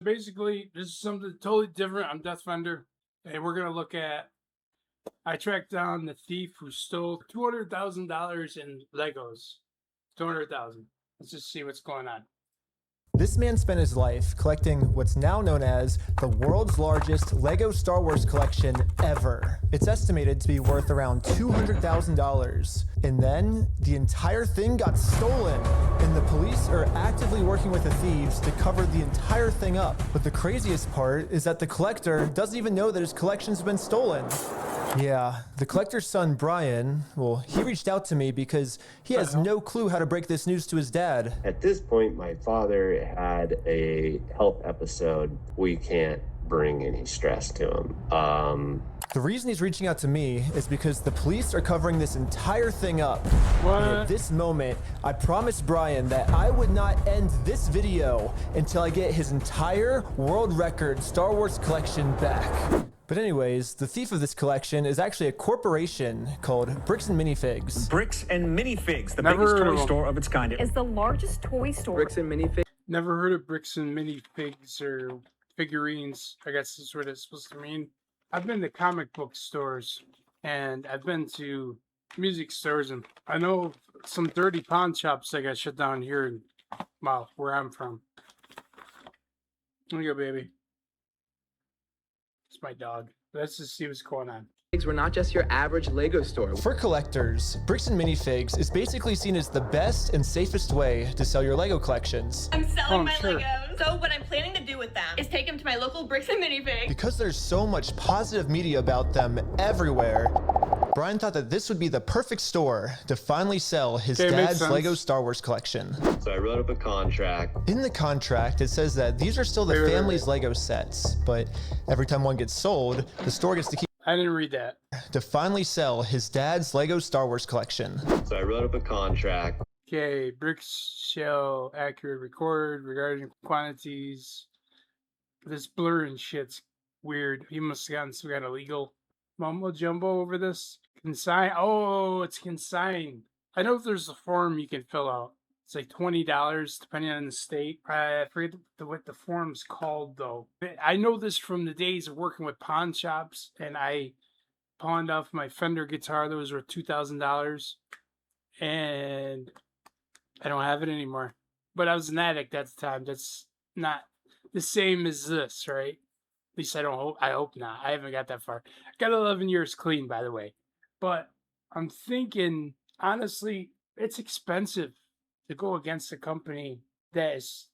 Basically, this is something totally different. I'm Dethfender, and we're gonna look at. I tracked down the thief who stole $200,000 in Legos. 200,000. Let's just see what's going on. This man spent his life collecting what's now known as the world's largest Lego Star Wars collection ever. It's estimated to be worth around $200,000. And then the entire thing got stolen, and the police are actively working with the thieves to cover the entire thing up. But the craziest part is that the collector doesn't even know that his collection's been stolen. Yeah, the collector's son, Brian, well, he reached out to me because he has no clue how to break this news to his dad. At this point, my father had a health episode. We can't bring any stress to him. The reason he's reaching out to me is because the police are covering this entire thing up. What? And at this moment, I promised Brian that I would not end this video until I get his entire world record Star Wars collection back. But anyways, the thief of this collection is actually a corporation called Bricks and Minifigs. Bricks and Minifigs, the Never biggest heard of toy them. store of its kind. Is the largest toy store. Bricks and Minifigs. Never heard of bricks and minifigs or figurines. I guess that's what it's supposed to mean. I've been to comic book stores and I've been to music stores, and I know some dirty pawn shops that got shut down here in, well, where I'm from. Here you go, baby. It's my dog. Let's just see what's going on. We're not just your average Lego store. For collectors, Bricks and Minifigs is basically seen as the best and safest way to sell your Lego collections. I'm selling my sure. Legos. So what I'm planning to do with them is take them to my local Bricks and Minifigs. Because there's so much positive media about them everywhere, Brian thought that this would be the perfect store to finally sell his Okay, makes dad's sense. Lego Star Wars collection. So I wrote up a contract. In the contract, it says that these are still the Wait. family's Lego sets, but every time one gets sold, the store gets to keep I didn't read that. to finally sell his dad's Lego Star Wars collection. So I wrote up a contract. Okay, bricks shall accurate record regarding quantities. This blur and shit's weird. He must have gotten some kind of legal mumbo jumbo over this. Consign. Oh, it's consigned. I know if there's a form you can fill out. It's like $20 depending on the state. I forget what the form's called though. I know this from the days of working with pawn shops, and I pawned off my Fender guitar that was worth $2,000, and I don't have it anymore. But I was an addict at the time. That's not the same as this, right? At least I don't hope. I hope not. I haven't got that far. Got 11 years clean, by the way. But I'm thinking, honestly, it's expensive to go against a company that is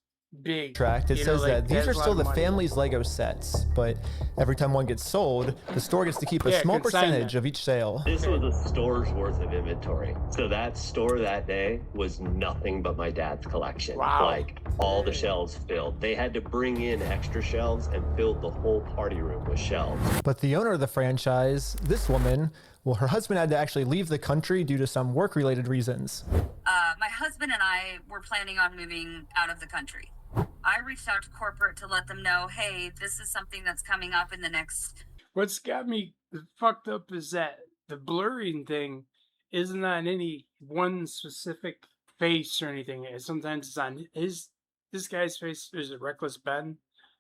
big. Contract, it You know, says like, that these has are a lot still of the money. family's Lego sets, but every time one gets sold, the store gets to keep a Yeah, small consignment. percentage of each sale. This was a store's worth of inventory. So that store that day was nothing but my dad's collection. Wow. Like all the shelves filled. They had to bring in extra shelves and filled the whole party room with shelves. But the owner of the franchise, this woman, well, her husband had to actually leave the country due to some work-related reasons. My husband and I were planning on moving out of the country. I reached out to corporate to let them know, hey, this is something that's coming up in the next. What's got me fucked up is that the blurring thing isn't on any one specific face or anything. Sometimes it's on this guy's face. There's a Reckless Ben.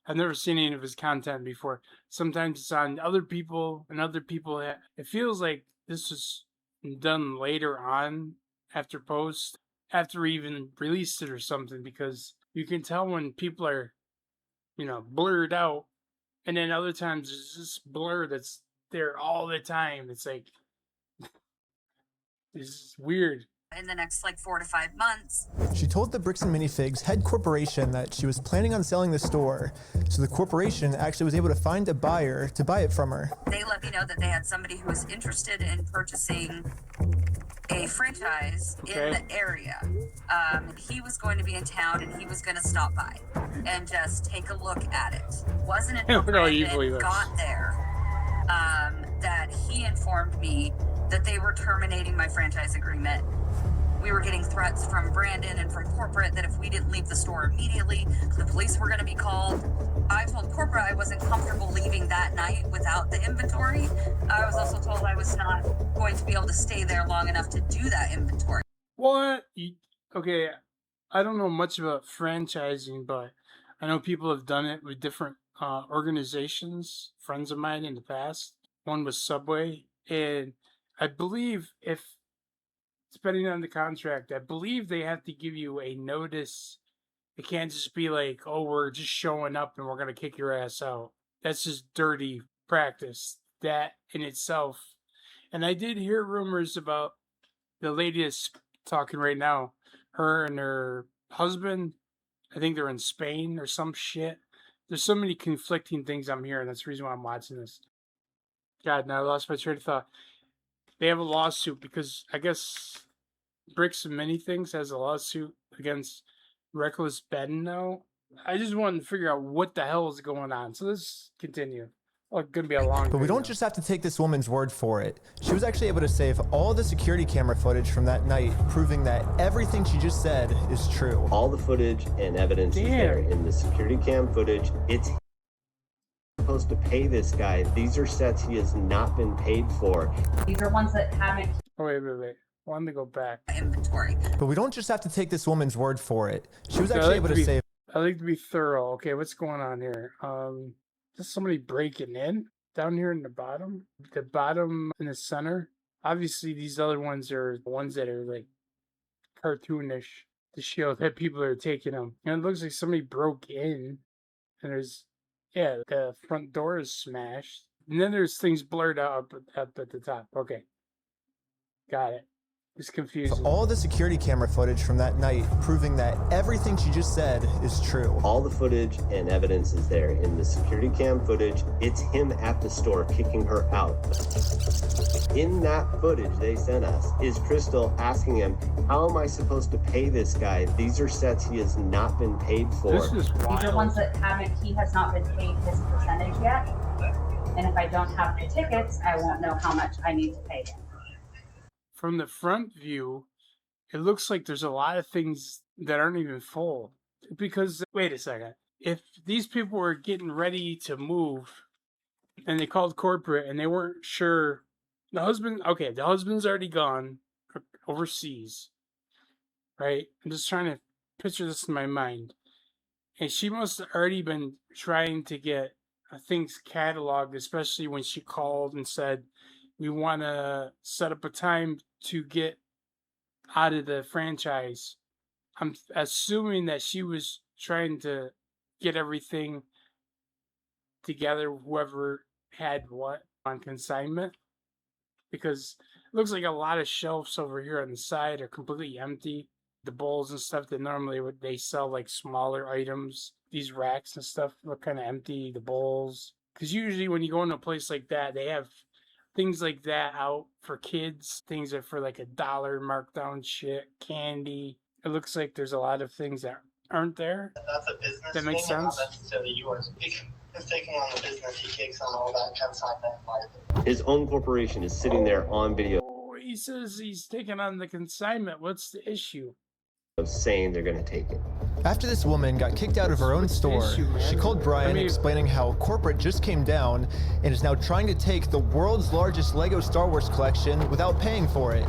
I've never seen any of his content before. Sometimes it's on other people and other people. It feels like this was done later on after post, after we even released it or something, because you can tell when people are, blurred out. And then other times there's this blur that's there all the time. It's like, this is weird. In the next 4 to 5 months. She told the Bricks and Minifigs head corporation that she was planning on selling the store, so the corporation actually was able to find a buyer to buy it from her. They let me know that they had somebody who was interested in purchasing a franchise in the area. He was going to be in town and he was going to stop by and just take a look at it. Wasn't until Brandon got there that he informed me that they were terminating my franchise agreement. We were getting threats from Brandon and from corporate that if we didn't leave the store immediately, the police were going to be called. I told corporate I wasn't comfortable leaving that night without the inventory. I was also told I was not going to be able to stay there long enough to do that inventory. What? Okay, I don't know much about franchising, but I know people have done it with different organizations, friends of mine in the past. One was Subway, and I believe if, depending on the contract, I believe they have to give you a notice. It can't just be like, oh, we're just showing up and we're going to kick your ass out. That's just dirty practice, that in itself. And I did hear rumors about the lady that's talking right now, her and her husband, I think they're in Spain or some shit. There's so many conflicting things I'm hearing. That's the reason why I'm watching this. God, now I lost my train of thought. They have a lawsuit because I guess Bricks and Many Things has a lawsuit against Reckless Ben now. I just wanted to figure out what the hell is going on. So let's continue. Oh, it's gonna be a long. But we don't just have to take this woman's word for it. She was actually able to save all the security camera footage from that night, proving that everything she just said is true. All the footage and evidence is there in the security cam footage. It's supposed to pay this guy. These are sets he has not been paid for. These are ones that haven't. Oh, wait. I wanted to go back. Inventory. But we don't just have to take this woman's word for it. She was actually able to save. I like to be thorough. Okay, what's going on here? Just somebody breaking in down here in the bottom in the center. Obviously, these other ones are the ones that are like cartoonish to show that people are taking them. And it looks like somebody broke in, and the front door is smashed, and then there's things blurred out up at the top. Okay, got it. It's confusing. All the security camera footage from that night, proving that everything she just said is true. All the footage and evidence is there in the security cam footage. It's him at the store kicking her out. In that footage they sent us is Crystal asking him, how am I supposed to pay this guy? These are sets he has not been paid for. This is wild. These are ones that he has not been paid his percentage yet. And if I don't have the tickets, I won't know how much I need to pay him. From the front view, it looks like there's a lot of things that aren't even full. Because, wait a second, if these people were getting ready to move and they called corporate and they weren't sure, the husband's already gone overseas, right? I'm just trying to picture this in my mind. And she must have already been trying to get things cataloged, especially when she called and said, we want to set up a time to get out of the franchise. I'm assuming that she was trying to get everything together, whoever had what on consignment, because it looks like a lot of shelves over here on the side are completely empty. The bowls and stuff that normally they sell like smaller items, these racks and stuff look kind of empty. The bowls, because usually when you go into a place like that, they have things like that out for kids. Things are for like $1 markdown shit, candy. It looks like there's a lot of things that aren't there. That's a business that makes thing, sense. not necessarily yours. He's taking on the business, he takes on all that consignment. His own corporation is sitting there on video He says he's taking on the consignment. What's the issue? saying they're going to take it. After this woman got kicked out of her own store, she called Brian explaining how corporate just came down and is now trying to take the world's largest Lego Star Wars collection without paying for it.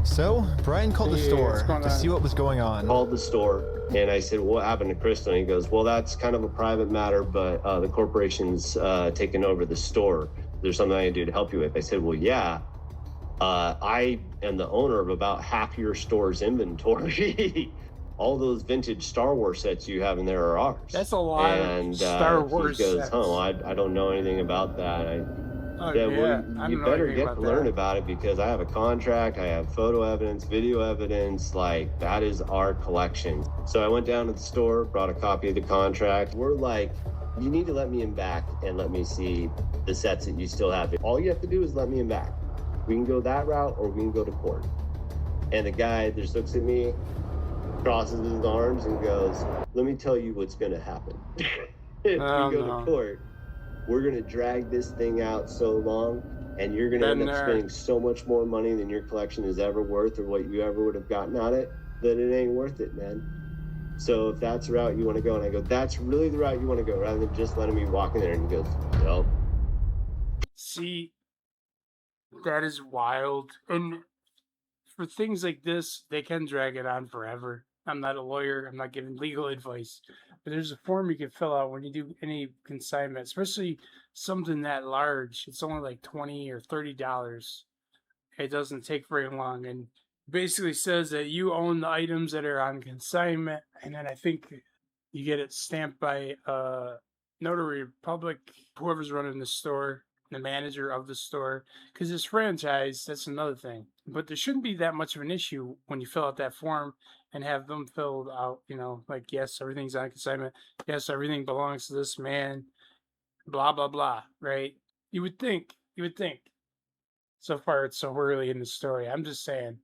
So Brian called the store to see what was going on. Called the store and I said, what happened to Crystal? And he goes, well, that's kind of a private matter, but the corporation's taking over the store. There's something I can do to help you with. I said, well, yeah. I am the owner of about half your store's inventory. All those vintage Star Wars sets you have in there are ours. That's a lot of Star Wars he goes, sets. oh, I don't know anything about that. Well, you better get to learn about it because I have a contract, I have photo evidence, video evidence, like that is our collection. So I went down to the store, brought a copy of the contract. We're like, you need to let me in back and let me see the sets that you still have. All you have to do is let me in back. We can go that route or we can go to court. And the guy just looks at me, crosses his arms and goes, let me tell you what's gonna happen. If we go to court, we're gonna drag this thing out so long and you're gonna end up spending so much more money than your collection is ever worth or what you ever would have gotten out of it, that it ain't worth it, man. So if that's the route you wanna go, and I go, that's really the route you wanna go, rather than just letting me walk in there, and he goes, well. See, that is wild. And for things like this, they can drag it on forever. I'm not a lawyer. I'm not giving legal advice. But there's a form you can fill out when you do any consignment, especially something that large. It's only like $20 or $30. It doesn't take very long, and basically says that you own the items that are on consignment, and then I think you get it stamped by notary public, whoever's running the store, the manager of the store, because it's franchise. That's another thing. But there shouldn't be that much of an issue when you fill out that form and have them filled out, like, yes, everything's on consignment, yes, everything belongs to this man, blah blah blah, right? You would think. So far, it's so early in the story. I'm just saying.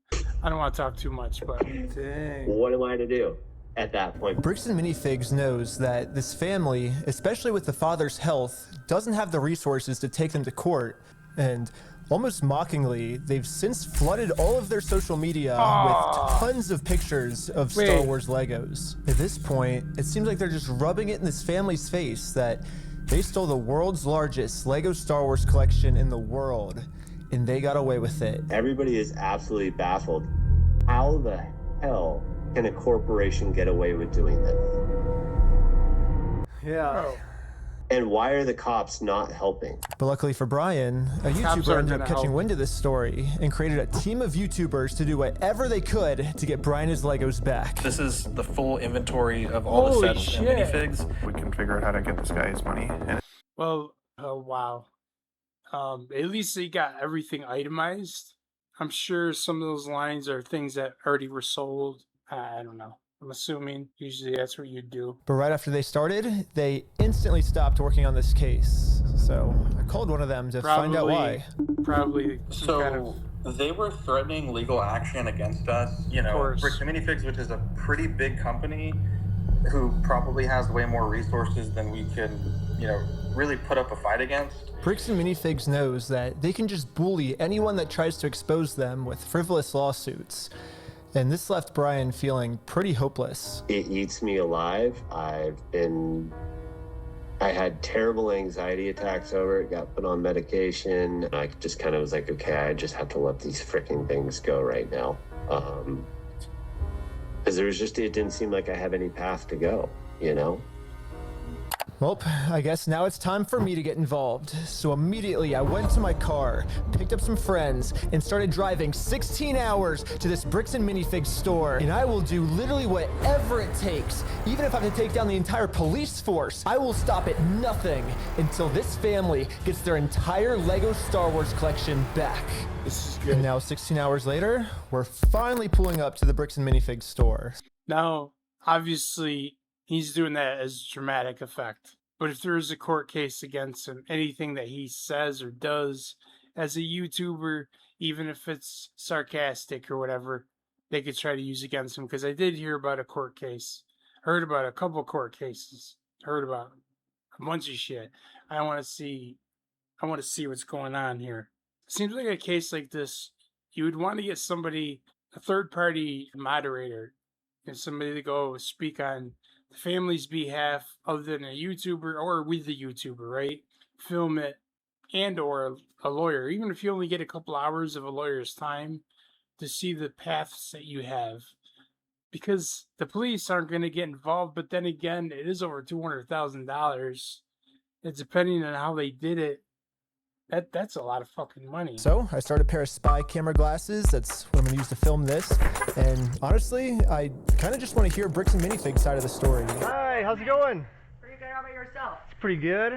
I don't want to talk too much, but dang. What am I to do at that point? Bricks and Minifigs knows that this family, especially with the father's health, doesn't have the resources to take them to court. And almost mockingly, they've since flooded all of their social media with tons of pictures of Star Wars Legos. At this point, it seems like they're just rubbing it in this family's face that they stole the world's largest Lego Star Wars collection in the world. And they got away with it. Everybody is absolutely baffled. How the hell can a corporation get away with doing this? Yeah. And why are the cops not helping? But luckily for Brian, a YouTuber ended up catching wind of this story and created a team of YouTubers to do whatever they could to get Brian his Legos back. This is the full inventory of all the sets and minifigs. We can figure out how to get this guy his money. Well, oh wow. At least they got everything itemized. I'm sure some of those lines are things that already were sold. I don't know. I'm assuming usually that's what you do. But right after they started, they instantly stopped working on this case. So I called one of them to find out why. Probably They were threatening legal action against us. Bricks and Minifigs, which is a pretty big company who probably has way more resources than we can, really put up a fight against. Bricks and Minifigs knows that they can just bully anyone that tries to expose them with frivolous lawsuits. And this left Brian feeling pretty hopeless. It eats me alive. I had terrible anxiety attacks over it, got put on medication. I just kind of was like, okay, I just have to let these freaking things go right now. Because it didn't seem like I have any path to go, Well, I guess now it's time for me to get involved. So immediately I went to my car, picked up some friends, and started driving 16 hours to this Bricks and Minifigs store. And I will do literally whatever it takes. Even if I have to take down the entire police force, I will stop at nothing until this family gets their entire Lego Star Wars collection back. This is good. And now 16 hours later, we're finally pulling up to the Bricks and Minifigs store. Now, obviously, he's doing that as dramatic effect. But if there is a court case against him, anything that he says or does as a YouTuber, even if it's sarcastic or whatever, they could try to use against him. Because I did hear about a court case. Heard about a couple court cases. Heard about a bunch of shit. I want to see what's going on here. Seems like a case like this, you would want to get somebody, a third-party moderator, and somebody to go speak on the family's behalf other than a YouTuber or with the YouTuber, right? Film it, and or a lawyer. Even if you only get a couple hours of a lawyer's time to see the paths that you have. Because the police aren't going to get involved, but then again, it is over $200,000. It's depending on how they did it. That's a lot of fucking money. So I started a pair of spy camera glasses. That's what I'm going to use to film this. And honestly, I kind of just want to hear Bricks and Minifigs side of the story. Hi, how's it going? Pretty good. How about yourself? It's pretty good.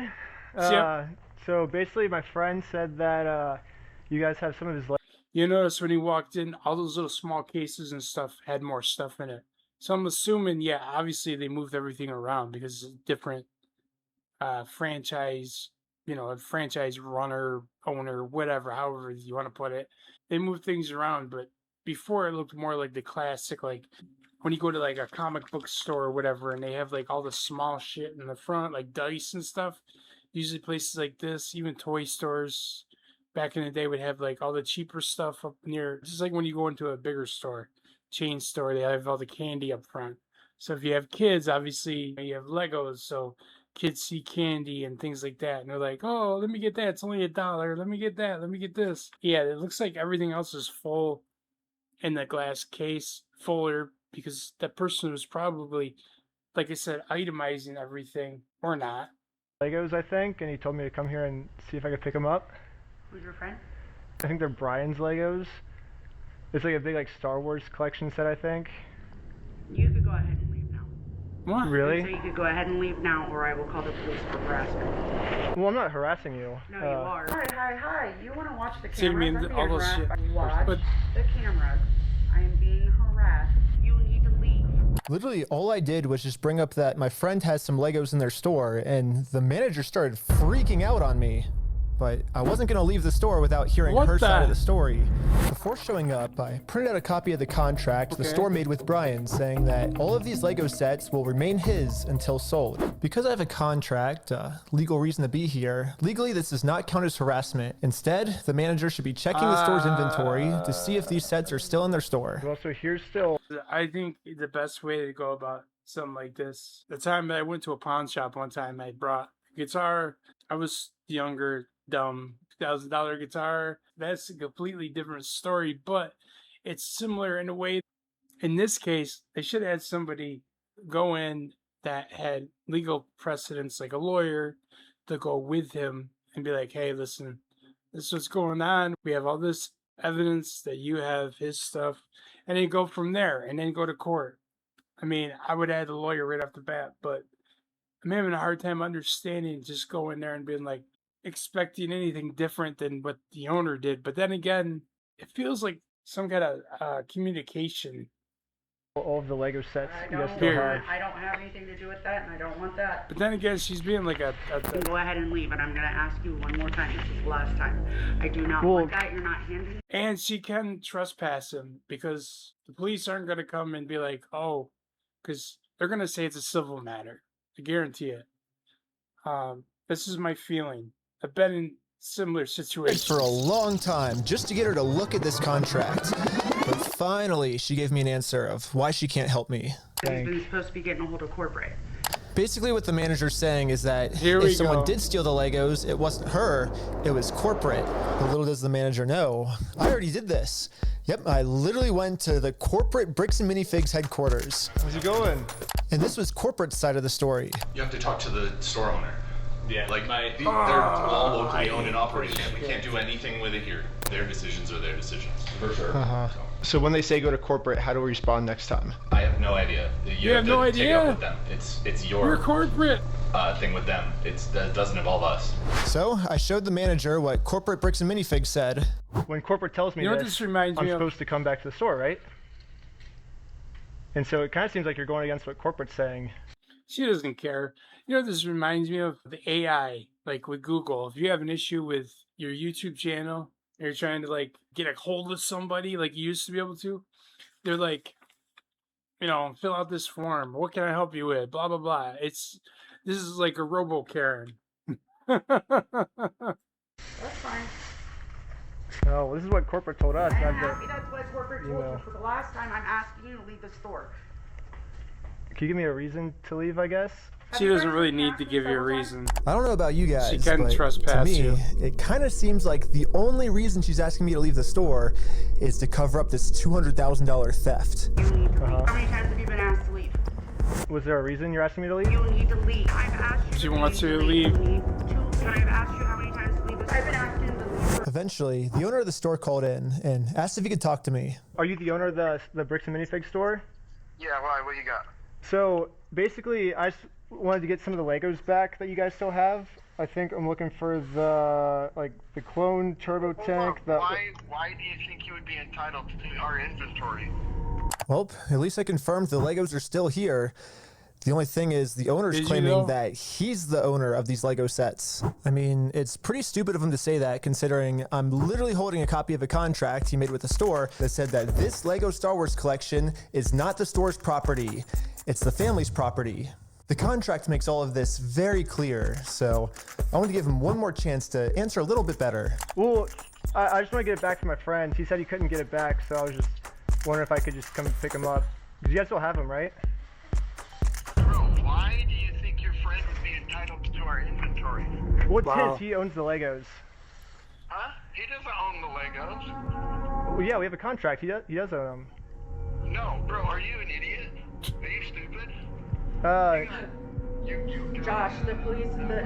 So basically, my friend said that you guys have some of his... You notice when he walked in, all those little small cases and stuff had more stuff in it. So I'm assuming, yeah, obviously they moved everything around because it's a different franchise, a franchise runner, owner, whatever, however you want to put it. They moved things around, but before it looked more like the classic, like when you go to like a comic book store or whatever, and they have like all the small shit in the front, like dice and stuff. Usually places like this, even toy stores back in the day would have like all the cheaper stuff up near, just like when you go into a bigger store, chain store, they have all the candy up front. So if you have kids, obviously you have Legos, so kids see candy and things like that, and they're like, oh, let me get that, it's only $1, let me get that, let me get this. Yeah, it looks like everything else is full in the glass case, fuller, because that person was probably like I said, itemizing everything or not. Legos, I think, and he told me to come here and see if I could pick them up. Who's your friend? I think they're Brian's Legos. It's like a big Star Wars collection set, I think. You could go ahead and leave now. What? Really? So you could go ahead and leave now, or I will call the police for harassment. Well, I'm not harassing you. No, you are. Hi. You want to watch the See, I cameras? mean, I'm being all those harassed. shit. Watch But- the cameras. I am being harassed. You need to leave. Literally, all I did was just bring up that my friend has some Legos in their store, and the manager started freaking out on me. But I wasn't going to leave the store without hearing her side of the story. Before showing up, I printed out a copy of the contract the store made with Brian, saying that all of these Lego sets will remain his until sold. Because I have a contract, legal reason to be here, legally this does not count as harassment. Instead, the manager should be checking the store's inventory to see if these sets are still in their store. Well, so here's still... I think the best way to go about something like this, the time that I went to a pawn shop one time, I brought a guitar. I was younger, dumb, $1,000 guitar. That's a completely different story, but it's similar in a way. In this case, they should have had somebody go in that had legal precedence, like a lawyer, to go with him and be like, hey, listen, this is what's going on. We have all this evidence that you have his stuff, and then go from there and then go to court. I mean, I would add a lawyer right off the bat, but I'm having a hard time understanding just going there and being like, expecting anything different than what the owner did. But then again, it feels like some kind of communication. All of the Lego sets you guys I still have. I don't have anything to do with that, and I don't want that. But then again, she's being like You can go ahead and leave, and I'm going to ask you one more time. This is the last time. I do not want that. You're not handing. And she can trespass him because the police aren't going to come and be like, oh, because they're going to say it's a civil matter. I guarantee it. This is my feeling. I've been in similar situations for a long time just to get her to look at this contract. But finally, she gave me an answer of why she can't help me. He's been supposed to be getting a hold of corporate. Basically, what the manager's saying is that if someone did steal the Legos, it wasn't her, it was corporate. But little does the manager know, I already did this. Yep, I literally went to the corporate Bricks and Minifigs headquarters. Where's he going? And this was corporate side of the story. You have to talk to the store owner. Yeah, like they're all locally owned and operated. We can't do anything with it here. Their decisions are their decisions. For sure. So when they say go to corporate, how do we respond next time? I have no idea. You have no idea? Take it up with them. It's your We're corporate thing with them. That doesn't involve us. So I showed the manager what corporate Bricks and Minifigs said. When corporate tells me this reminds I'm me supposed to come back to the store, right? And so it kind of seems like you're going against what corporate's saying. She doesn't care. You know what this reminds me of? The AI, like with Google. If you have an issue with your YouTube channel, and you're trying to like get a hold of somebody like you used to be able to, they're like, fill out this form. What can I help you with? Blah, blah, blah. This is like a robo Karen. That's fine. Oh, well, this is what corporate told us. I'm happy that's what corporate told you. For the last time, I'm asking you to leave the store. Can you give me a reason to leave, I guess? She doesn't really need to give you a reason. I don't know about you guys, she can but trespass to me, you. It kind of seems like the only reason she's asking me to leave the store is to cover up this $200,000 theft. You need to leave. How many times have you been asked to leave? Was there a reason you're asking me to leave? You need to leave. I've asked you. She wants you to leave. I've asked you how many times to leave. I've been asking to leave. Eventually, the owner of the store called in and asked if he could talk to me. Are you the owner of the Bricks and Minifigs store? Yeah, why? What you got? So basically, I just wanted to get some of the Legos back that you guys still have. I think I'm looking for the clone turbo tank. Why do you think you would be entitled to our inventory? Well, at least I confirmed the Legos are still here. The only thing is the owner's claiming that he's the owner of these Lego sets. I mean, it's pretty stupid of him to say that, considering I'm literally holding a copy of a contract he made with the store that said that this Lego Star Wars collection is not the store's property. It's the family's property. The contract makes all of this very clear, so I want to give him one more chance to answer a little bit better. Well, I just want to get it back from my friend. He said he couldn't get it back, so I was just wondering if I could just come pick him up. Because you guys still have him, right? Why do you think your friend would be entitled to our inventory? What's his? He owns the Legos. Huh? He doesn't own the Legos. Well, yeah, we have a contract. He does own them. No, bro, are you an idiot? Are you stupid? Josh, the police are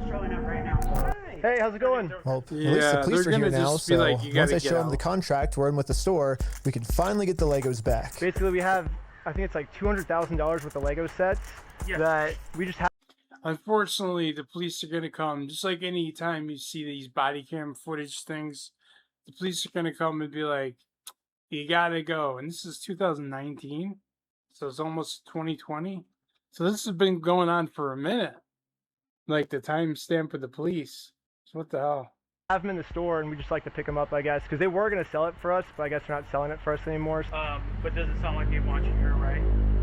showing up right now. Hey, how's it going? Well, at least the police are here now, so like, once I show them the contract we're in with the store, we can finally get the Legos back. Basically, we have, I think it's like $200,000 worth of Lego sets that we just have. Unfortunately, the police are going to come, just like any time you see these body cam footage things, the police are going to come and be like, you got to go. And this is 2019, so it's almost 2020. So this has been going on for a minute, like the timestamp of the police. So what the hell? Have them in the store, and we just like to pick them up, I guess, because they were going to sell it for us, but I guess they're not selling it for us anymore. But does it sound like they want you here, right?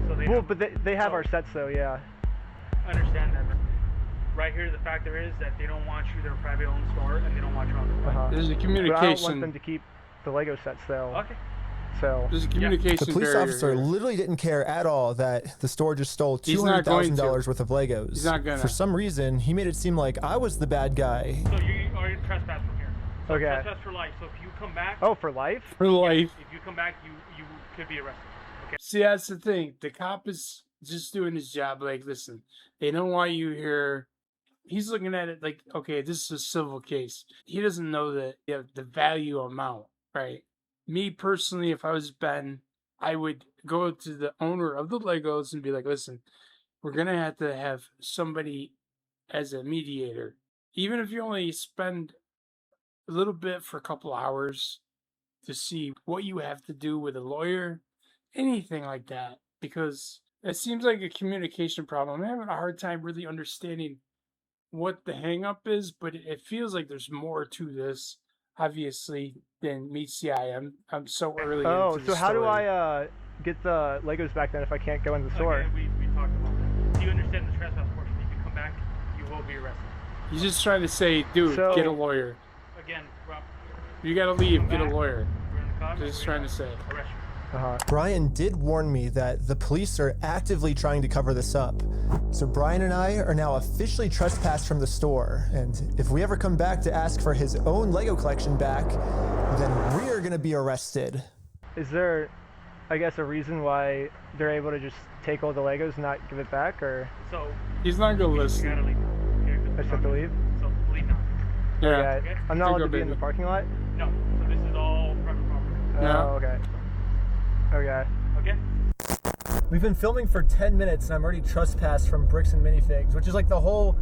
So they well, but they have our sets, though, yeah. I understand that. But right here, the factor is that they don't want you their private owned store, and they don't want you on the front. There's a communication. But I don't want them to keep the Lego sets, though. Okay. So there's a communication. The police officer literally didn't care at all that the store just stole $200,000 worth of Legos. He's not gonna. For some reason, he made it seem like I was the bad guy. So you are trespass from here. So okay. Trespass for life. So if you come back. Oh, for life? For life. If you come back, you could be arrested. Okay. See, that's the thing. The cop is just doing his job. Like, listen, they don't want you here. He's looking at it like, okay, this is a civil case. He doesn't know that the value amount, right? Me personally, if I was Ben, I would go to the owner of the Legos and be like, listen, we're going to have somebody as a mediator. Even if you only spend a little bit for a couple hours to see what you have to do with a lawyer, anything like that. Because it seems like a communication problem. I'm having a hard time really understanding what the hang up is, but it feels like there's more to this, obviously, than meets the eye. I'm so early into the so how story. do I get the Legos back then if I can't go in the store? Okay, we talked about that. Do you understand the trespass portion? If you come back, you will be arrested. He's just trying to say, dude, get a lawyer. Again, Rob. You gotta leave, get a lawyer. Just trying to say. Arrest you. Brian did warn me that the police are actively trying to cover this up. So Brian and I are now officially trespassed from the store. And if we ever come back to ask for his own Lego collection back, then we are going to be arrested. Is there, I guess, a reason why they're able to just take all the Legos and not give it back? Or so he's not going to listen. You gotta leave. I just have to leave? So leave now. Yeah. Okay. I'm not allowed to be in the parking lot? No. So this is all private property. Oh, okay. Okay. Okay. We've been filming for 10 minutes and I'm already trespassed from Bricks and Minifigs, which is like the whole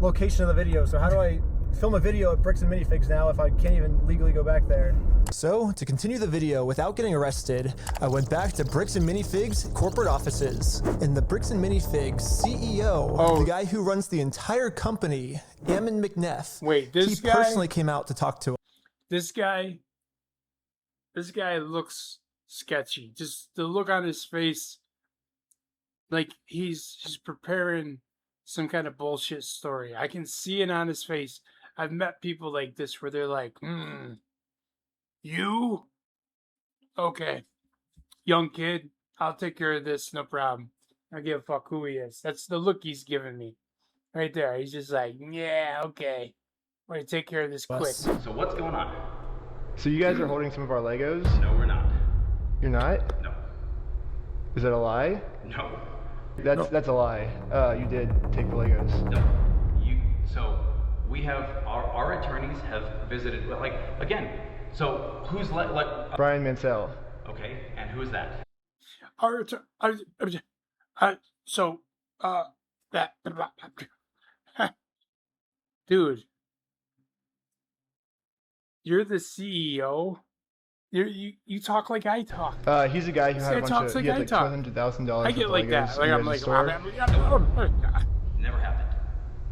location of the video. So how do I film a video at Bricks and Minifigs now if I can't even legally go back there? So to continue the video without getting arrested, I went back to Bricks and Minifigs corporate offices. And the Bricks and Minifigs CEO, the guy who runs the entire company, Ammon McNeff, he personally came out to talk to him. This guy looks sketchy. Just the look on his face, like he's preparing some kind of bullshit story. I can see it on his face. I've met people like this where they're like, you? Okay. Young kid, I'll take care of this, no problem. I don't give a fuck who he is. That's the look he's giving me. Right there. He's just like, yeah, okay. We're gonna take care of this quick. So what's going on? So you guys are holding some of our Legos? No, we're not. You're not? No. Is that a lie? No. That's a lie. You did take the Legos. No. So we have our attorneys have visited. Like again. So who's Brian Mansell. Okay, and who is that? Dude, you're the CEO. You talk like I talk. He's a guy who had a bunch of $200,000. I get like that. Like I'm like, never happened.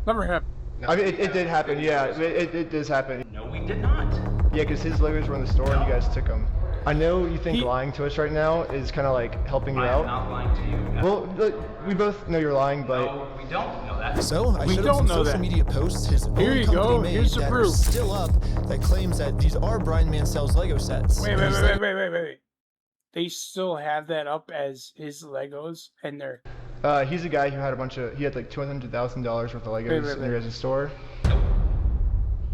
Never happened. I mean, it did happen. Yeah, it does happen. No, we did not. Yeah, because his Legos were in the store and you guys took them. I know you think lying to us right now is kind of like helping you out. I'm not lying to you. Well, we both know you're lying, but no, we don't know that. So I showed him some social media posts his own company made that are still up that claims that these are Brian Mansell's Lego sets. Wait. They still have that up as his Legos, and they're. He's a guy who had he had like $200,000 worth of Legos in your guys' store. Nope.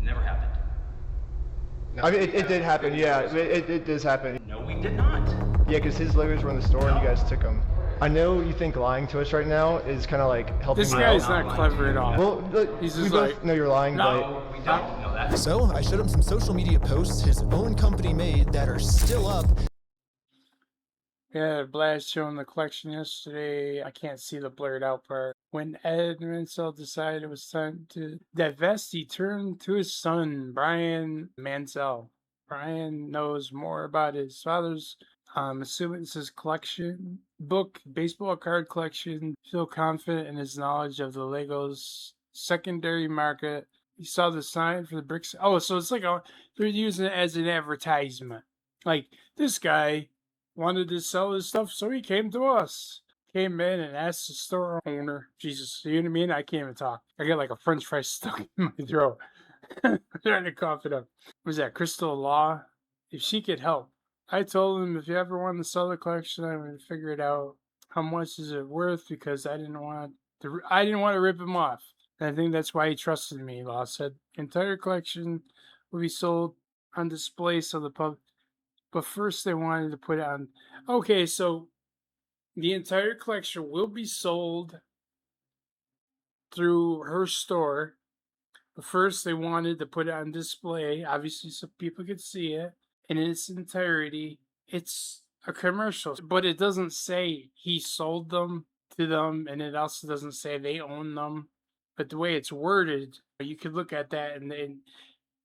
Never happened. No, I mean, it did happen. Yeah, it does happen. No, we did not. Yeah, because his Legos were in the store and you guys took them. I know you think lying to us right now is kind of like helping This you guy's out. not clever at all. Well, he's we just both like, know you're lying, No, we don't know that. So I showed him some social media posts his own company made that are still up. Yeah, blast showing the collection yesterday. I can't see the blurred out part. When Ed Mansell decided it was time to divest, he turned to his son, Brian Mansell. Brian knows more about his father's, assuming it's his collection book, baseball card collection. Feel confident in his knowledge of the Legos secondary market. He saw the sign for the bricks. Oh, so it's like they're using it as an advertisement. Like, this guy wanted to sell his stuff, so he came to us. Came in and asked the store owner. Jesus, you know what I mean? I can't even talk. I got like a french fry stuck in my throat. I'm trying to cough it up. What was that, Crystal Law? If she could help. I told him if you ever want to sell the collection, I'm going to figure it out. How much is it worth? Because I didn't want to rip him off. And I think that's why he trusted me. Law said entire collection will be sold on display so the public. But first they wanted to put it on. Okay, so the entire collection will be sold through her store. But first they wanted to put it on display, obviously so people could see it. And in its entirety, it's a commercial. But it doesn't say he sold them to them, and it also doesn't say they own them. But the way it's worded, you could look at that and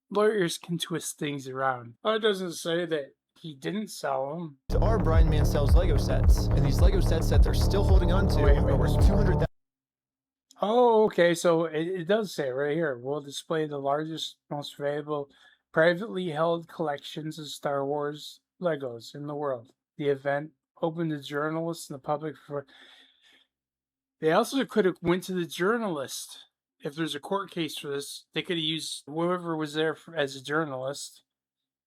lawyers can twist things around. It doesn't say that he didn't sell them. To our Brian Mansell's Lego sets, and these Lego sets that they're still holding on to are worth $200,000. Oh, okay. So it does say right here, we'll display the largest, most valuable, privately held collections of Star Wars Legos in the world. The event open to journalists and the public for. They also could have went to the journalist. If there's a court case for this, they could have used whoever was there as a journalist,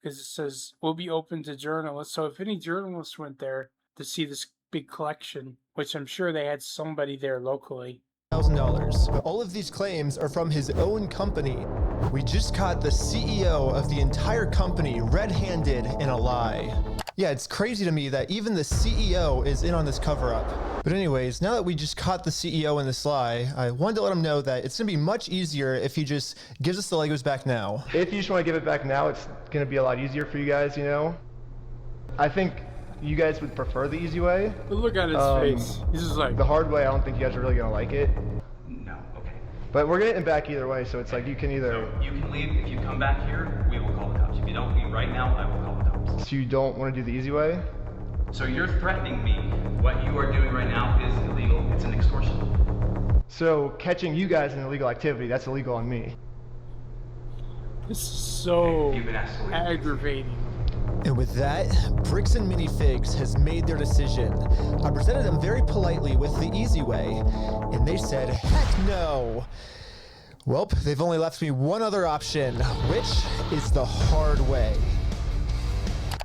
because it says will be open to journalists. So if any journalists went there to see this big collection, which I'm sure they had somebody there locally. $1,000. All of these claims are from his own company. We just caught the CEO of the entire company red-handed in a lie. Yeah, it's crazy to me that even the CEO is in on this cover-up. But anyways, now that we just caught the CEO in this lie, I wanted to let him know that it's going to be much easier if he just gives us the Legos back now. If you just want to give it back now, it's going to be a lot easier for you guys, you know? I think you guys would prefer the easy way. But look at his face. He's just like... The hard way, I don't think you guys are really going to like it. No, okay. But we're getting it back either way, so it's like you can either... So you can leave. If you come back here, we will call the cops. If you don't leave right now, I will call the cops. So you don't want to do the easy way? So you're threatening me. What you are doing right now is illegal. It's an extortion. So catching you guys in illegal activity, that's illegal on me. This is so aggravating. And with that, Bricks and Minifigs has made their decision. I presented them very politely with the easy way, and they said, heck no. Well, they've only left me one other option, which is the hard way.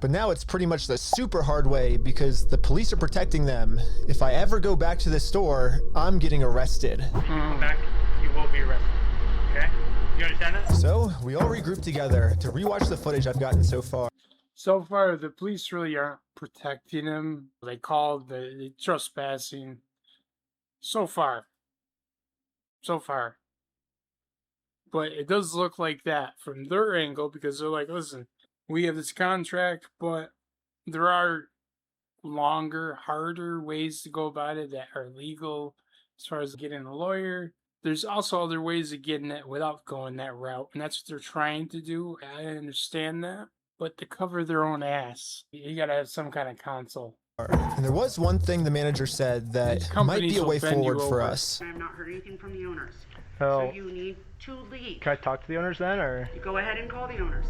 But now it's pretty much the super hard way because the police are protecting them. If I ever go back to the store, I'm getting arrested. Back, you will be arrested. Okay? You understand that? So we all regrouped together to rewatch the footage I've gotten so far. So far, the police really aren't protecting him. They called the trespassing. So far. But it does look like that from their angle because they're like, listen, we have this contract, but there are longer, harder ways to go about it that are legal as far as getting a lawyer. There's also other ways of getting it without going that route, and that's what they're trying to do. I understand that, but to cover their own ass, you gotta have some kind of counsel. And there was one thing the manager said that might be a way forward for us. I have not heard anything from the owners. Oh. So you need to leave. Can I talk to the owners then, or? You go ahead and call the owners.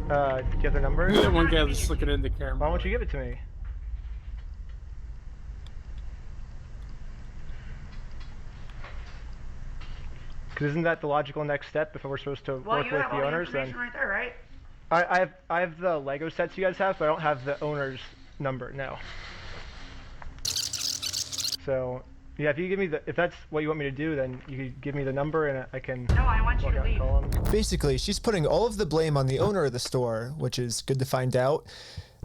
Do you have their number? That one guy was looking in the camera. Why don't you give it to me? Because isn't that the logical next step if we're supposed to work with the owners? Well, you have all the information right there, right? I have the Lego sets you guys have, but I don't have the owner's number now. So yeah, if you give me if that's what you want me to do, then you can give me the number and I can. No, I want you to leave. Call them. Basically, she's putting all of the blame on the owner of the store, which is good to find out.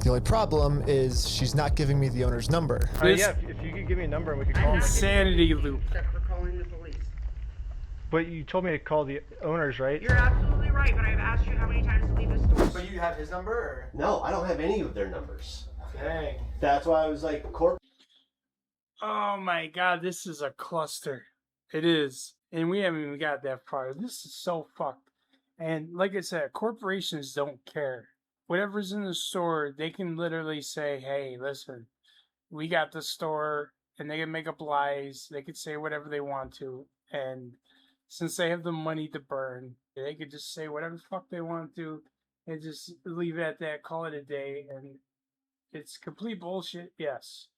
The only problem is she's not giving me the owner's number. Yeah, if you could give me a number and we could call them. Insanity loop. Except for calling the police. But you told me to call the owners, right? You're absolutely right, but I've asked you how many times to leave the store. But you have his number? Or? No, I don't have any of their numbers. Dang. That's why I was like, Oh my god, this is a cluster. It is. And we haven't even got that far. This is so fucked. And like I said, corporations don't care. Whatever's in the store, they can literally say, hey, listen, we got the store, and they can make up lies. They could say whatever they want to. And since they have the money to burn, they could just say whatever the fuck they want to and just leave it at that, call it a day. And it's complete bullshit, yes.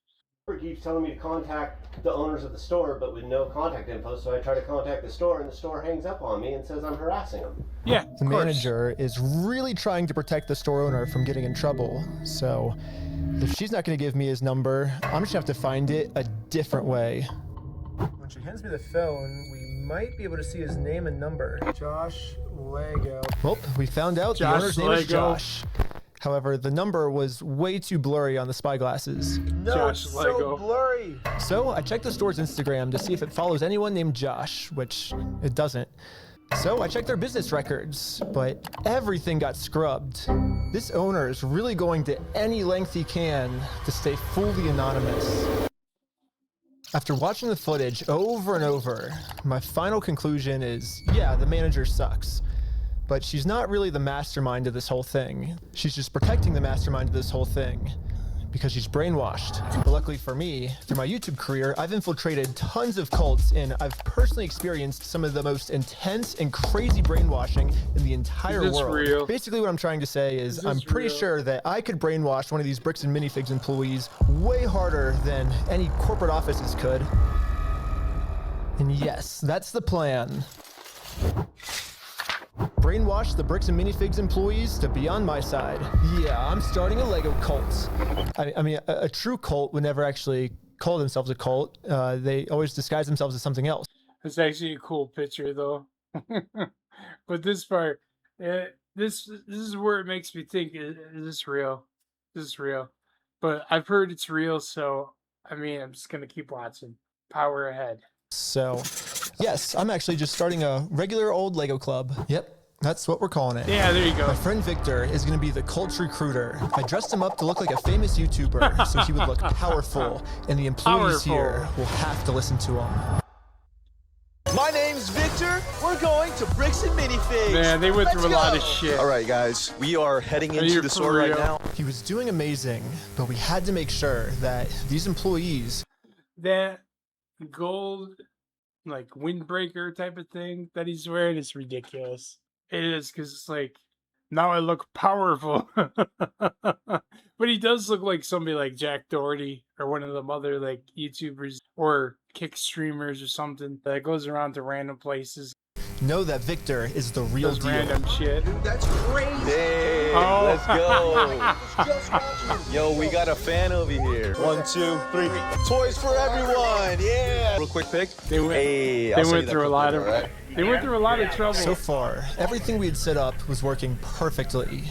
keeps telling me to contact the owners of the store, but with no contact info. So I try to contact the store, and the store hangs up on me and says I'm harassing them. Yeah, the manager is really trying to protect the store owner from getting in trouble. So if she's not going to give me his number, I'm just going to have to find it a different way. When she hands me the phone, we might be able to see his name and number. Josh Lego. Well, we found out the owner's name is Josh. However, the number was way too blurry on the spy glasses. No, it's so blurry. So I checked the store's Instagram to see if it follows anyone named Josh, which it doesn't. So I checked their business records, but everything got scrubbed. This owner is really going to any length he can to stay fully anonymous. After watching the footage over and over, my final conclusion is, yeah, the manager sucks. But she's not really the mastermind of this whole thing. She's just protecting the mastermind of this whole thing because she's brainwashed. But luckily for me, through my YouTube career, I've infiltrated tons of cults, and I've personally experienced some of the most intense and crazy brainwashing in the entire world. Real? Basically what I'm trying to say is I'm pretty sure that I could brainwash one of these Bricks and Minifigs employees way harder than any corporate offices could. And yes, that's the plan. Brainwash the Bricks and Minifigs employees to be on my side. Yeah, I'm starting a Lego cult. I mean, a true cult would never actually call themselves a cult. They always disguise themselves as something else. It's actually a cool picture, though. But this part, this is where it makes me think: is this real? Is this real? But I've heard it's real, so I mean, I'm just gonna keep watching. Power ahead. So, yes, I'm actually just starting a regular old Lego club. Yep, that's what we're calling it. Yeah, there you go. My friend Victor is going to be the cult recruiter. I dressed him up to look like a famous YouTuber so he would look powerful, and the employees here will have to listen to him. My name's Victor. We're going to Bricks and Minifigs. Man, they went through a lot of shit. All right, guys, we are heading into the store right now. He was doing amazing, but we had to make sure that these employees... That gold, like, windbreaker type of thing that he's wearing is ridiculous. It is, because it's like, now I look powerful. But he does look like somebody like Jack Doherty or one of them other, like, YouTubers or kick streamers or something that goes around to random places. Know that Victor is the real deal. Random shit. Dude, that's crazy. Hey, let's go. Yo, we got a fan over here. 1, 2, 3. Toys for everyone. Yeah. Real quick pic. They went through a lot of They went through a lot of trouble. So far, everything we had set up was working perfectly.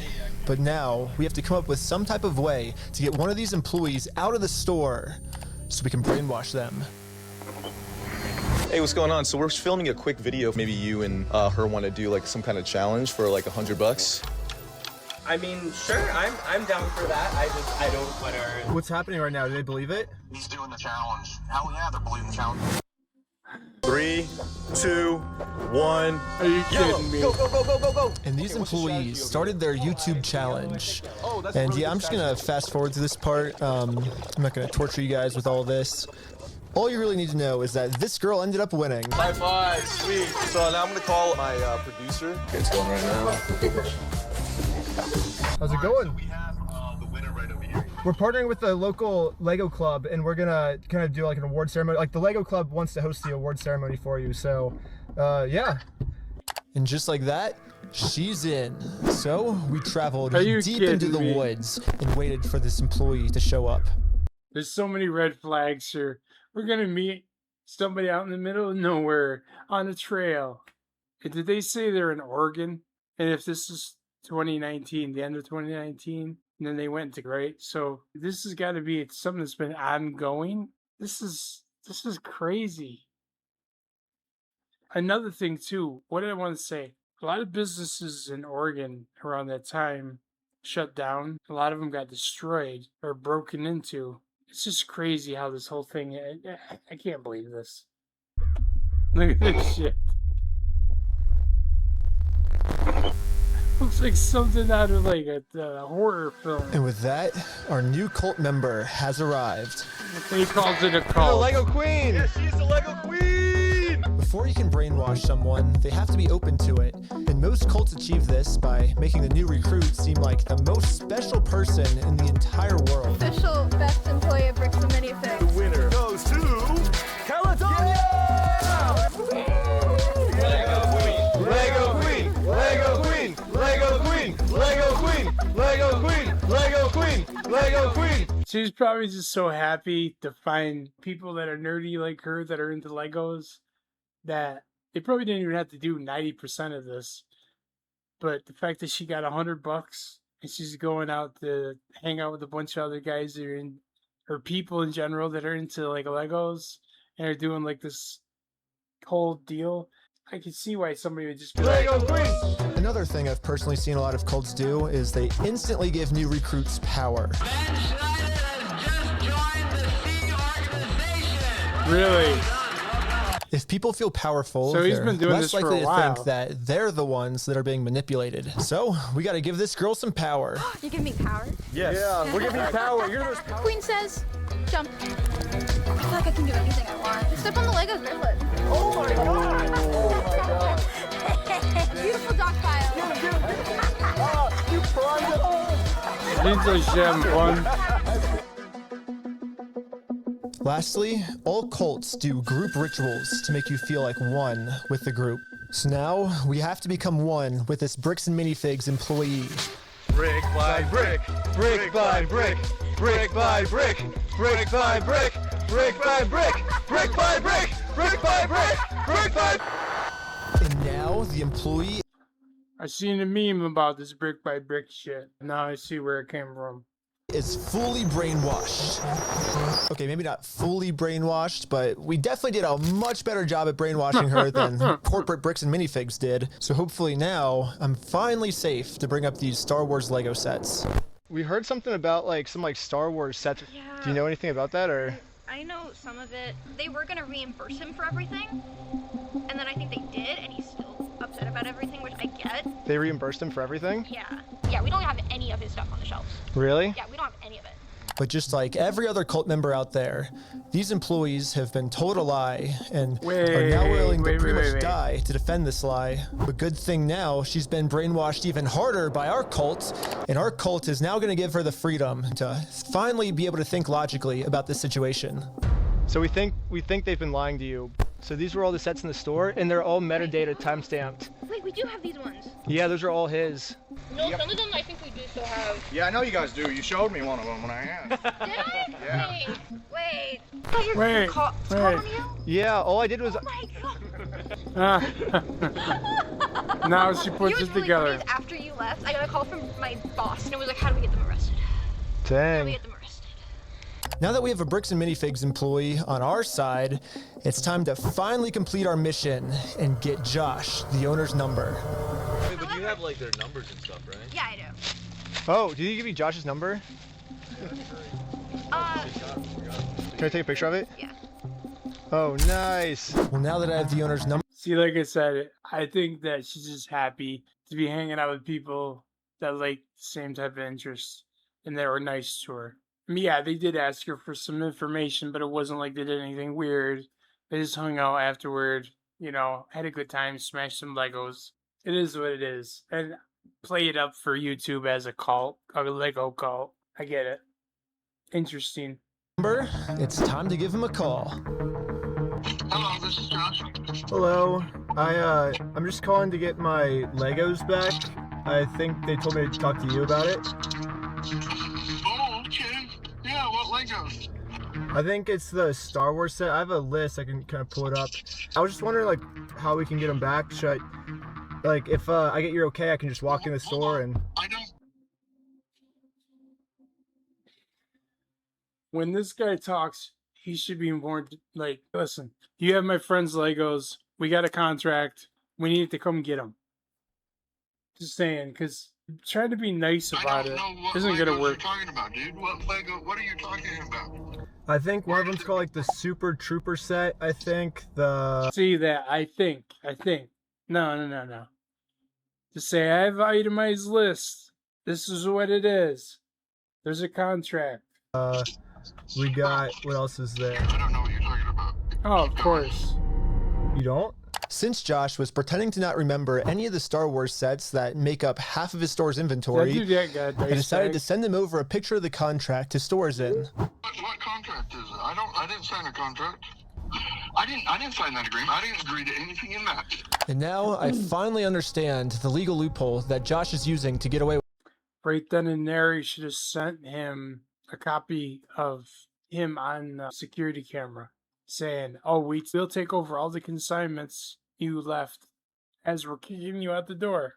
But now, we have to come up with some type of way to get one of these employees out of the store so we can brainwash them. Hey, what's going on? So we're filming a quick video. Maybe you and her want to do like some kind of challenge for like $100. I mean, sure, I'm down for that. I don't want to. What's happening right now? Do they believe it? He's doing the challenge. Hell yeah, they're believing the challenge. 3, 2, 1. Are you kidding me? Go, go, go, go, go, go. And these employees started their YouTube challenge. And yeah, I'm just going to fast forward to this part. I'm not going to torture you guys with all this. All you really need to know is that this girl ended up winning. High five, sweet. So now I'm gonna call my producer. It's going right now. How's it going? We have the winner right over here. We're partnering with the local Lego club, and we're gonna kind of do like an award ceremony. Like the Lego club wants to host the award ceremony for you, so yeah. And just like that, she's in. So we traveled deep into the woods and waited for this employee to show up. There's so many red flags here. We're going to meet somebody out in the middle of nowhere on a trail. And did they say they're in Oregon? And if this is 2019, the end of 2019, and then they went to, right? So this has got to be something that's been ongoing. This is crazy. Another thing too, what did I want to say? A lot of businesses in Oregon around that time shut down. A lot of them got destroyed or broken into. It's just crazy how this whole thing. I can't believe this. Look at this shit. Looks like something out of like a horror film. And with that, our new cult member has arrived. He calls it a cult. The Lego Queen! Yes, she's the Lego Queen! Before you can brainwash someone, they have to be open to it. And most cults achieve this by making the new recruit seem like the most special person in the entire world. Official best employee of Bricks and Minifigs. The winner goes to California! Lego Queen! Lego Queen! Lego Queen! Lego Queen! Lego Queen! Lego Queen! Lego Queen! Lego Queen! She's probably just so happy to find people that are nerdy like her that are into Legos that they probably didn't even have to do 90% of this. But the fact that she got $100 and she's going out to hang out with a bunch of other guys that are in, or people in general that are into like Legos and are doing like this whole deal. I can see why somebody would just be Lego like, Queen! Another thing I've personally seen a lot of cults do is they instantly give new recruits power. Really? If people feel powerful, So he's they're been doing less this for likely a to while. think that they're the ones that are being manipulated. So we got to give this girl some power. You give me power? Yes. Yeah, we're giving you power. You're the most powerful. Queen says, jump. I feel like I can do anything I want. Step on the Legos barefoot. Oh my god! Oh my god! Beautiful dog pile. Oh, you primed it. These are sham fun. Lastly, all cults do group rituals to make you feel like one with the group. So now we have to become one with this Bricks and Minifigs employee. Brick by brick, brick by brick, brick by brick, brick by brick, brick by brick, brick by brick, brick by brick, brick by. And now the employee. I seen a meme about this brick by brick shit. Now I see where it came from. Is fully brainwashed. Okay, maybe not fully brainwashed, but we definitely did a much better job at brainwashing her than corporate Bricks and Minifigs did. So hopefully now I'm finally safe to bring up these Star Wars Lego sets. We heard something about like some like Star Wars sets. Yeah. Do you know anything about that or? I know some of it. They were gonna reimburse him for everything, and then I think they did, and he's still upset about everything, which I get. They reimbursed him for everything? Yeah, we don't have any of his stuff on the shelves. Really? Yeah, we don't have any of it. But just like every other cult member out there, these employees have been told a lie and are now willing to pretty much die to defend this lie. But good thing now, she's been brainwashed even harder by our cult, and our cult is now going to give her the freedom to finally be able to think logically about this situation. So we think they've been lying to you. So these were all the sets in the store, and they're all metadata timestamped. Wait, we do have these ones. Yeah, those are all his. No, some of them I think we do still have. Yeah, I know you guys do. You showed me one of them when I asked. Did I? Yeah. Wait. Wait. Yeah, all I did was. Oh my god. Now she puts it Really together. funny, after you left, I got a call from my boss, and it was like, how do we get them arrested? How do we Dang. get them arrested? Now that we have a Bricks and Minifigs employee on our side, it's time to finally complete our mission and get Josh, the owner's number. Wait, but you have like their numbers and stuff, right? Yeah, I do. Oh, did he give you Josh's number? Can I take a picture of it? Yeah. Oh, nice. Well, now that I have the owner's number. See, like I said, I think that she's just happy to be hanging out with people that like the same type of interests and that were nice to her. I mean, yeah, they did ask her for some information, but it wasn't like they did anything weird. They just hung out afterward, you know, had a good time, smashed some Legos. It is what it is. And play it up for YouTube as a cult, a Lego cult. I get it. Interesting. It's time to give him a call. Hello, this is Josh. Hello. I'm just calling to get my Legos back. I think they told me to talk to you about it. Oh, okay. Yeah, what Legos? I think it's the Star Wars set. I have a list. I can kind of pull it up. I was just wondering, like, how we can get them back. Should I, like, if I get your okay, I can just walk in the store and... I don't... When this guy talks, he should be more like, listen, you have my friend's Legos. We got a contract. We need to come get them. Just saying, because trying to be nice about it isn't going to work. Talking about, dude? What Lego? What are you talking about? I think one of them's called like the Super Trooper set. I think See that? I think. No. Just say I have an itemized list. This is what it is. There's a contract. We got, what else is there? I don't know what you're talking about. Oh, of course. You don't? Since Josh was pretending to not remember any of the Star Wars sets that make up half of his store's inventory, I decided to send him over a picture of the contract his store is in. What contract is it? I didn't sign a contract. I didn't sign that agreement. I didn't agree to anything in that. And now I finally understand the legal loophole that Josh is using to get away with. Right then and there, you should have sent him a copy of him on the security camera saying, oh, we'll take over all the consignments you left as we're kicking you out the door.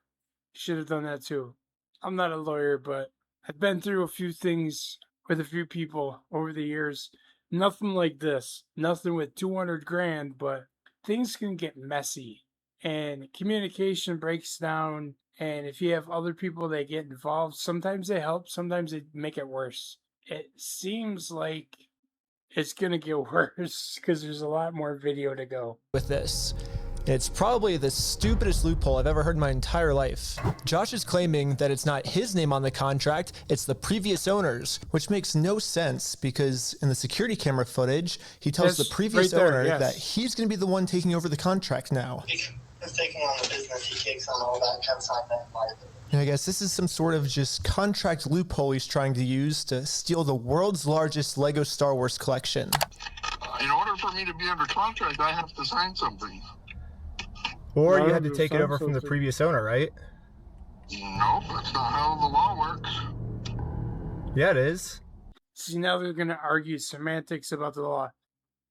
You should have done that too. I'm not a lawyer, but I've been through a few things with a few people over the years. Nothing like this. Nothing with 200 grand, but things can get messy and communication breaks down. And if you have other people that get involved, sometimes they help, sometimes they make it worse. It seems like it's going to get worse because there's a lot more video to go. With this. It's probably the stupidest loophole I've ever heard in my entire life. Josh is claiming that it's not his name on the contract, it's the previous owner's, which makes no sense because in the security camera footage, he tells the previous owner that he's going to be the one taking over the contract now. He's taking on the business, he takes on all that consignment liability. And I guess this is some sort of just contract loophole he's trying to use to steal the world's largest Lego Star Wars collection. In order for me to be under contract, I have to sign something. Or you had to take it over from the previous owner, right? Nope, that's not how the law works. Yeah, it is. See, now they're going to argue semantics about the law.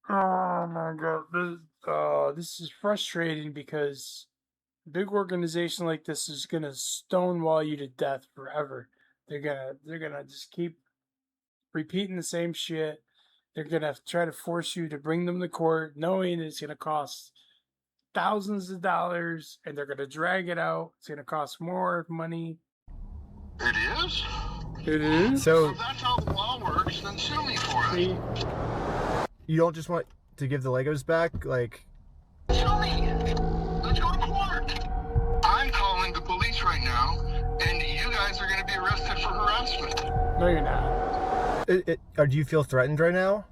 Oh my god, this is frustrating because a big organization like this is going to stonewall you to death forever. They're gonna just keep repeating the same shit. They're going to try to force you to bring them to court knowing it's going to cost thousands of dollars, and they're going to drag it out. It's going to cost more money. It is? It is? So if that's how the law works, then sue me for it. You don't just want to give the Legos back? Like, sue me. Let's go to court. I'm calling the police right now, and you guys are going to be arrested for harassment. No, you're not. Do you feel threatened right now?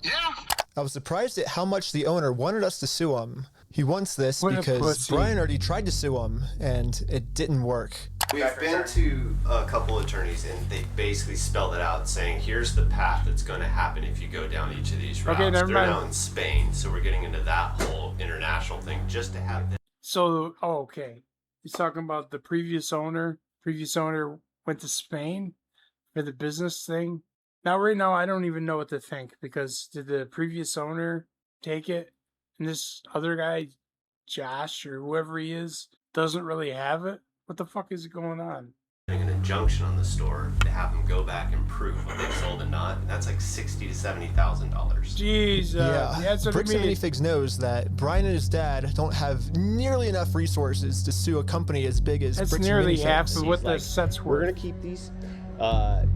Yeah. I was surprised at how much the owner wanted us to sue him. He wants this because Brian already tried to sue him, and it didn't work. We've been to a couple attorneys, and they basically spelled it out, saying here's the path that's going to happen if you go down each of these routes. Okay, never They're mind. now in Spain, so we're getting into that whole international thing just to have them. So, okay. He's talking about the previous owner. Previous owner went to Spain for the business thing. Now, right now, I don't even know what to think because did the previous owner take it? And this other guy, Josh, or whoever he is, doesn't really have it? What the fuck is going on? An injunction on the store to have them go back and prove what they sold and not. And that's like $60,000 to $70,000. Jeez, that's what Bricks I mean. and Minifigs knows that Brian and his dad don't have nearly enough resources to sue a company as big as That's Bricks nearly and Minifigs. half of what the sets were. We're going to keep these.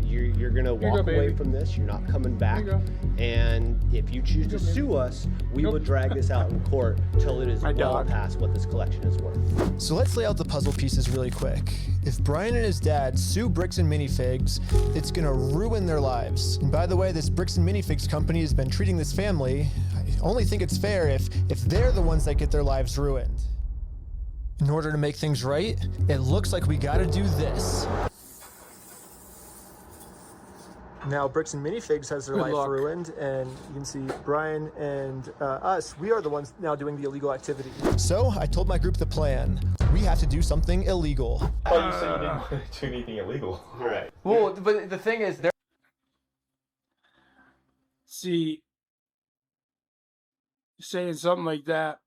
You're going to walk away from this. You're not coming back. And if you choose to sue us, we will drag this out in court till it is well past what this collection is worth. So let's lay out the puzzle pieces really quick. If Brian and his dad sue Bricks and Minifigs, it's going to ruin their lives. And by the way, this Bricks and Minifigs company has been treating this family. I only think it's fair if they're the ones that get their lives ruined. In order to make things right, it looks like we got to do this. Now Bricks and Minifigs has their life ruined, and you can see Brian and us, we are the ones now doing the illegal activity. So I told my group the plan. We have to do something illegal. I thought you said you didn't want to do anything illegal. Right. Well, but the thing is, See, saying something like that,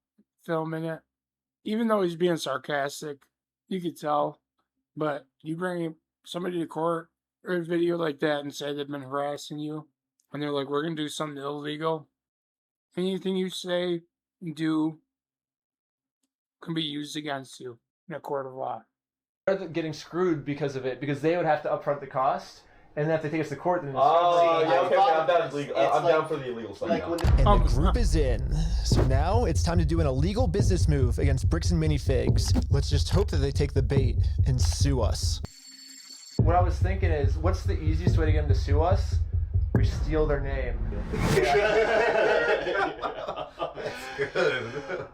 filming it, even though he's being sarcastic, you could tell, but you bring somebody to court or a video like that and say they've been harassing you, and they're like, we're going to do something illegal. Anything you say, do, can be used against you in a court of law. Getting screwed because of it, because they would have to upfront the cost, and then if they take us to court, then it's I'm down for the illegal stuff. and the group is in. So now it's time to do an illegal business move against Bricks and Minifigs. Let's just hope that they take the bait and sue us. What I was thinking is, what's the easiest way to get them to sue us? We steal their name. That's good.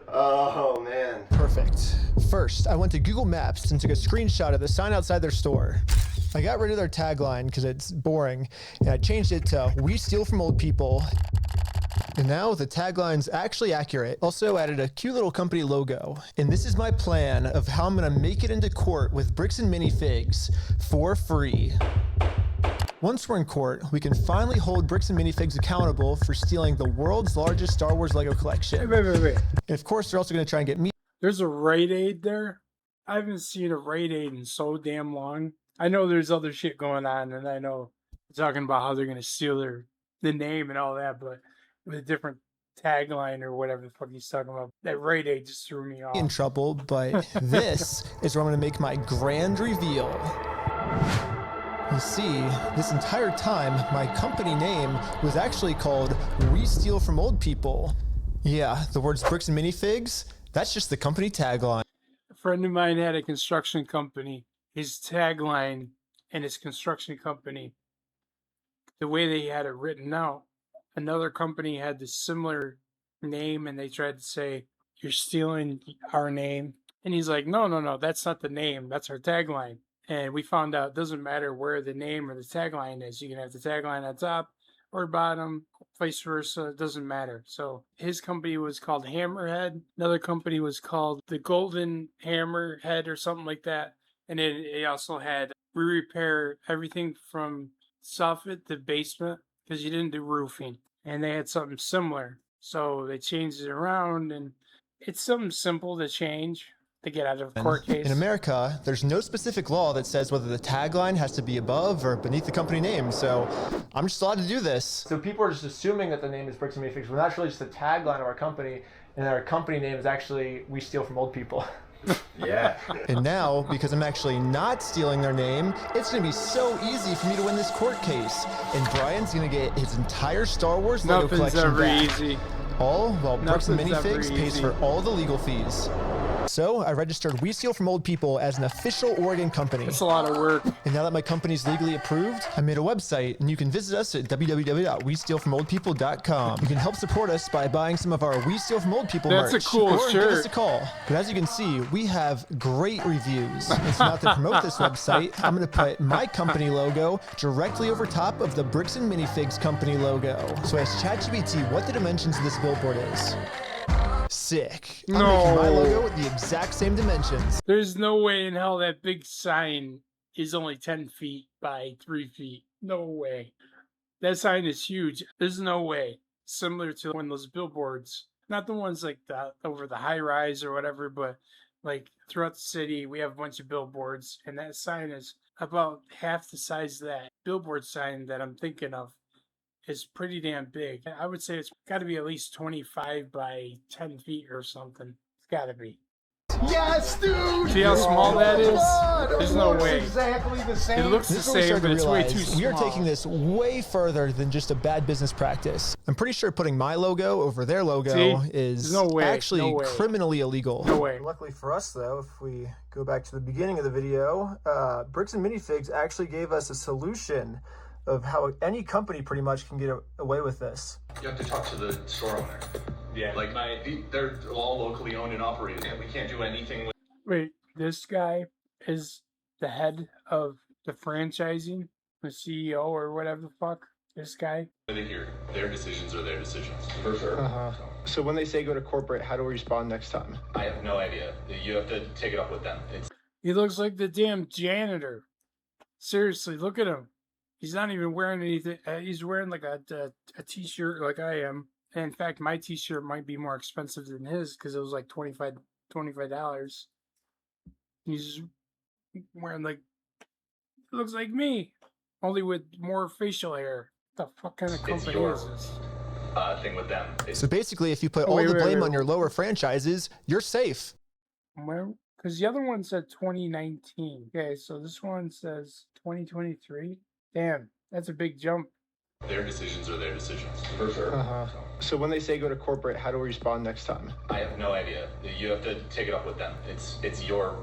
Oh, man. Perfect. First, I went to Google Maps and took a screenshot of the sign outside their store. I got rid of their tagline because it's boring, and I changed it to "We steal from old people." And now the tagline's actually accurate. Also added a cute little company logo. And this is my plan of how I'm gonna make it into court with Bricks and Minifigs for free. Once we're in court, we can finally hold Bricks and Minifigs accountable for stealing the world's largest Star Wars Lego collection. Wait. And of course, they're also gonna try and get me. There's a Rite Aid there. I haven't seen a Rite Aid in so damn long. I know there's other shit going on, and I know they're talking about how they're gonna steal the name and all that, but with a different tagline or whatever the fuck he's talking about. That Rite Aid just threw me off. In trouble, but this is where I'm gonna make my grand reveal. You see, this entire time, my company name was actually called We Steal From Old People. Yeah, the words Bricks and Minifigs, that's just the company tagline. A friend of mine had a construction company. His tagline and his construction company, the way they had it written out, another company had the similar name, and they tried to say, "You're stealing our name." And he's like, no, that's not the name. That's our tagline. And we found out it doesn't matter where the name or the tagline is. You can have the tagline on top or bottom, vice versa. It doesn't matter. So his company was called Hammerhead. Another company was called the Golden Hammerhead or something like that. And it also had, we repair everything from soffit to basement because you didn't do roofing. And they had something similar. So they changed it around, and it's something simple to change to get out of a court case. In America, there's no specific law that says whether the tagline has to be above or beneath the company name, so I'm just allowed to do this. So people are just assuming that the name is Bricks and Minifigs, when that's really just the tagline of our company, and our company name is actually We Steal From Old People. Yeah. And now, because I'm actually not stealing their name, it's going to be so easy for me to win this court case. And Brian's going to get his entire Star Wars Lego collection back. Easy. All while Bricks and Nothing's Minifigs ever pays easy. for all the legal fees. So I registered We Steal From Old People as an official Oregon company. It's a lot of work. And now that my company's legally approved, I made a website, and you can visit us at www.westealfromoldpeople.com. You can help support us by buying some of our We Steal From Old People merch. That's a cool or shirt. give us a call. But as you can see, we have great reviews. And so now to promote this website, I'm going to put my company logo directly over top of the Bricks and Minifigs company logo. So I asked ChatGPT what the dimensions of this billboard is. Sick. I'm making my logo with the exact same dimensions. There's no way in hell that big sign is only 10 feet by 3 feet. No way. That sign is huge. There's no way. Similar to one of those billboards. Not the ones like that over the high rise or whatever, but like throughout the city, we have a bunch of billboards, and that sign is about half the size of that billboard sign that I'm thinking of. Is pretty damn big. I would say it's got to be at least 25 by 10 feet or something. It's got to be. Yes, dude! See how small that is? There's no way. Exactly the same. It looks the This is where we same, started but to it's way too realize small. we are taking this way further than just a bad business practice. I'm pretty sure putting my logo over their logo See? is No way, actually no way. criminally illegal. No way. Luckily for us, though, if we go back to the beginning of the video, Bricks and Minifigs actually gave us a solution of how any company pretty much can get away with this. You have to talk to the store owner. Yeah, like they're all locally owned and operated, and we can't do anything with. Wait, this guy is the head of the franchising, the CEO or whatever the fuck. This guy. With it here, their decisions are their decisions. For sure. So when they say go to corporate, how do we respond next time? I have no idea. You have to take it up with them. He looks like the damn janitor. Seriously, look at him. He's not even wearing anything. He's wearing like a t-shirt like I am. And in fact, my t-shirt might be more expensive than his because it was like $25. He's wearing like, it looks like me, only with more facial hair. The fuck kind of It's company your is this? thing with them. So basically, if you put all the blame on your lower franchises, you're safe. Because the other one said 2019. Okay, so this one says 2023. Damn, that's a big jump. Their decisions are their decisions. For sure. So when they say go to corporate, how do we respond next time? I have no idea. You have to take it up with them. It's your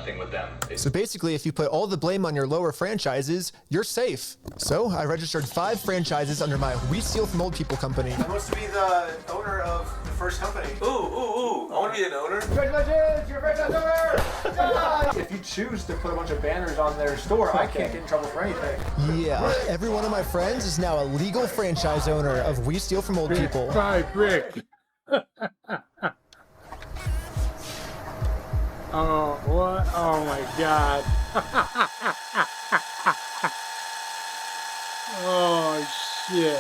thing with them. So basically, if you put all the blame on your lower franchises, you're safe. So I registered 5 franchises under my We Steal From Old People company. I want to be the owner of the first company. Ooh, I want to be an owner. Congratulations, you're a franchise owner! If you choose to put a bunch of banners on their store, I can't get in trouble for anything. Yeah, every one of my friends is now a legal franchise owner of We Steal From Old People. Bye, Brick. Oh, what? Oh my god. Oh, shit.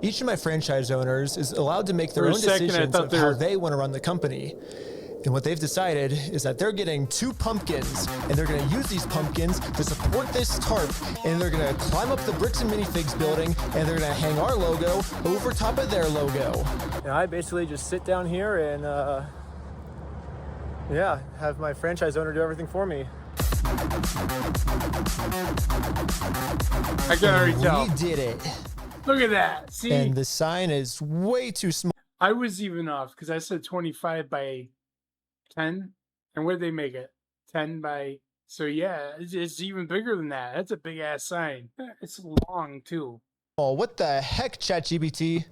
Each of my franchise owners is allowed to make their own decisions of how they want to run the company. And what they've decided is that they're getting 2 pumpkins, and they're going to use these pumpkins to support this tarp, and they're going to climb up the Bricks and Minifigs building, and they're going to hang our logo over top of their logo. Yeah, I basically just sit down here and, yeah, have my franchise owner do everything for me. I can already tell. We did it. Look at that. See? And the sign is way too small. I was even off because I said 25 by 10. And what did they make it? 10 by... So yeah, it's even bigger than that. That's a big ass sign. It's long too. Oh, what the heck, ChatGPT?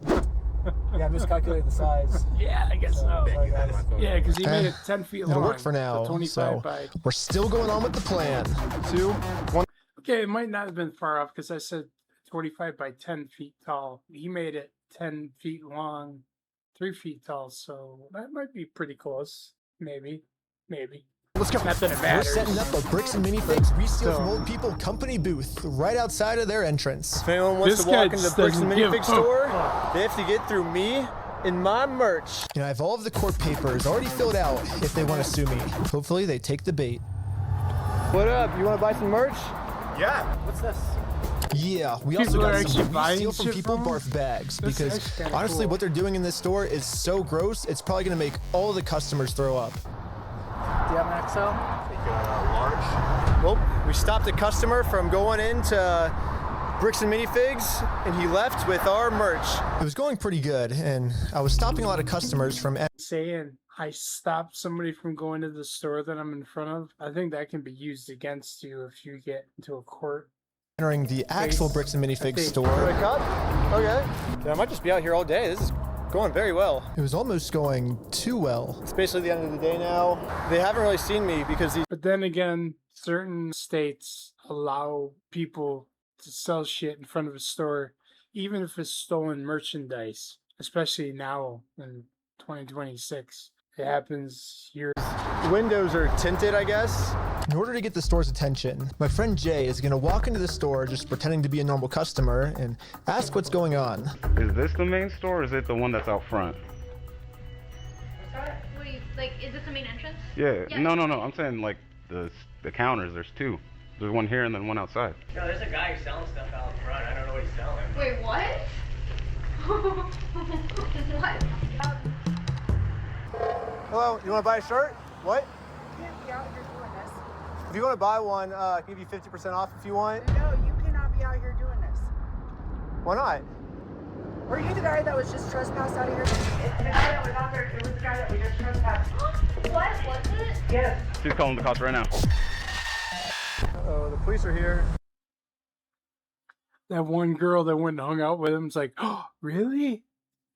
Yeah, I miscalculated the size. Yeah, I guess so. Yeah, because he made it 10 feet long. It'll work for now. So 25 by... We're still going on with the plan. 2, 1. Okay, it might not have been far off because I said 25 by 10 feet tall. He made it 10 feet long, 3 feet tall. So that might be pretty close. Maybe. Let's go. Not that it We're matters. setting up a Bricks and Minifigs We Steal From Old People company booth right outside of their entrance. If anyone wants to walk into the Bricks and Minifigs store, they have to get through me and my merch. You know, I have all of the court papers already filled out if they want to sue me. Hopefully they take the bait. What up? You want to buy some merch? Yeah. What's this? Yeah, we also got some We Steal From People barf bags because honestly what they're doing in this store is so gross, it's probably going to make all the customers throw up. Do you have an XL? Large. Well, we stopped a customer from going into Bricks and Minifigs, and he left with our merch. It was going pretty good, and I was stopping a lot of customers from saying I stopped somebody from going to the store that I'm in front of. I think that can be used against you if you get into a court. Entering the actual Bricks and Minifigs store. Wake up? Okay. Yeah, I might just be out here all day. This is going very well. It was almost going too well. It's basically the end of the day now. They haven't really seen me because these... But then again, certain states allow people to sell shit in front of a store, even if it's stolen merchandise, especially now in 2026. It happens here. Windows are tinted, I guess. In order to get the store's attention, my friend Jay is going to walk into the store just pretending to be a normal customer and ask what's going on. Is this the main store or is it the one that's out front? What do you, like, is this the main entrance? Yeah. No. I'm saying like the counters, there's 2. There's one here and then one outside. No, there's a guy who's selling stuff out front. I don't know what he's selling. Wait, what? What? Hello, you want to buy a shirt? What? You can't be out here doing this. If you want to buy one, I can give you 50% off if you want. No, you cannot be out here doing this. Why not? Were you the guy that was just trespassed out of here? The guy that was out there, it was the guy that we just trespassed. What? Was it? Yes. She's calling the cops right now. Uh-oh, the police are here. That one girl that went and hung out with him was like, oh, really?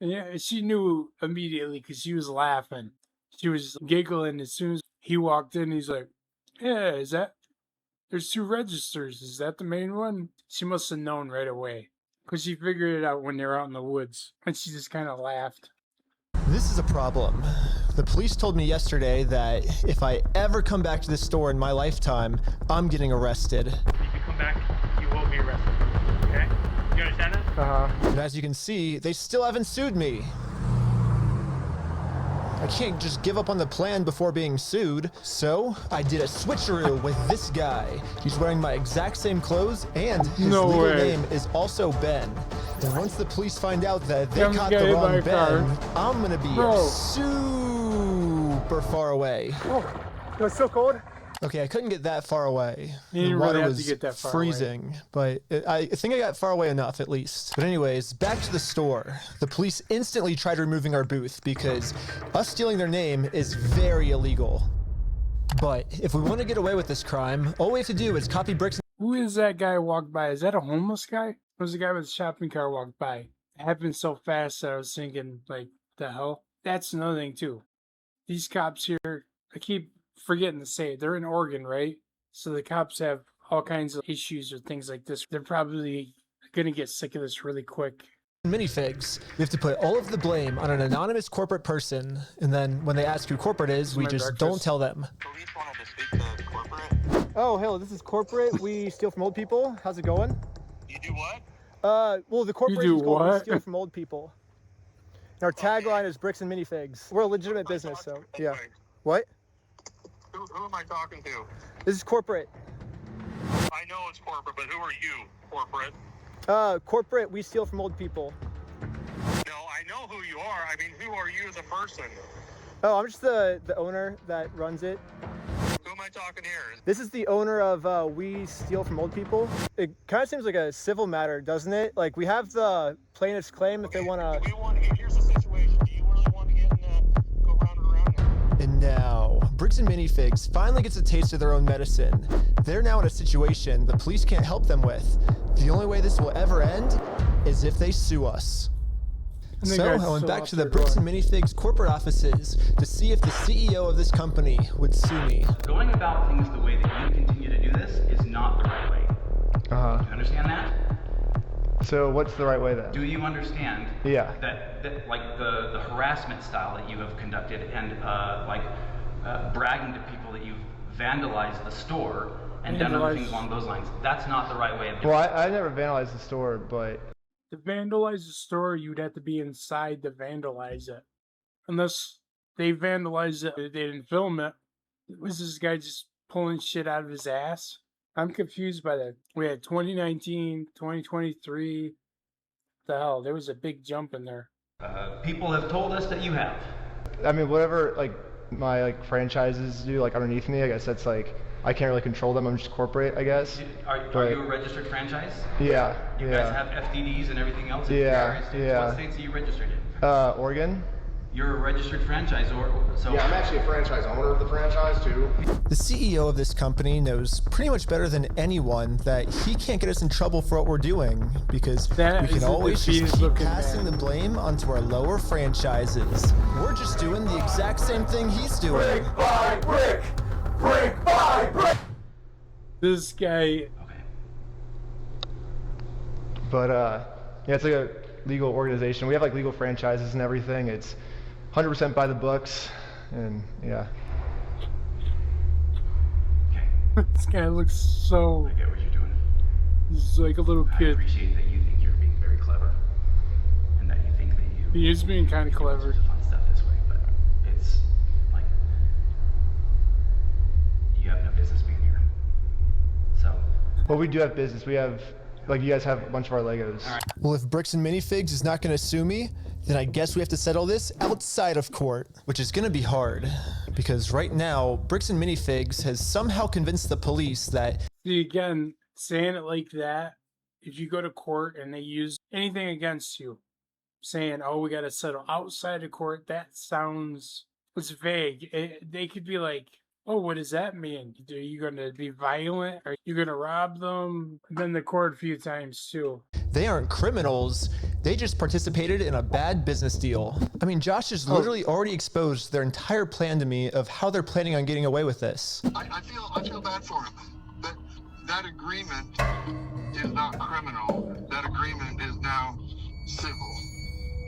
And yeah, she knew immediately because she was laughing. She was giggling as soon as he walked in. He's like, yeah, is that... There's 2 registers. Is that the main one? She must have known right away because she figured it out when they were out in the woods. And she just kind of laughed. This is a problem. The police told me yesterday that if I ever come back to this store in my lifetime, I'm getting arrested. If you come back, you will be arrested. Okay? You understand that? And as you can see, they still haven't sued me. I can't just give up on the plan before being sued. So I did a switcheroo with this guy. He's wearing my exact same clothes, and his legal name is also Ben. And once the police find out that they caught the wrong Ben, I'm gonna be super far away. Oh, it was so cold. Okay, I couldn't get that far away. You didn't really have to get that far freezing, but I think I got far away enough at least. But anyways, back to the store. The police instantly tried removing our booth because us stealing their name is very illegal. But if we want to get away with this crime, all we have to do is copy bricks. Who is that guy walked by? Is that a homeless guy? Or was the guy with the shopping cart walked by? It happened so fast that I was thinking, like, the hell? That's another thing too. These cops here, I keep forgetting to say it. They're in Oregon, right? So the cops have all kinds of issues or things like this. They're probably gonna get sick of this really quick. Minifigs. We have to put all of the blame on an anonymous corporate person, and then when they ask who corporate is, we just don't tell them. Police wanted to speak to corporate. Oh, hello, this is corporate. We steal from old people. How's it going? You do what? Well, the corporation's called We what? Steal from Old People. And our tagline is bricks and minifigs. We're a legitimate business, so yeah. What? Who am I talking to? This is corporate. I know it's corporate, but who are you, corporate? Corporate, we steal from old people. No, I know who you are. I mean, who are you as a person? Oh, I'm just the owner that runs it. Who am I talking here? This is the owner of We Steal from Old People. It kind of seems like a civil matter, doesn't it? Like, we have the plaintiff's claim if they want to... Here's the situation. Do you really want to get in go round and around? And now, Bricks and Minifigs finally gets a taste of their own medicine. They're now in a situation the police can't help them with. The only way this will ever end is if they sue us. So I went back to the Bricks and Minifigs corporate offices to see if the CEO of this company would sue me. Going about things the way that you continue to do this is not the right way. Do you understand that? So what's the right way then? Do you understand Yeah. that like the harassment style that you have conducted and bragging to people that you've vandalized the store and done other things along those lines? That's not the right way of doing it. Well, I never vandalized the store, but... To vandalize the store, you'd have to be inside to vandalize it. Unless they vandalized it, they didn't film it. Was this guy just pulling shit out of his ass? I'm confused by that. We had 2019, 2023. The hell, there was a big jump in there. People have told us that you have. I mean, whatever, like, my, like, franchises do, like, underneath me, I guess that's, like, I can't really control them. I'm just corporate, I guess. Are you a registered franchise? Yeah. You guys have FDDs and everything else? Yeah. What states are you registered in? Oregon. You're a registered franchise, so... Yeah, I'm actually a franchise owner of the franchise, too. The CEO of this company knows pretty much better than anyone that he can't get us in trouble for what we're doing because we can always just keep passing the blame onto our lower franchises. We're just doing the exact same thing he's doing. Brick by brick! Brick by brick! This guy... But, yeah, it's like a legal organization. We have, like, legal franchises and everything. It's 100% by the books, and, yeah. This guy looks so... I get what you're doing. He's like a little kid. I appreciate that you think you're being very clever. And that you think that you... He is being kind of clever. Fun stuff this way, but it's like... You have no business being here. So... Well, we do have business. We have... Like, you guys have a bunch of our Legos. Well, if Bricks and Minifigs is not going to sue me, then I guess we have to settle this outside of court, which is going to be hard. Because right now, Bricks and Minifigs has somehow convinced the police that... See, again, saying it like that, if you go to court and they use anything against you, saying, oh, we got to settle outside of court, that sounds... It's vague. They could be like... Oh, what does that mean? Are you going to be violent? Are you going to rob them? I've been to court a few times, too. They aren't criminals. They just participated in a bad business deal. I mean, Josh has literally already exposed their entire plan to me of how they're planning on getting away with this. I feel bad for him. That agreement is not criminal. That agreement is now civil.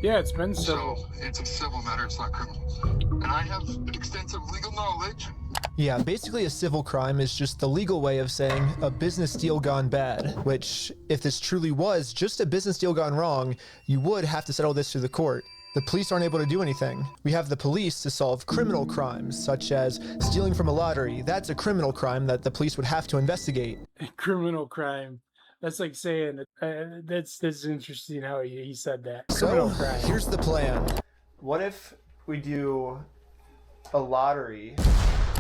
Yeah, it's been civil. So it's a civil matter, it's not criminal. And I have extensive legal knowledge. Yeah, basically a civil crime is just the legal way of saying a business deal gone bad, which, if this truly was just a business deal gone wrong, you would have to settle this through the court. The police aren't able to do anything. We have the police to solve criminal crimes, such as stealing from a lottery. That's a criminal crime that the police would have to investigate. Criminal crime. That's like saying, that's interesting how he said that. So, here's the plan. What if we do a lottery?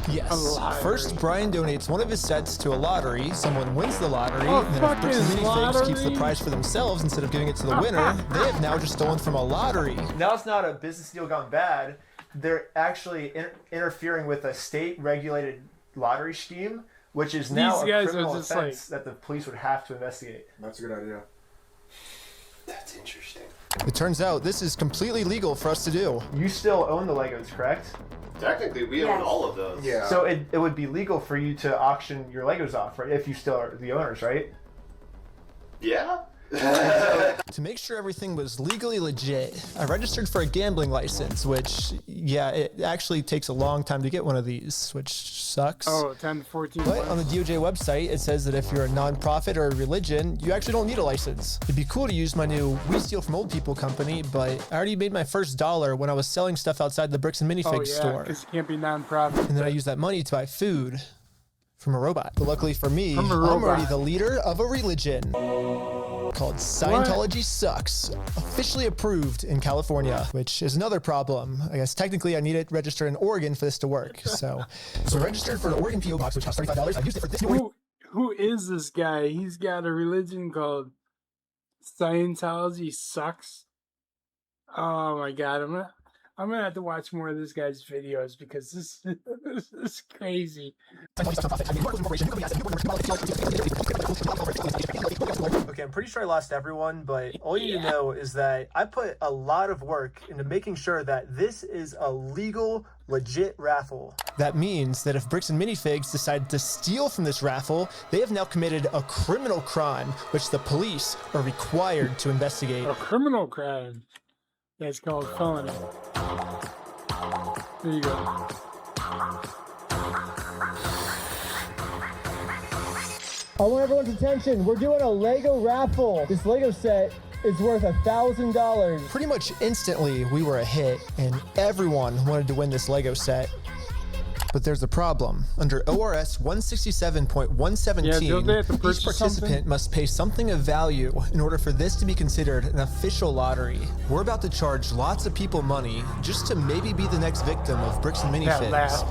Yes. First, Brian donates one of his sets to a lottery. Someone wins the lottery. And then if Bricks and Minifigs keeps the prize for themselves instead of giving it to the winner, they have now just stolen from a lottery. Now it's not a business deal gone bad. They're actually interfering with a state-regulated lottery scheme, which is now a criminal offense that the police would have to investigate. That's a good idea. That's interesting. It turns out this is completely legal for us to do. You still own the Legos, correct? Technically, we own all of those. Yeah. So it would be legal for you to auction your Legos off, right? If you still are the owners, right? Yeah. To make sure everything was legally legit, I registered for a gambling license, which, yeah, it actually takes a long time to get one of these, which sucks. Oh, 10 to 14 But months. on the DOJ website, it says that if you're a nonprofit or a religion, you actually don't need a license. It'd be cool to use my new We Steal From Old People company, but I already made my first $1 when I was selling stuff outside the Bricks and Minifigs store. Because you can't be nonprofit. And then I used that money to buy food from a robot. But luckily for me, I'm robot. already the leader of a religion called Scientology Sucks, officially approved in California, which is another problem. I guess technically I need to register in Oregon for this to work. So I registered for an Oregon PO box, which costs $35. I used it for this. Who is this guy? He's got a religion called Scientology Sucks. Oh my god, I'm gonna have to watch more of this guy's videos because this is crazy. Okay, I'm pretty sure I lost everyone, but all you need to know is that I put a lot of work into making sure that this is a legal, legit raffle. That means that if Bricks and Minifigs decide to steal from this raffle, they have now committed a criminal crime, which the police are required to investigate. A criminal crime? That's called felony. There you go. I want everyone's attention. We're doing a Lego raffle. This Lego set is worth $1,000. Pretty much instantly, we were a hit, and everyone wanted to win this Lego set. But there's a problem. Under ORS 167.117, each participant must pay something of value in order for this to be considered an official lottery. We're about to charge lots of people money just to maybe be the next victim of Bricks and Minifigs.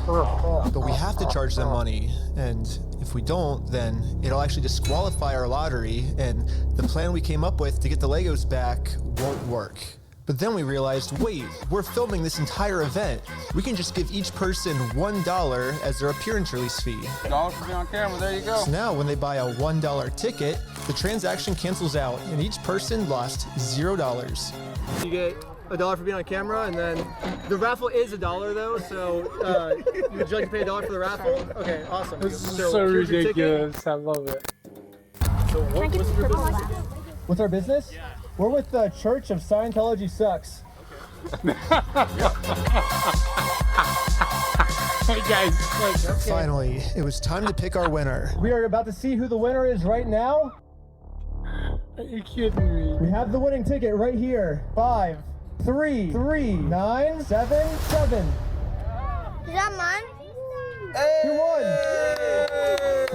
But we have to charge them money, and if we don't, then it'll actually disqualify our lottery, and the plan we came up with to get the Legos back won't work. But then we realized, wait, we're filming this entire event. We can just give each person $1 as their appearance release fee. $1 for being on camera, there you go. So now when they buy a $1 ticket, the transaction cancels out and each person lost $0. You get $1 for being on camera, and then the raffle is $1 though, so would you like to pay $1 for the raffle? Okay, awesome. This is so ridiculous. I love it. So what's your business? What's our business? Yeah. We're with the Church of Scientology Sucks. Hey guys, Finally, it was time to pick our winner. We are about to see who the winner is right now. Are you kidding me? We have the winning ticket right here. 5, 3, 3, 9, 7, 7. Is that mine? You won!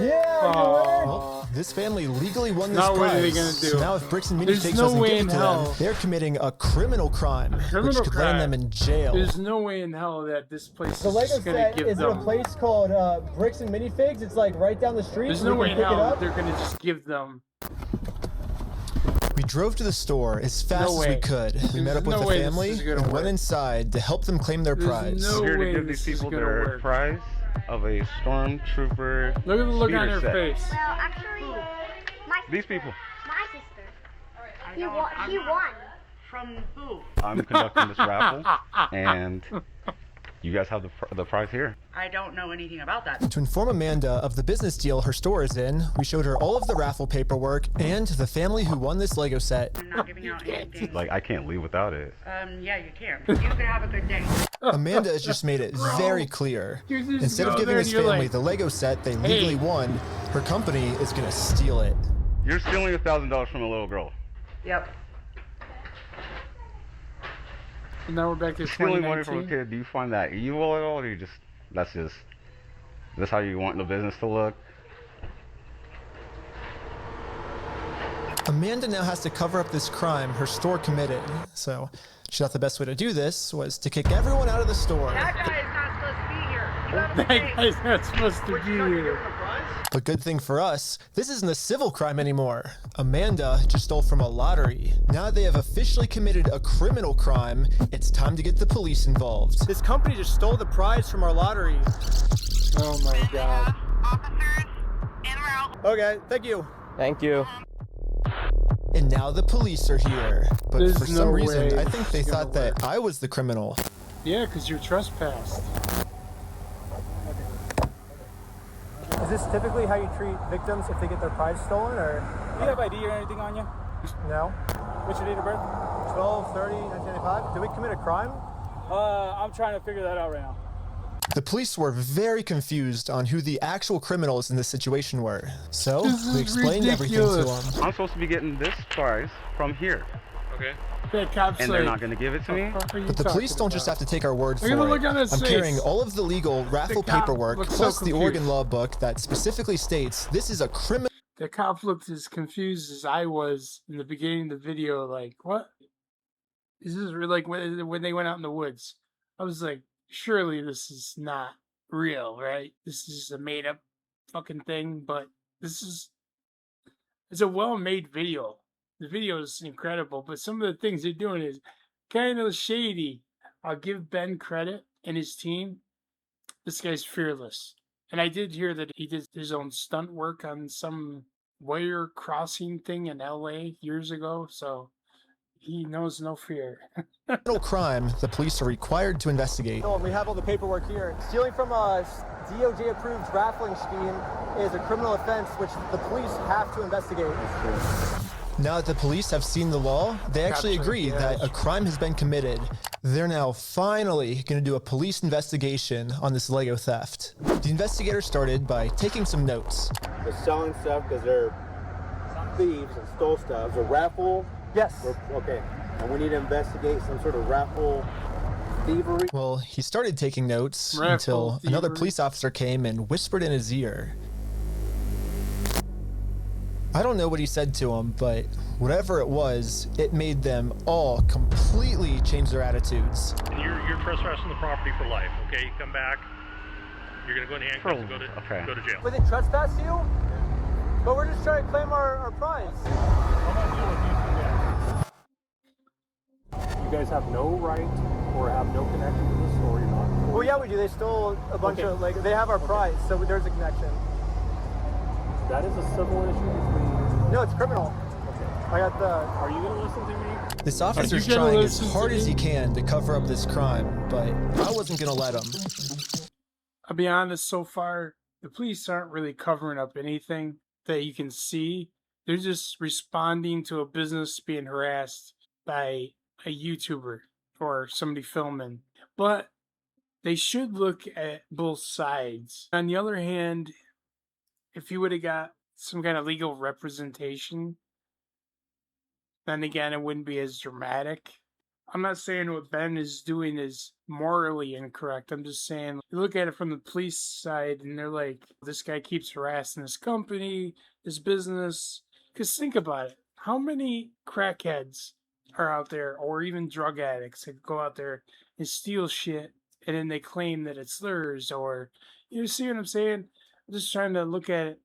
Yeah, you winner! Well, this family legally won this Now prize. what are they gonna do? So now if Bricks and There's Minifigs no doesn't way give in it to hell. them, they're committing a criminal crime, which could land them in jail. There's no way in hell that this place The is Lego just gonna set give is at a them. place called Bricks and Minifigs. It's like right down the street. There's We no can way in pick it hell up. that they're gonna just give them. We drove to the store as fast as we could. We met up with the family and went inside to help them claim their prize. We're here to give these people their prize of a stormtrooper. Look at the look on speeder her set. face. Well, actually, These people. my sister. He won. From who? I'm conducting this raffle, and You guys have the price here. I don't know anything about that. To inform Amanda of the business deal her store is in, we showed her all of the raffle paperwork and the family who won this Lego set. I'm not giving out anything. Like, I can't leave without it. Yeah, you can. You can have a good day. Amanda has just made it very clear. Instead of giving this family the Lego set they legally won, her company is going to steal it. You're stealing $1,000 from a little girl. Yep. And now we're back to Stealing money 2019. from a kid, do you find that evil at all, or that's how you want the business to look? Amanda now has to cover up this crime her store committed. So she thought the best way to do this was to kick everyone out of the store. That guy is not supposed to be here. You got That guy's not supposed to be here. But good thing for us, this isn't a civil crime anymore. Amanda just stole from a lottery. Now that they have officially committed a criminal crime, it's time to get the police involved. This company just stole the prize from our lottery. Oh my god. Okay, thank you. Thank you. And now the police are here. But There's for no some reason, way I think they it's gonna thought that I was the criminal. Yeah, because you're trespassed. Is this typically how you treat victims if they get their prize stolen, or? Do you have ID or anything on you? No. What's your date of birth? 12/30/1995. Did we commit a crime? I'm trying to figure that out right now. The police were very confused on who the actual criminals in this situation were. So we explained everything to them. I'm supposed to be getting this prize from here. Okay. That cop's And like, they're not going to give it to me? But the police don't just have to take our word for Look at the it. look on his I'm face. carrying all of the legal raffle cop paperwork looks plus so the Oregon confused. law book that specifically states this is a criminal. The cop looked as confused as I was in the beginning of the video. Like, what? Is this like when they went out in the woods? I was like, surely this is not real, right? This is a made up fucking thing, but it's a well made video. The video is incredible, but some of the things they're doing is kind of shady. I'll give Ben credit and his team. This guy's fearless. And I did hear that he did his own stunt work on some wire crossing thing in LA years ago, so he knows no fear. criminal crime the police are required to investigate. No, we have all the paperwork here. Stealing from a DOJ-approved raffling scheme is a criminal offense which the police have to investigate. Now that the police have seen the law, they actually agree that a crime has been committed. They're now finally going to do a police investigation on this Lego theft. The investigators started by taking some notes. They're selling stuff because they're thieves and stole stuff. It's a raffle? Yes. Okay. And we need to investigate some sort of raffle thievery. Well, he started taking notes Raffle until another thievery. police officer came and whispered in his ear. I don't know what he said to him, but whatever it was, it made them all completely change their attitudes. And you're trespassing the property for life, okay? You come back, you're gonna go in handcuffs and go to jail. Was it trespass you? But we're just trying to claim our prize. You guys have no right or have no connection to the store. You're not. Well, yeah, we do. They stole a bunch of Lego. They have our prize, so there's a connection. That is a civil issue between. No, it's criminal. I got the. Are you gonna listen to me? This officer's trying as hard as he can to cover up this crime, but I wasn't gonna let him. I'll be honest, so far, the police aren't really covering up anything that you can see. They're just responding to a business being harassed by a YouTuber or somebody filming. But they should look at both sides. On the other hand, if you would have got some kind of legal representation, then again, it wouldn't be as dramatic. I'm not saying what Ben is doing is morally incorrect. I'm just saying, you look at it from the police side and they're like, this guy keeps harassing his company, his business. Because think about it. How many crackheads are out there, or even drug addicts that go out there and steal shit and then they claim that it's theirs? Or, you see what I'm saying? I'm just trying to look at it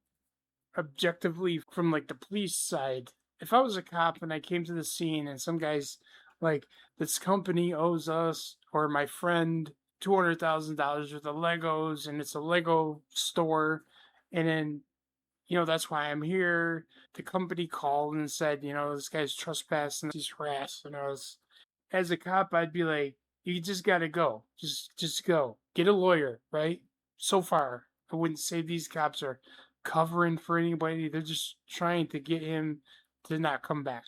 objectively from like the police side. If I was a cop and I came to the scene and some guy's like, this company owes us or my friend $200,000 worth of Legos and it's a Lego store, and then, you know, that's why I'm here. The company called and said, you know, this guy's trespassing, he's harassing us. As a cop, I'd be like, You just gotta go. Just go. Get a lawyer, right? So far, I wouldn't say these cops are covering for anybody. They're just trying to get him to not come back.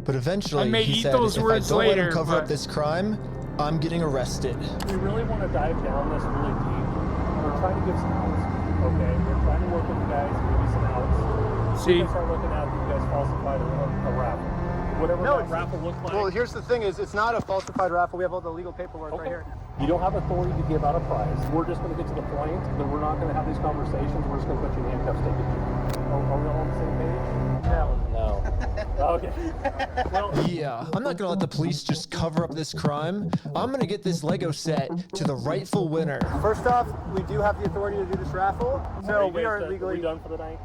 But eventually, he said, if I don't let him cover up this crime, I'm getting arrested. We really want to dive down this really deep. We're trying to give some outs. Okay, we're trying to work with you guys, give you some outs. See? We can start looking at you guys falsified a raffle. Whatever that raffle looks like. Well, here's the thing is, it's not a falsified raffle. We have all the legal paperwork right here. You don't have authority to give out a prize. We're just going to get to the point that we're not going to have these conversations. We're just going to put you in handcuffs, take it. Are we all on the same page? No. Okay. Well, yeah, I'm not gonna let the police just cover up this crime. I'm gonna get this Lego set to the rightful winner. First off, we do have the authority to do this raffle, so we are legally... Are we done for the night?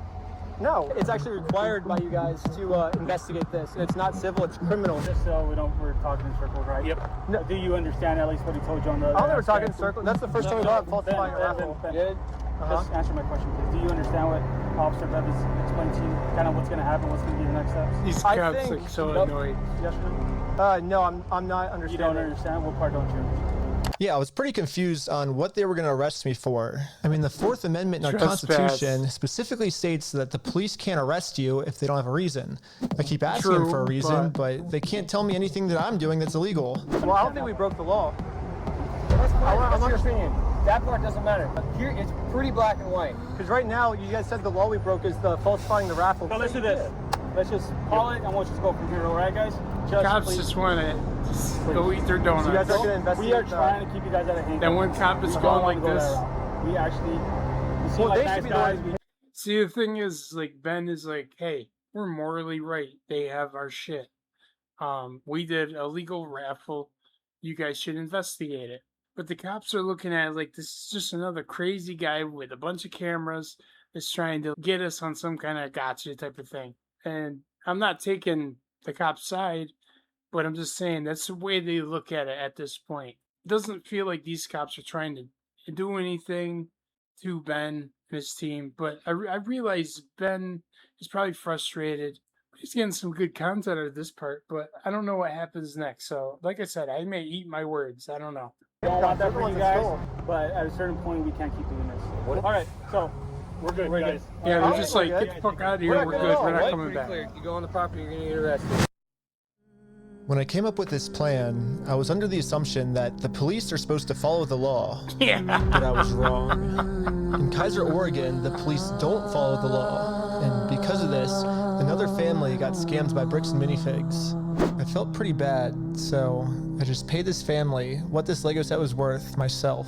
No, it's actually required by you guys to investigate this. It's not civil, it's criminal. Just so we're talking in circles, right? Yep. No. Do you understand at least what he told you on the... I don't know we're talking in circles. That's the first time we brought up falsifying a raffle. Ben, just answer my question, please. Do you understand what Officer Bev has explained to you? Kind of what's going to happen, what's going to be the next steps? These cops are so annoyed. Yes or no? No, I'm not understanding. You don't understand? What part don't you? Yeah, I was pretty confused on what they were going to arrest me for. I mean, the Fourth Amendment in our Constitution specifically states that the police can't arrest you if they don't have a reason. I keep asking them for a reason, but they can't tell me anything that I'm doing that's illegal. Well, I don't think we broke the law. What's your opinion? That part doesn't matter. Here, it's pretty black and white. Because right now, you guys said the law we broke is the falsifying the raffle. So let's do this. Let's just call it, and we'll just go from here, all right, guys? Cops just want to go eat their donuts. So you guys are going to investigate. We are trying to keep you guys out of handcuffs. Then one cop is going like this. We actually, you seem like nice guys. See, the thing is, like, Ben is like, hey, we're morally right. They have our shit. We did a legal raffle. You guys should investigate it. But the cops are looking at it like this is just another crazy guy with a bunch of cameras that's trying to get us on some kind of gotcha type of thing. And I'm not taking the cop's side, but I'm just saying that's the way they look at it at this point. It doesn't feel like these cops are trying to do anything to Ben and his team, but I realize Ben is probably frustrated. He's getting some good content out of this part, but I don't know what happens next. So, like I said, I may eat my words. I don't know. I don't want that for you guys, but at a certain point, we can't keep doing this. All right, so we're good, guys. Yeah, they're just like, get the fuck out of here. We're good. We're not coming back. You go on the property, you're going to get arrested. When I came up with this plan, I was under the assumption that the police are supposed to follow the law. Yeah. But I was wrong. In Kaiser, Oregon, the police don't follow the law. And because of this, another family got scammed by bricks and minifigs. I felt pretty bad, so I just paid this family what this Lego set was worth myself.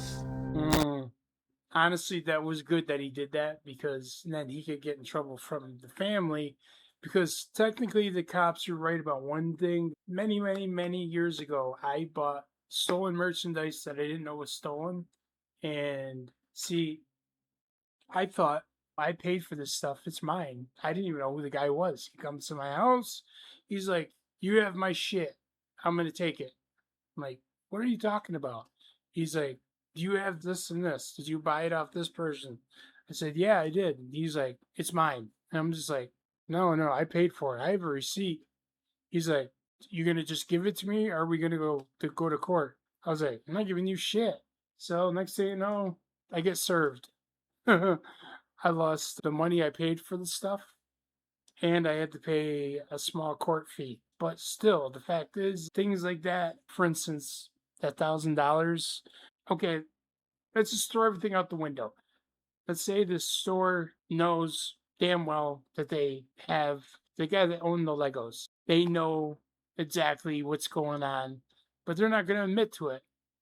Honestly, that was good that he did that, because then he could get in trouble from the family. Because technically the cops are right about one thing. Many, many, many years ago, I bought stolen merchandise that I didn't know was stolen. And see, I thought I paid for this stuff. It's mine. I didn't even know who the guy was. He comes to my house. He's like, you have my shit. I'm going to take it. I'm like, what are you talking about? He's like, do you have this and this? Did you buy it off this person? I said, yeah, I did. And he's like, it's mine. And I'm just like, no, I paid for it. I have a receipt. He's like, you going to just give it to me, or are we going to go to court? I was like, I'm not giving you shit. So next thing you know, I get served. I lost the money I paid for the stuff, and I had to pay a small court fee. But still, the fact is, things like that, for instance, that $1,000, okay, let's just throw everything out the window. Let's say the store knows damn well that they have the guy that owned the Legos. They know exactly what's going on, but they're not going to admit to it.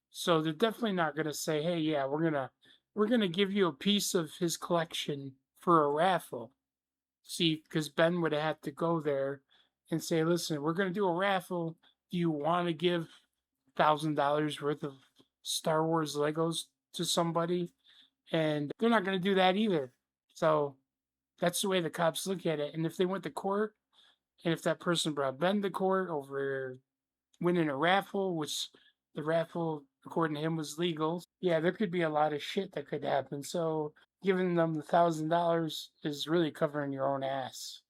So they're definitely not going to say, hey, yeah, we're going to give you a piece of his collection for a raffle. See, because Ben would have to go there and say, listen, we're going to do a raffle. Do you want to give $1,000 worth of Star Wars Legos to somebody? And they're not going to do that either. So that's the way the cops look at it. And if they went to court, and if that person brought Ben to court over winning a raffle, which the raffle, according to him, was legal, yeah, there could be a lot of shit that could happen. So giving them the $1,000 is really covering your own ass.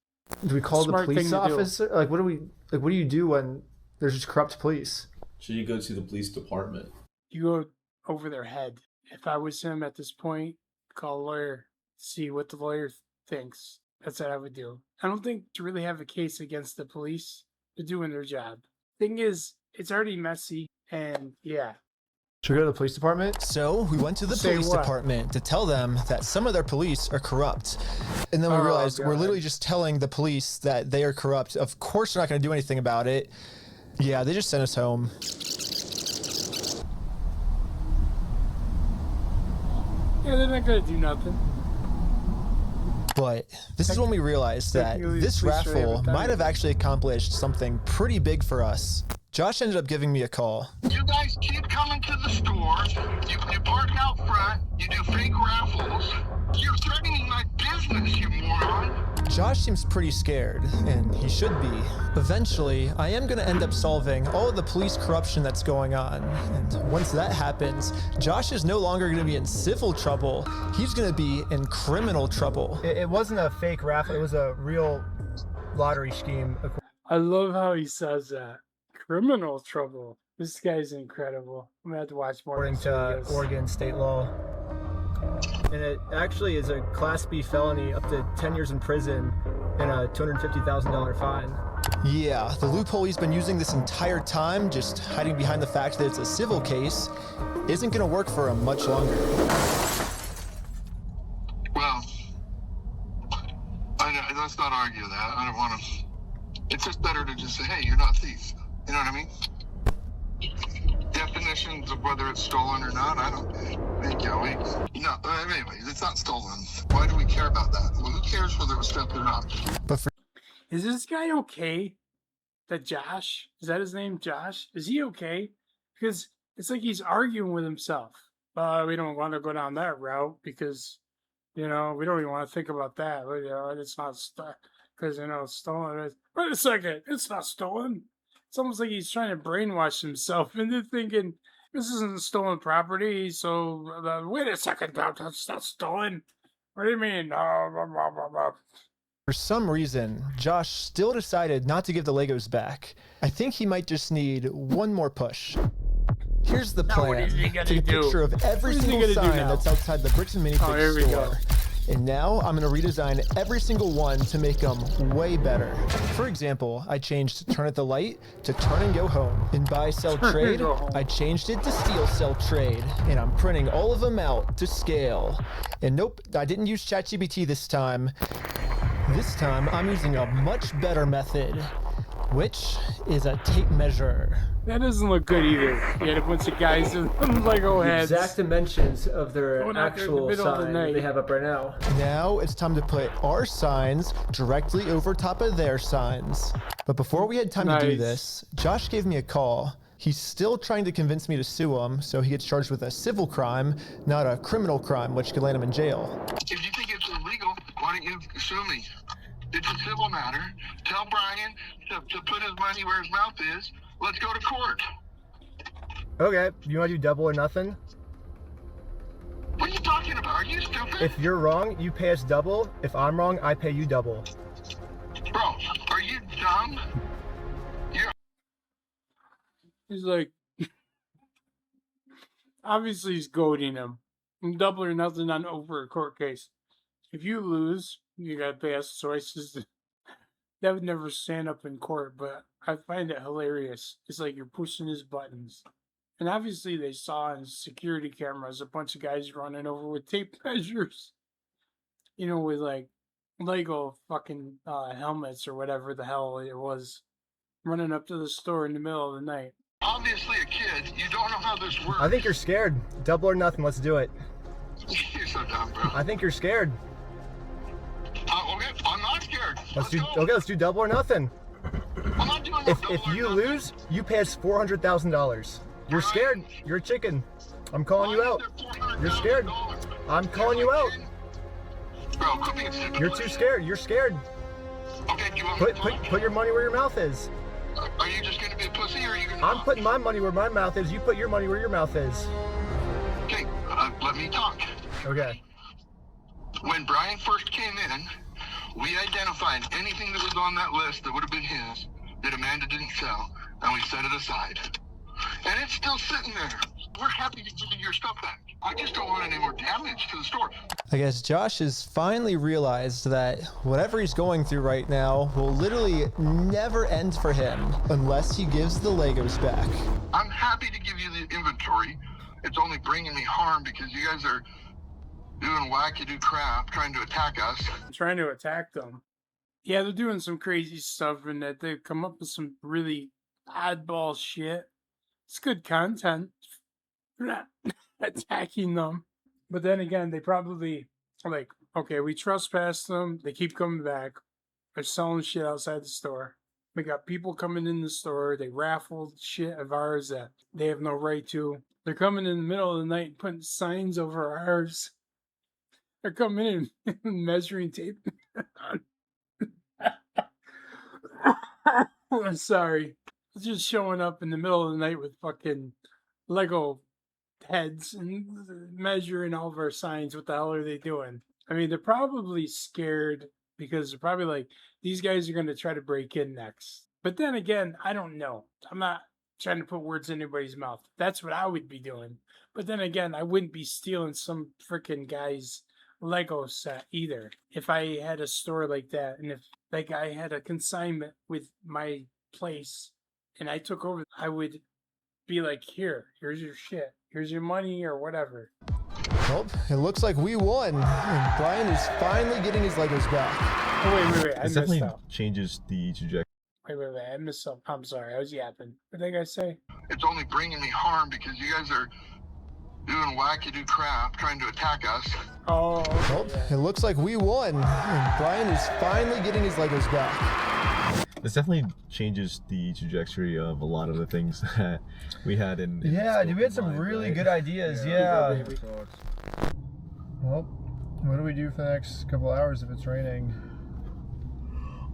Do we call the police officer? Like, what do you do when there's just corrupt police? Should you go to the police department? You go over their head. If I was him at this point, call a lawyer, see what the lawyer thinks. That's what I would do. I don't think to really have a case against the police. They're doing their job. Thing is, it's already messy, and yeah. Should we go to the police department? So we went to the police department to tell them that some of their police are corrupt. And then we realized we're literally just telling the police that they are corrupt. Of course they're not going to do anything about it. Yeah, they just sent us home. Yeah, they're not going to do nothing. But this is when we realized that this raffle might have actually accomplished something pretty big for us. Josh ended up giving me a call. You guys keep coming to the store. You park out front. You do fake raffles. You're threatening my business, you moron. Josh seems pretty scared, and he should be. Eventually, I am going to end up solving all of the police corruption that's going on. And once that happens, Josh is no longer going to be in civil trouble. He's going to be in criminal trouble. It wasn't a fake raffle. It was a real lottery scheme. I love how he says that. Criminal trouble. This guy's incredible. I'm going to have to watch more. According to Oregon state law. And it actually is a Class B felony, up to 10 years in prison and a $250,000 fine. Yeah, the loophole he's been using this entire time, just hiding behind the fact that it's a civil case, isn't going to work for him much longer. Well, let's not argue that. I don't want to. It's just better to just say, hey, you're not a thief. You know what I mean? Definitions of whether it's stolen or not, I don't think, no, anyways, it's not stolen. Why do we care about that? Well, who cares whether it was stolen or not? Is this guy okay? That Josh? Is that his name, Josh? Is he okay? Because it's like he's arguing with himself. We don't want to go down that route because, we don't even want to think about that. It's not because, it's stolen. Wait a second, it's not stolen. It's almost like he's trying to brainwash himself into thinking this isn't stolen property. So wait a second, that's not stolen. What do you mean? For some reason, Josh still decided not to give the Legos back. I think he might just need one more push. Here's the plan. Take a picture of every single sign that's outside the Bricks and Minifigs store. And now I'm going to redesign every single one to make them way better. For example, I changed Turn at the Light to Turn and Go Home. In Buy, Sell, Trade, I changed it to Steal, Sell, Trade. And I'm printing all of them out to scale. And nope, I didn't use ChatGPT this time. This time, I'm using a much better method, which is a tape measure. That doesn't look good either. You had a bunch of guys with Lego heads. Exact dimensions of their actual sign that they have up right now. Now it's time to put our signs directly over top of their signs. But before we had time to do this, Josh gave me a call. He's still trying to convince me to sue him, so he gets charged with a civil crime, not a criminal crime, which could land him in jail. If you think it's illegal, why don't you sue me? It's a civil matter. Tell Brian to put his money where his mouth is. Let's go to court. Okay, you want to do double or nothing? What are you talking about? Are you stupid? If you're wrong, you pay us double. If I'm wrong, I pay you double. Bro, are you dumb? He's like, obviously he's goading him. Double or nothing on over a court case. If you lose, you gotta pay us. So that would never stand up in court, but I find it hilarious. It's like you're pushing his buttons. And obviously they saw in security cameras a bunch of guys running over with tape measures. With like Lego fucking helmets or whatever the hell it was. Running up to the store in the middle of the night. Obviously a kid. You don't know how this works. I think you're scared. Double or nothing. Let's do it. You're so dumb, bro. I think you're scared. Okay, I'm not scared. Let's do double or nothing. I'm not doing if you lose, you pay us $400,000. You're scared. You're a chicken. I'm calling you out. You're scared. I'm calling you out. Bro, quit being stupid. You're too scared. You're scared. Okay, do you want me to put your money where your mouth is. Are you just gonna be a pussy, or are you gonna? I'm putting my money where my mouth is. You put your money where your mouth is. Okay, let me talk. Okay. When Brian first came in, we identified anything that was on that list that would have been his that Amanda didn't sell, and we set it aside. and it's still sitting there. We're happy to give you your stuff back. I just don't want any more damage to the store. I guess Josh has finally realized that whatever he's going through right now will literally never end for him unless he gives the Legos back. I'm happy to give you the inventory. It's only bringing me harm because you guys are doing wackadoo crap trying to attack us. Trying to attack them. Yeah, they're doing some crazy stuff and that they've come up with some really oddball shit. It's good content. We're not attacking them. But then again, they probably are like, okay, we trespassed them. They keep coming back. They're selling shit outside the store. We got people coming in the store. They raffled shit of ours that they have no right to. They're coming in the middle of the night and putting signs over ours. They're coming in and measuring tape. I'm sorry. Just showing up in the middle of the night with fucking Lego heads and measuring all of our signs. What the hell are they doing? I mean, they're probably scared because they're probably like, these guys are going to try to break in next. But then again, I don't know. I'm not trying to put words in anybody's mouth. That's what I would be doing. But then again, I wouldn't be stealing some freaking guy's Lego set either. If I had a store like that, and if that guy had a consignment with my place and I took over, I would be like, here's your shit. Here's your money or whatever. Well, it looks like we won. And Brian is finally getting his Legos back. Oh, wait. I This missed definitely out. changes the trajectory. Wait. I missed something. I'm sorry. I was yapping. What did that guy say? It's only bringing me harm because you guys are doing wackadoo crap trying to attack us. Oh, okay, well, it looks like we won. And Brian is finally getting his Legos back. This definitely changes the trajectory of a lot of the things that we had in yeah, dude, we had some really good ideas. Yeah. Well, what do we do for the next couple hours if it's raining?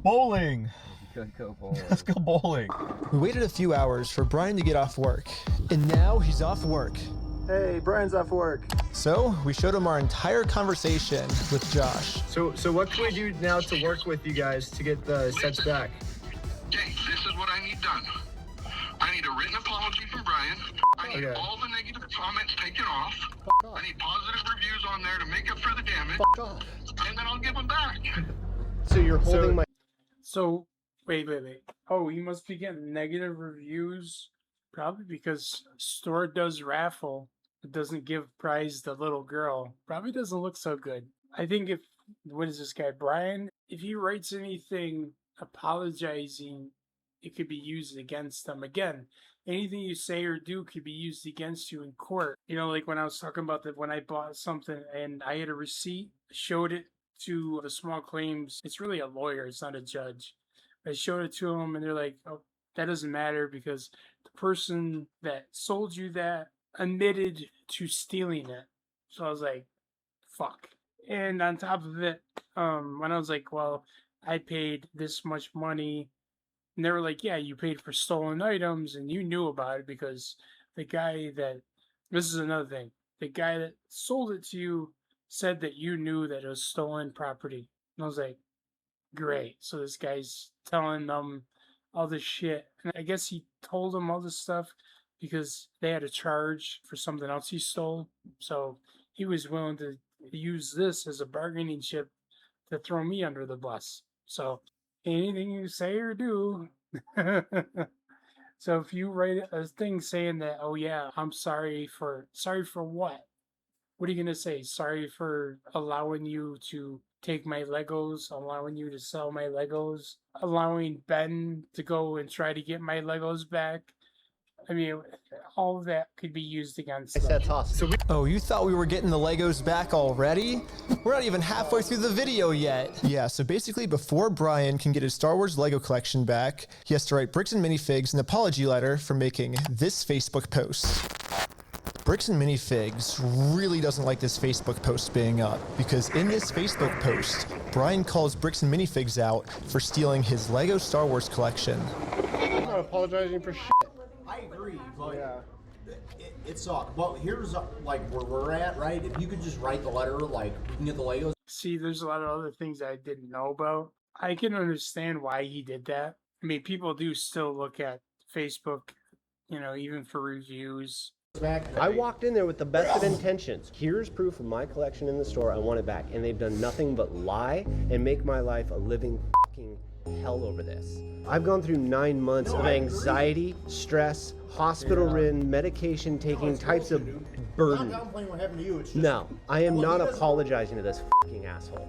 Bowling. Go bowling. Let's go bowling. We waited a few hours for Brian to get off work, and now he's off work. Hey, Brian's off work. So we showed him our entire conversation with Josh. So what can we do now to work with you guys to get the sets back? Okay, this is what I need done. I need a written apology from Brian. I need all the negative comments taken off. I need positive reviews on there to make up for the damage. And then I'll give them back. So you're holding my... So, wait. Oh, you must be getting negative reviews. Probably because store does raffle. It doesn't give prize the little girl. Probably doesn't look so good. I think what is this guy, Brian? If he writes anything apologizing, it could be used against them. Again, anything you say or do could be used against you in court. You know, like when I was talking about that when I bought something and I had a receipt, showed it to the small claims. It's really a lawyer, it's not a judge. I showed it to them and they're like, oh, that doesn't matter because the person that sold you that admitted to stealing it. So I was like, fuck. And on top of it, when I was like, well, I paid this much money, and they were like, yeah, you paid for stolen items and you knew about it because the guy that, this is another thing, the guy that sold it to you said that you knew that it was stolen property. And I was like, great. So this guy's telling them all this shit. And I guess he told them all this stuff because they had a charge for something else he stole. So he was willing to use this as a bargaining chip to throw me under the bus. So anything you say or do. So if you write a thing saying that, oh yeah, I'm sorry for what? What are you going to say? Sorry for allowing you to take my Legos, allowing you to sell my Legos, allowing Ben to go and try to get my Legos back. I mean, all of that could be used against them. Oh, you thought we were getting the Legos back already? We're not even halfway through the video yet. Yeah, so basically before Brian can get his Star Wars Lego collection back, he has to write Bricks and Minifigs an apology letter for making this Facebook post. Bricks and Minifigs really doesn't like this Facebook post being up because in this Facebook post, Brian calls Bricks and Minifigs out for stealing his Lego Star Wars collection. I'm not apologizing for shit. I agree, but it sucks. Well, here's like where we're at, right? If you could just write the letter, like we can get the Legos. See, there's a lot of other things I didn't know about. I can understand why he did that. I mean, people do still look at Facebook you know, even for reviews. I walked in there with the best of intentions. Here's proof of my collection in the store. I want it back. And they've done nothing but lie and make my life a living fucking hell over this. I've gone through 9 months of anxiety, stress, hospital-ridden, medication taking types of burden. No, I am not apologizing to this fucking asshole.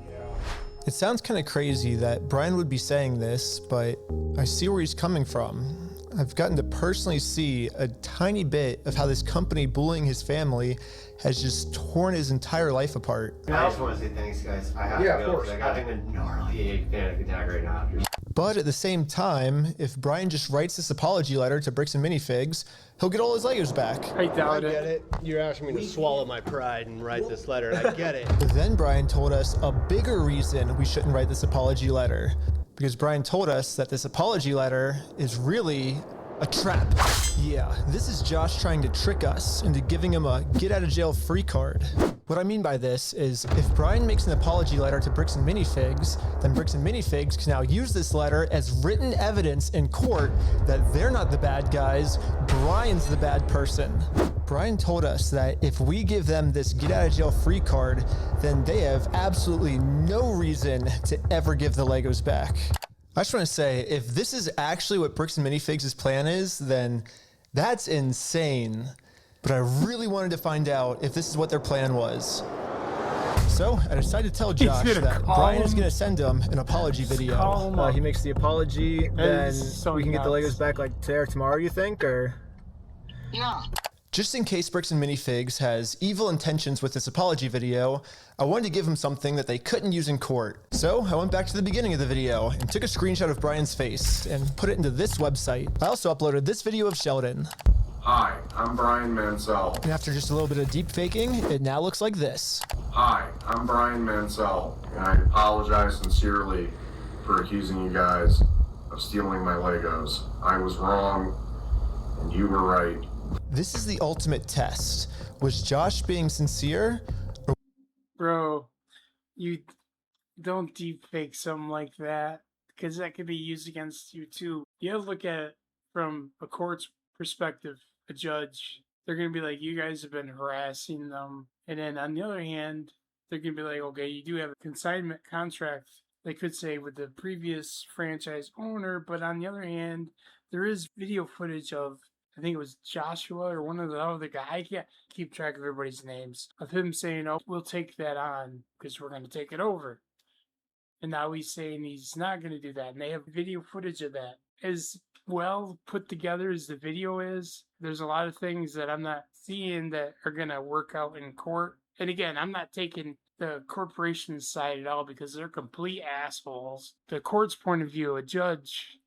It sounds kind of crazy that Brian would be saying this, but I see where he's coming from. I've gotten to personally see a tiny bit of how this company bullying his family has just torn his entire life apart. I just want to say thanks, guys. I have to go because I got a gnarly panic attack right now. But at the same time, if Brian just writes this apology letter to Bricks and Minifigs, he'll get all his Legos back. I doubt I get it. You're asking me to swallow my pride and write this letter, and I get it. But then Brian told us a bigger reason we shouldn't write this apology letter. Because Brian told us that this apology letter is really a trap. Yeah, this is Josh trying to trick us into giving him a get-out-of-jail-free card. What I mean by this is, if Brian makes an apology letter to Bricks and Minifigs, then Bricks and Minifigs can now use this letter as written evidence in court that they're not the bad guys, Brian's the bad person. Brian told us that if we give them this get-out-of-jail-free card, then they have absolutely no reason to ever give the Legos back. I just want to say, if this is actually what Bricks and Minifigs' plan is, then that's insane. But I really wanted to find out if this is what their plan was. So I decided to tell Josh that Brian is going to send him an apology video. He makes the apology, then we can get the Legos back like today or tomorrow, you think? Or Yeah. Just in case Bricks and Minifigs has evil intentions with this apology video, I wanted to give them something that they couldn't use in court. So I went back to the beginning of the video and took a screenshot of Brian's face and put it into this website. I also uploaded this video of Sheldon. Hi, I'm Brian Mansell. And after just a little bit of deep faking, it now looks like this. Hi, I'm Brian Mansell, and I apologize sincerely for accusing you guys of stealing my Legos. I was wrong, and you were right. This is the ultimate test. Was Josh being sincere? Bro, you don't deep fake something like that, because that could be used against you too. You have to look at it from a court's perspective, a judge. They're going to be like, you guys have been harassing them. And then on the other hand, they're going to be like, okay, you do have a consignment contract, they could say, with the previous franchise owner. But on the other hand, there is video footage of, I think it was Joshua or one of the other guys, I can't keep track of everybody's names, of him saying, oh, we'll take that on because we're going to take it over. And now he's saying he's not going to do that. And they have video footage of that. As well put together as the video is, there's a lot of things that I'm not seeing that are going to work out in court. And again, I'm not taking the corporation side at all because they're complete assholes. The court's point of view, a judge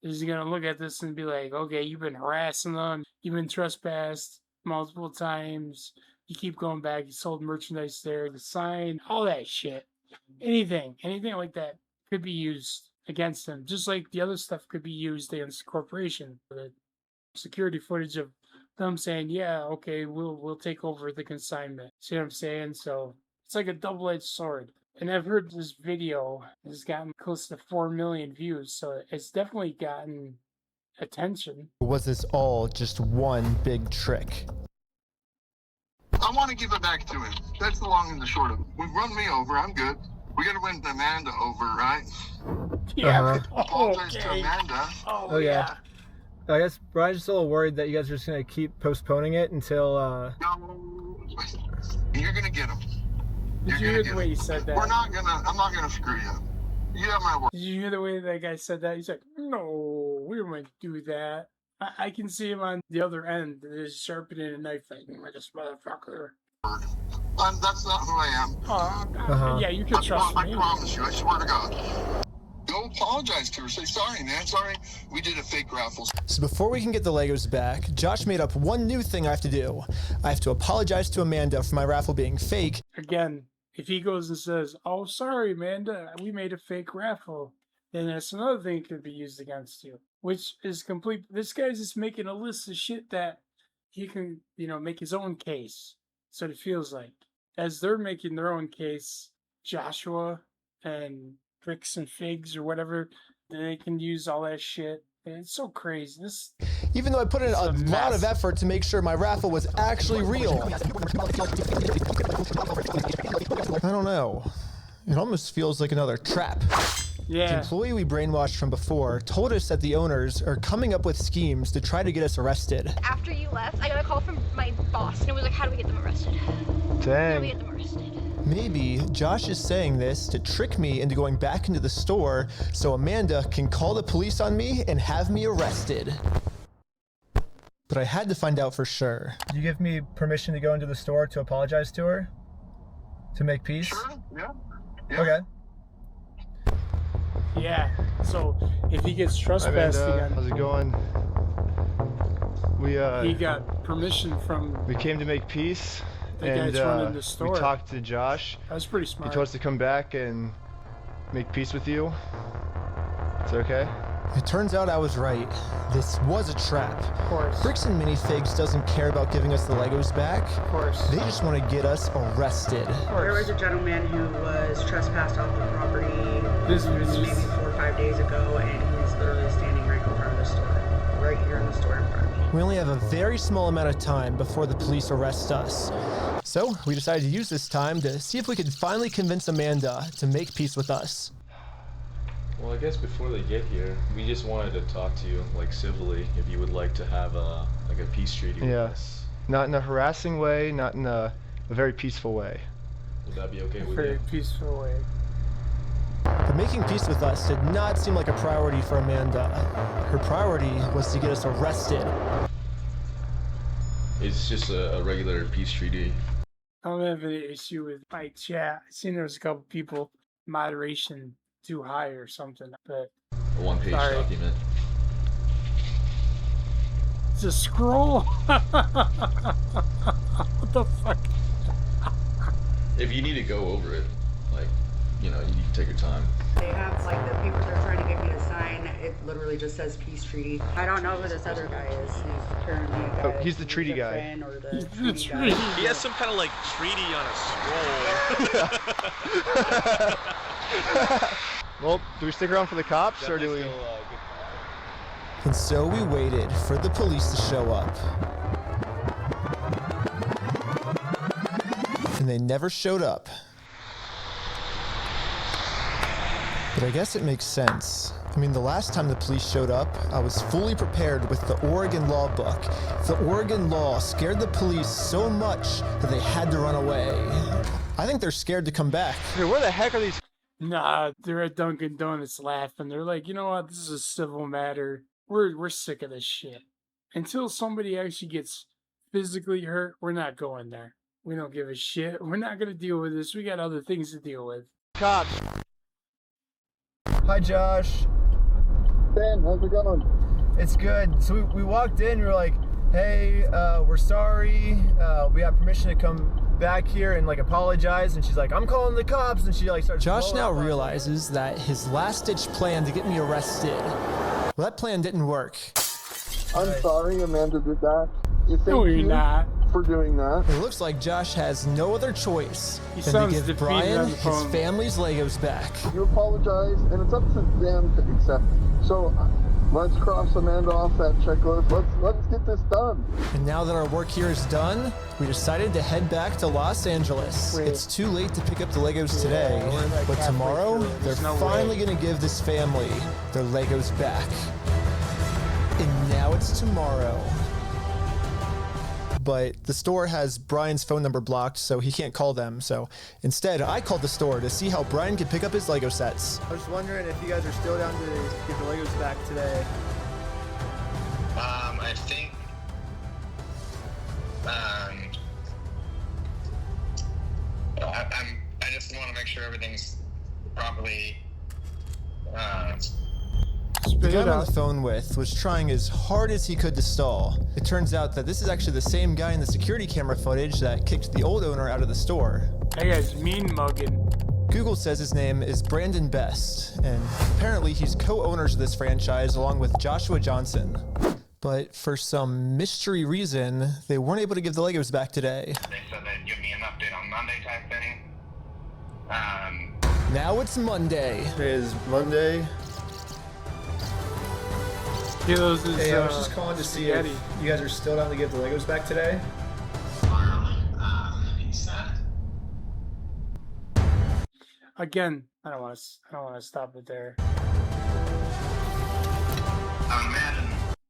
is going to look at this and be like, okay, you've been harassing them, you've been trespassed multiple times, you keep going back, you sold merchandise there, the sign, all that shit. Anything like that could be used against them, just like the other stuff could be used against the corporation. The security footage of them saying, yeah, okay, we'll take over the consignment. See what I'm saying? So it's like a double-edged sword. And I've heard this video has gotten close to 4 million views, so it's definitely gotten attention. Was this all just one big trick? I want to give it back to him. That's the long and the short of it. We've run me over. I'm good. We got to win Amanda over, right? Yeah. Apologize to Amanda. Oh yeah. I guess Brian's just a little worried that you guys are just going to keep postponing it until... No, you're going to get him. Did you hear the way he said that? I'm not gonna screw you. You have my word. Did you hear the way that guy said that? He's like, no, we don't want to do that. I can see him on the other end, just sharpening a knife like this motherfucker. That's not who I am. Yeah, you can trust me. I promise you, I swear to God. Go apologize to her. Say, sorry, man. Sorry, we did a fake raffle. So before we can get the Legos back, Josh made up one new thing I have to do. I have to apologize to Amanda for my raffle being fake. Again, if he goes and says, oh, sorry, Amanda, we made a fake raffle, then that's another thing that could be used against you, which is complete. This guy's just making a list of shit that he can, make his own case. So it feels like, as they're making their own case, Joshua and Bricks and Figs or whatever, they can use all that shit. And it's so crazy. even though I put in a lot of effort to make sure my raffle was actually real. I don't know. It almost feels like another trap. Yeah. The employee we brainwashed from before told us that the owners are coming up with schemes to try to get us arrested. After you left, I got a call from my boss, and it was like, how do we get them arrested? How do we get them arrested? Maybe Josh is saying this to trick me into going back into the store so Amanda can call the police on me and have me arrested. But I had to find out for sure. Do you give me permission to go into the store to apologize to her? To make peace? Sure, yeah. Okay. Yeah, so if he gets trespassed again, how's it going? He got permission from. We came to make peace, and we talked to Josh. That was pretty smart. He told us to come back and make peace with you. It's okay? It turns out I was right. This was a trap. Of course. Bricks and Minifigs doesn't care about giving us the Legos back. Of course. They just want to get us arrested. There was a gentleman who was trespassed off the property maybe 4 or 5 days ago, and he's literally standing right in front of the store. Right here in the store in front of me. We only have a very small amount of time before the police arrest us. So we decided to use this time to see if we could finally convince Amanda to make peace with us. Well, I guess before they get here, we just wanted to talk to you, like, civilly, if you would like to have a peace treaty with us. Not in a harassing way, not in a very peaceful way. Would that be okay with you? Very peaceful way. But making peace with us did not seem like a priority for Amanda. Her priority was to get us arrested. It's just a regular peace treaty. I don't have any issue with my chat. I seen there was a couple people, moderation too high or something, but A one-page document. It's a scroll. What the fuck? If you need to go over it, like, you know, you can take your time. They have, like, the papers they're trying to get me to sign, it literally just says peace treaty. I don't know who this other guy is. He's currently a guy. He's the treaty guy. He has some kind of like treaty on a scroll. Well, do we stick around for the cops, or do we? And so we waited for the police to show up. And they never showed up. But I guess it makes sense. I mean, the last time the police showed up, I was fully prepared with the Oregon law book. The Oregon law scared the police so much that they had to run away. I think they're scared to come back. Hey, where the heck are these? Nah, they're at Dunkin' Donuts laughing. They're like, you know what? This is a civil matter. We're sick of this shit. Until somebody actually gets physically hurt, we're not going there. We don't give a shit. We're not gonna deal with this. We got other things to deal with. Cops. Hi, Josh. Ben, how's it going? It's good. So we walked in, we were like, hey, we're sorry. We have permission to come back here and like apologize. And she's like, I'm calling the cops. And she like starts. Josh now realizes that his last-ditch plan to get me arrested, well, that plan didn't work. I'm sorry Amanda did that. No, you're not. For doing that. It looks like Josh has no other choice He than sounds to give defeated Brian on the his phone. family's Legos back. You apologize, and it's up to them to accept. So let's cross Amanda off that checklist. Let's get this done. And now that our work here is done, we decided to head back to Los Angeles. It's too late to pick up the Legos today, but tomorrow they're finally going to give this family their Legos back. And now it's tomorrow. But the store has Brian's phone number blocked, so he can't call them. So instead, I called the store to see how Brian could pick up his Lego sets. I was just wondering if you guys are still down to get the Legos back today. I think. I just want to make sure everything's properly. The guy I'm on the phone with was trying as hard as he could to stall. It turns out that this is actually the same guy in the security camera footage that kicked the old owner out of the store. That guy's mean mugging. Google says his name is Brandon Best, and apparently he's co-owners of this franchise along with Joshua Johnson. But for some mystery reason, they weren't able to give the Legos back today. They said they'd give me an update on Monday type thing. Now it's Monday. Today is Monday. Kilos is, Hey, I was just calling to see if you guys are still down to give the Legos back today. He said. Again, I don't want to stop it there.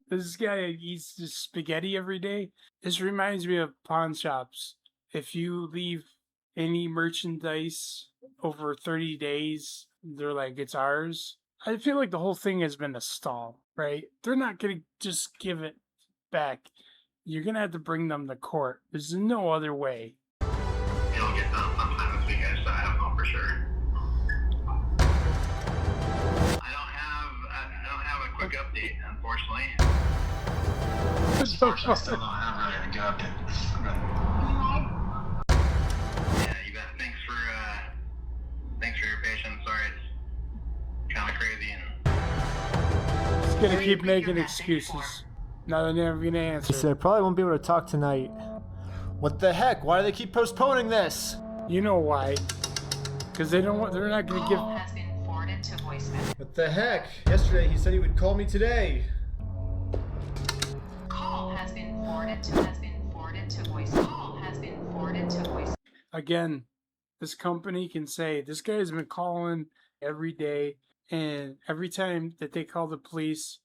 This guy eats just spaghetti every day. This reminds me of pawn shops. If you leave any merchandise over 30 days, they're like, it's ours. I feel like the whole thing has been a stall, right? They're not going to just give it back. You're going to have to bring them to court. There's no other way. It'll get done sometime this week, I don't know for sure. I don't have a quick update, unfortunately. Unfortunately, I still don't have a good update. Yeah, you bet. Thanks for your patience. Sorry, it's kind of crazy and. Just gonna keep making excuses. No, they're never gonna answer. He said I probably won't be able to talk tonight. What the heck? Why do they keep postponing this? You know why? Because they don't want. They're not gonna give. Has been forwarded to voicemail. What the heck? Yesterday he said he would call me today. Call has been forwarded to voice. Call has been forwarded to voice. Again, this company can say this guy has been calling every day, and every time that they call the police,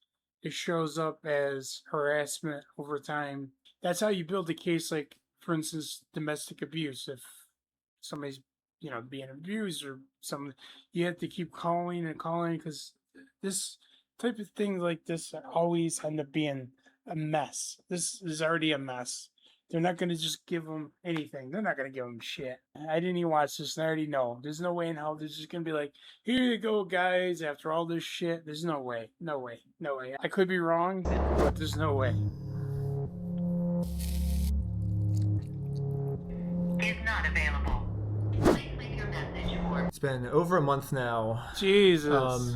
it shows up as harassment over time. That's how you build a case, like, for instance, domestic abuse. If somebody's, being abused or something, you have to keep calling and calling, because this type of thing like this always end up being a mess. This is already a mess. They're not going to just give them anything. They're not going to give them shit. I didn't even watch this, and I already know. There's no way in hell they're just going to be like, here you go, guys, after all this shit. There's no way. No way. No way. I could be wrong, but there's no way. Is not available. Please leave your message for. It's been over a month now. Jesus.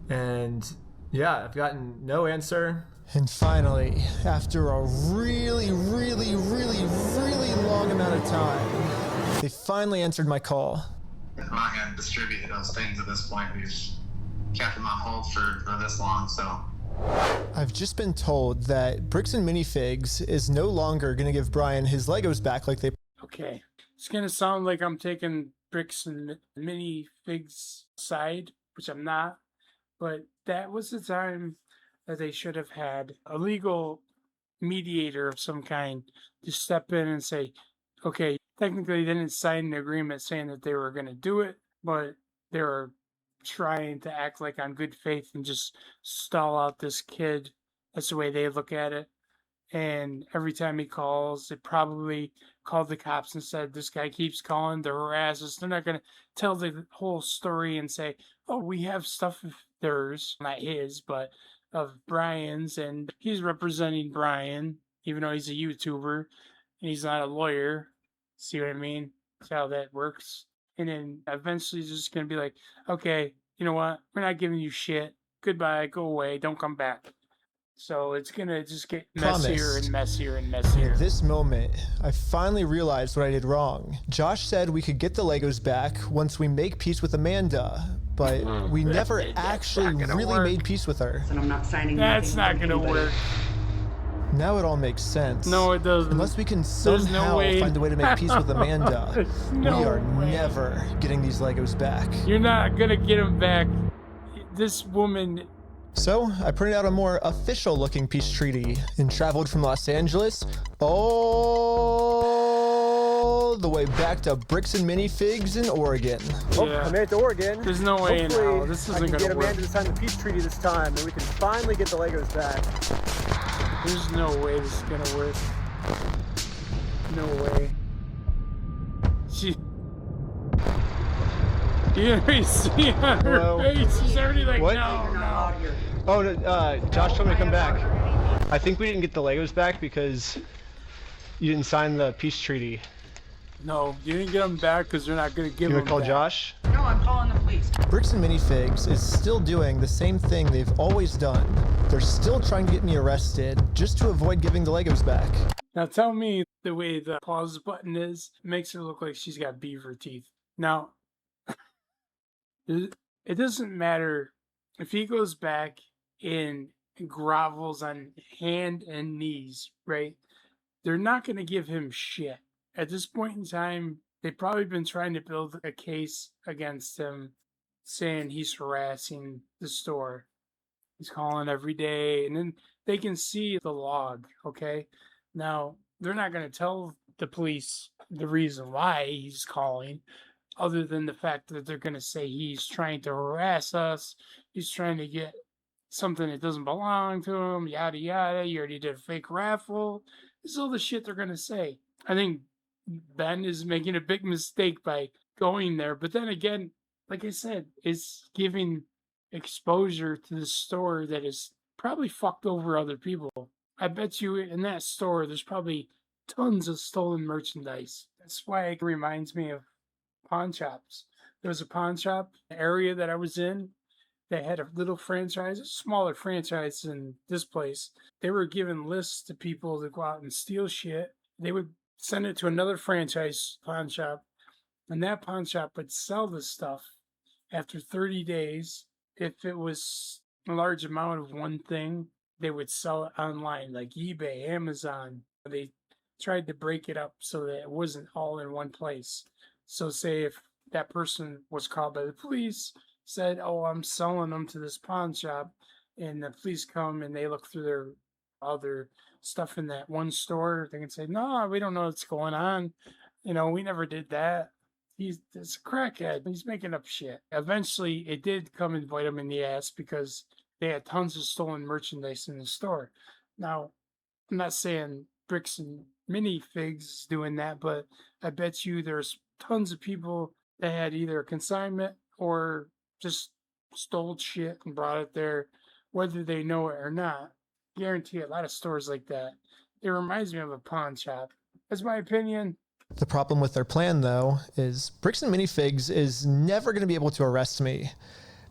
And yeah, I've gotten no answer. And finally, after a really long amount of time, they finally answered my call. I'm not going to distribute those things at this point. We've kept them on hold for this long, so. I've just been told that Bricks and Minifigs is no longer going to give Brian his Legos back like they. Okay. It's going to sound like I'm taking Bricks and Minifigs side, which I'm not. But that was the time that they should have had a legal mediator of some kind to step in and say, okay, technically they didn't sign an agreement saying that they were going to do it, but they were trying to act like on good faith and just stall out this kid. That's the way they look at it. And every time he calls, they probably called the cops and said, this guy keeps calling to harass us. They're not going to tell the whole story and say, oh, we have stuff of theirs, not his, but of Brian's, and he's representing Brian, even though he's a YouTuber and he's not a lawyer. See what I mean? See how that works? And then eventually it's just going to be like, okay, you know what? We're not giving you shit. Goodbye. Go away. Don't come back. So it's going to just get messier and messier and messier. At this moment, I finally realized what I did wrong. Josh said we could get the Legos back once we make peace with Amanda, but we never actually really made peace with her. And I'm not signing. That's not going to work. Now it all makes sense. No, it doesn't. Unless we can somehow find a way to make peace with Amanda, we are never getting these Legos back. You're not going to get them back. This woman... So, I printed out a more official-looking peace treaty and traveled from Los Angeles all the way back to Bricks and Minifigs in Oregon. Oh, I made it to Oregon. There's no way in hell. This isn't going to work. I can get Amanda to sign the peace treaty this time, and we can finally get the Legos back. There's no way this is going to work. No way. You see on her face, she's already like, what? No. Oh, Josh told me to come back. I think we didn't get the Legos back because you didn't sign the peace treaty. No, you didn't get them back because they're not going to give them back. You want to call Josh? No, I'm calling the police. Bricks and Minifigs is still doing the same thing they've always done. They're still trying to get me arrested just to avoid giving the Legos back. Now tell me the way the pause button is makes her look like she's got beaver teeth. Now, it doesn't matter if he goes back and grovels on hand and knees, right? They're not going to give him shit. At this point in time, they've probably been trying to build a case against him, saying he's harassing the store. He's calling every day, and then they can see the log, okay? Now, they're not going to tell the police the reason why he's calling, other than the fact that they're going to say he's trying to harass us, he's trying to get something that doesn't belong to him, yada yada, you already did a fake raffle. This is all the shit they're going to say. I think Ben is making a big mistake by going there, but then again, like I said, it's giving exposure to the store that is probably fucked over other people. I bet you in that store there's probably tons of stolen merchandise. That's why it reminds me of pawn shops. There was a pawn shop area that I was in that had a little franchise, a smaller franchise than this place. They were giving lists to people to go out and steal shit. They would send it to another franchise pawn shop, and that pawn shop would sell the stuff after 30 days. If it was a large amount of one thing, they would sell it online, like eBay, Amazon. They tried to break it up so that it wasn't all in one place. So say if that person was called by the police, said, oh, I'm selling them to this pawn shop, and the police come and they look through their other stuff in that one store, they can say, no, we don't know what's going on. You know, we never did that. It's a crackhead. He's making up shit. Eventually, it did come and bite him in the ass because they had tons of stolen merchandise in the store. Now, I'm not saying Bricks and Minifigs is doing that, but I bet you there's tons of people that had either a consignment or just stole shit and brought it there, whether they know it or not. Guarantee a lot of stores like that. It reminds me of a pawn shop. That's my opinion. The problem with their plan, though, is Bricks and Minifigs is never going to be able to arrest me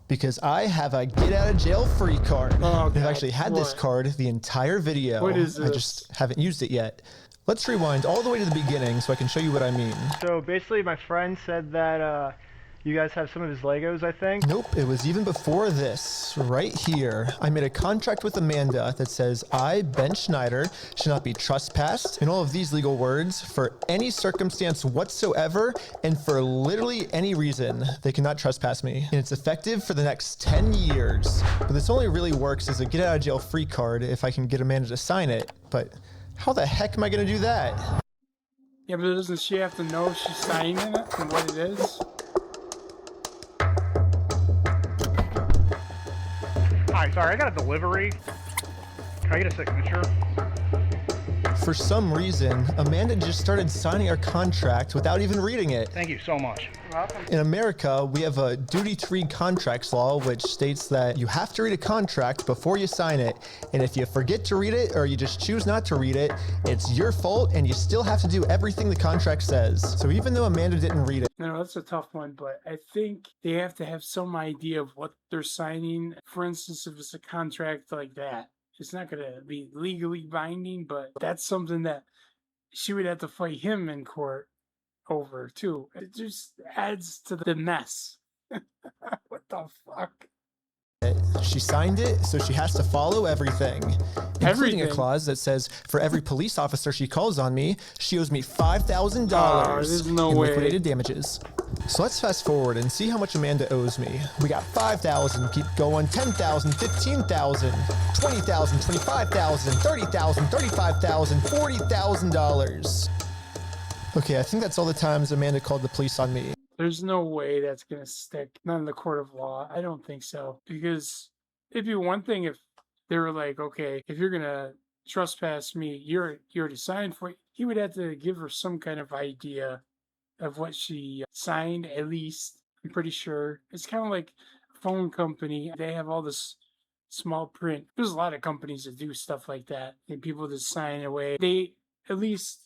because I have a get-out-of-jail-free card. Oh, I've actually had this card the entire video. What is this? I just haven't used it yet. Let's rewind all the way to the beginning so I can show you what I mean. So basically, my friend said that you guys have some of his Legos, I think? Nope, it was even before this, right here. I made a contract with Amanda that says I, Ben Schneider, should not be trespassed, and all of these legal words, for any circumstance whatsoever, and for literally any reason, they cannot trespass me. And it's effective for the next 10 years. But this only really works as a get-out-of-jail-free card if I can get Amanda to sign it, but how the heck am I going to do that? Yeah, but doesn't she have to know she's signing it and what it is? Hi, sorry, I got a delivery. Can I get a signature? For some reason, Amanda just started signing our contract without even reading it. Thank you so much. You're welcome. In America, we have a duty-to-read contracts law, which states that you have to read a contract before you sign it. And if you forget to read it, or you just choose not to read it, it's your fault, and you still have to do everything the contract says. So even though Amanda didn't read it. No, that's a tough one, but I think they have to have some idea of what they're signing. For instance, if it's a contract like that, it's not going to be legally binding, but that's something that she would have to fight him in court over, too. It just adds to the mess. What the fuck? She signed it, so she has to follow everything, including a clause that says for every police officer she calls on me, she owes me $5,000 in liquidated damages. So let's fast forward and see how much Amanda owes me. We got $5,000, keep going, $10,000, $15,000, $20,000, $25,000, $30,000, $35,000, $40,000. Okay, I think that's all the times Amanda called the police on me. There's no way that's going to stick. Not in the court of law. I don't think so. Because it'd be one thing if they were like, okay, if you're going to trespass me, you're already signed for it. He would have to give her some kind of idea of what she signed, at least. I'm pretty sure. It's kind of like a phone company. They have all this small print. There's a lot of companies that do stuff like that. And people just sign away. They at least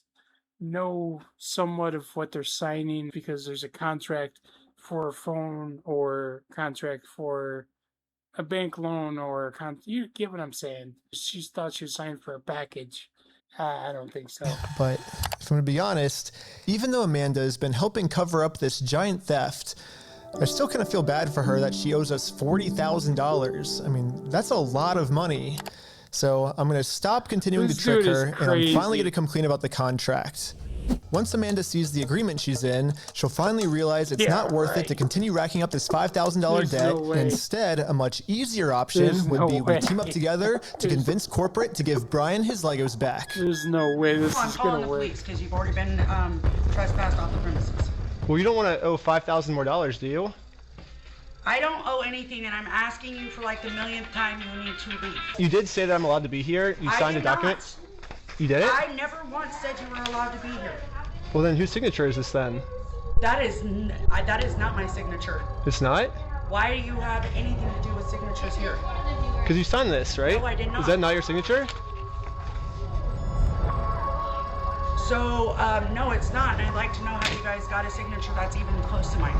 know somewhat of what they're signing because there's a contract for a phone or contract for a bank loan or you get what I'm saying. She thought she was signing for a package. I don't think so. But if I'm going to be honest, even though Amanda has been helping cover up this giant theft, I still kind of feel bad for her that she owes us $40,000. I mean, that's a lot of money. So I'm gonna stop continuing to trick her, and I'm finally gonna come clean about the contract. Once Amanda sees the agreement she's in, she'll finally realize it's not worth it to continue racking up this $5,000 debt. Instead, a much easier option would be we team up together to convince corporate to give Brian his Legos back. There's no way this I'm is calling gonna the work. police because you've already been trespassed off the premises. Well, you don't want to owe $5,000 more, do you? I don't owe anything, and I'm asking you for like the millionth time you need to leave. You did say that I'm allowed to be here. You signed a document. You did it? I never once said you were allowed to be here. Well, then whose signature is this then? That is not my signature. It's not? Why do you have anything to do with signatures here? Because you signed this, right? No, I did not. Is that not your signature? So, no, it's not, and I'd like to know how you guys got a signature that's even close to mine.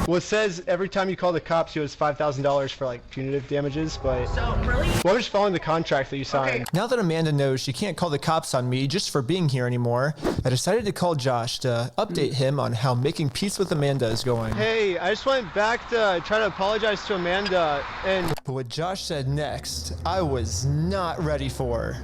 Well, it says every time you call the cops, you owe us $5,000 for like punitive damages, but... So, really? Well, I'm just following the contract that you signed. Okay. Now that Amanda knows she can't call the cops on me just for being here anymore, I decided to call Josh to update him on how making peace with Amanda is going. Hey, I just went back to try to apologize to Amanda, and... But what Josh said next, I was not ready for.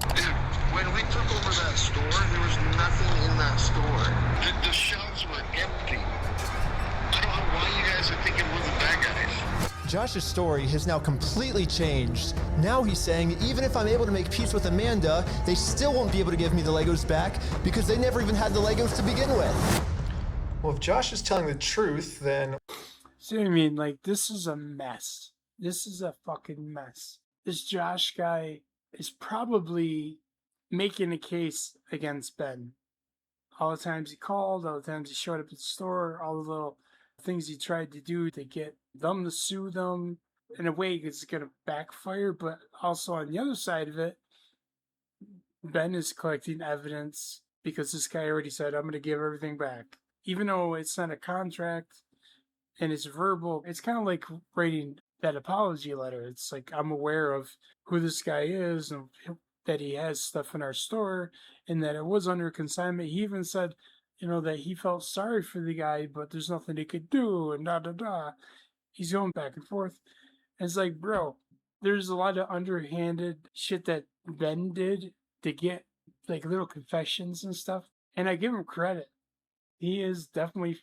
When we took over that store, there was nothing in that store. The shelves were empty. I don't know why you guys are thinking we're the bad guys. Josh's story has now completely changed. Now he's saying even if I'm able to make peace with Amanda, they still won't be able to give me the Legos back because they never even had the Legos to begin with. Well, if Josh is telling the truth, then... See what I mean? Like, this is a mess. This is a fucking mess. This Josh guy is probably making a case against Ben. All the times he called, all the times he showed up at the store, all the little things he tried to do to get them to sue them. In a way, it's going to backfire, but also on the other side of it, Ben is collecting evidence because this guy already said, I'm going to give everything back. Even though it's not a contract and it's verbal, it's kind of like writing that apology letter. It's like, I'm aware of who this guy is and that he has stuff in our store and that it was under consignment. He even said, you know, that he felt sorry for the guy, but there's nothing he could do and da-da-da. He's going back and forth. And it's like, bro, there's a lot of underhanded shit that Ben did to get like little confessions and stuff. And I give him credit. He is definitely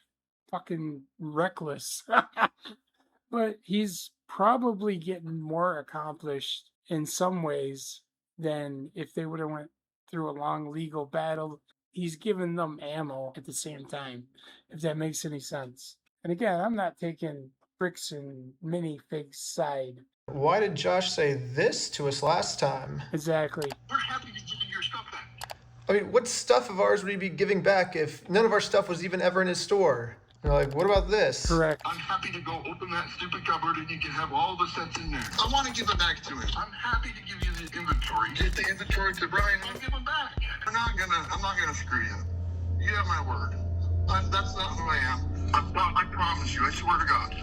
fucking reckless. But he's probably getting more accomplished in some ways than if they would have went through a long legal battle. He's giving them ammo at the same time, if that makes any sense. And again, I'm not taking Bricks and Minifigs' side. Why did Josh say this to us last time? Exactly. We're happy to give you your stuff back. I mean, what stuff of ours would he be giving back if none of our stuff was even ever in his store? You're like, what about this? Correct. I'm happy to go open that stupid cupboard and you can have all the sets in there. I want to give it back to him. I'm happy to give you the inventory. Get the inventory to Brian. I'll give him back. I'm not gonna screw you. You have my word. That's not who I am. I promise you. I swear to God.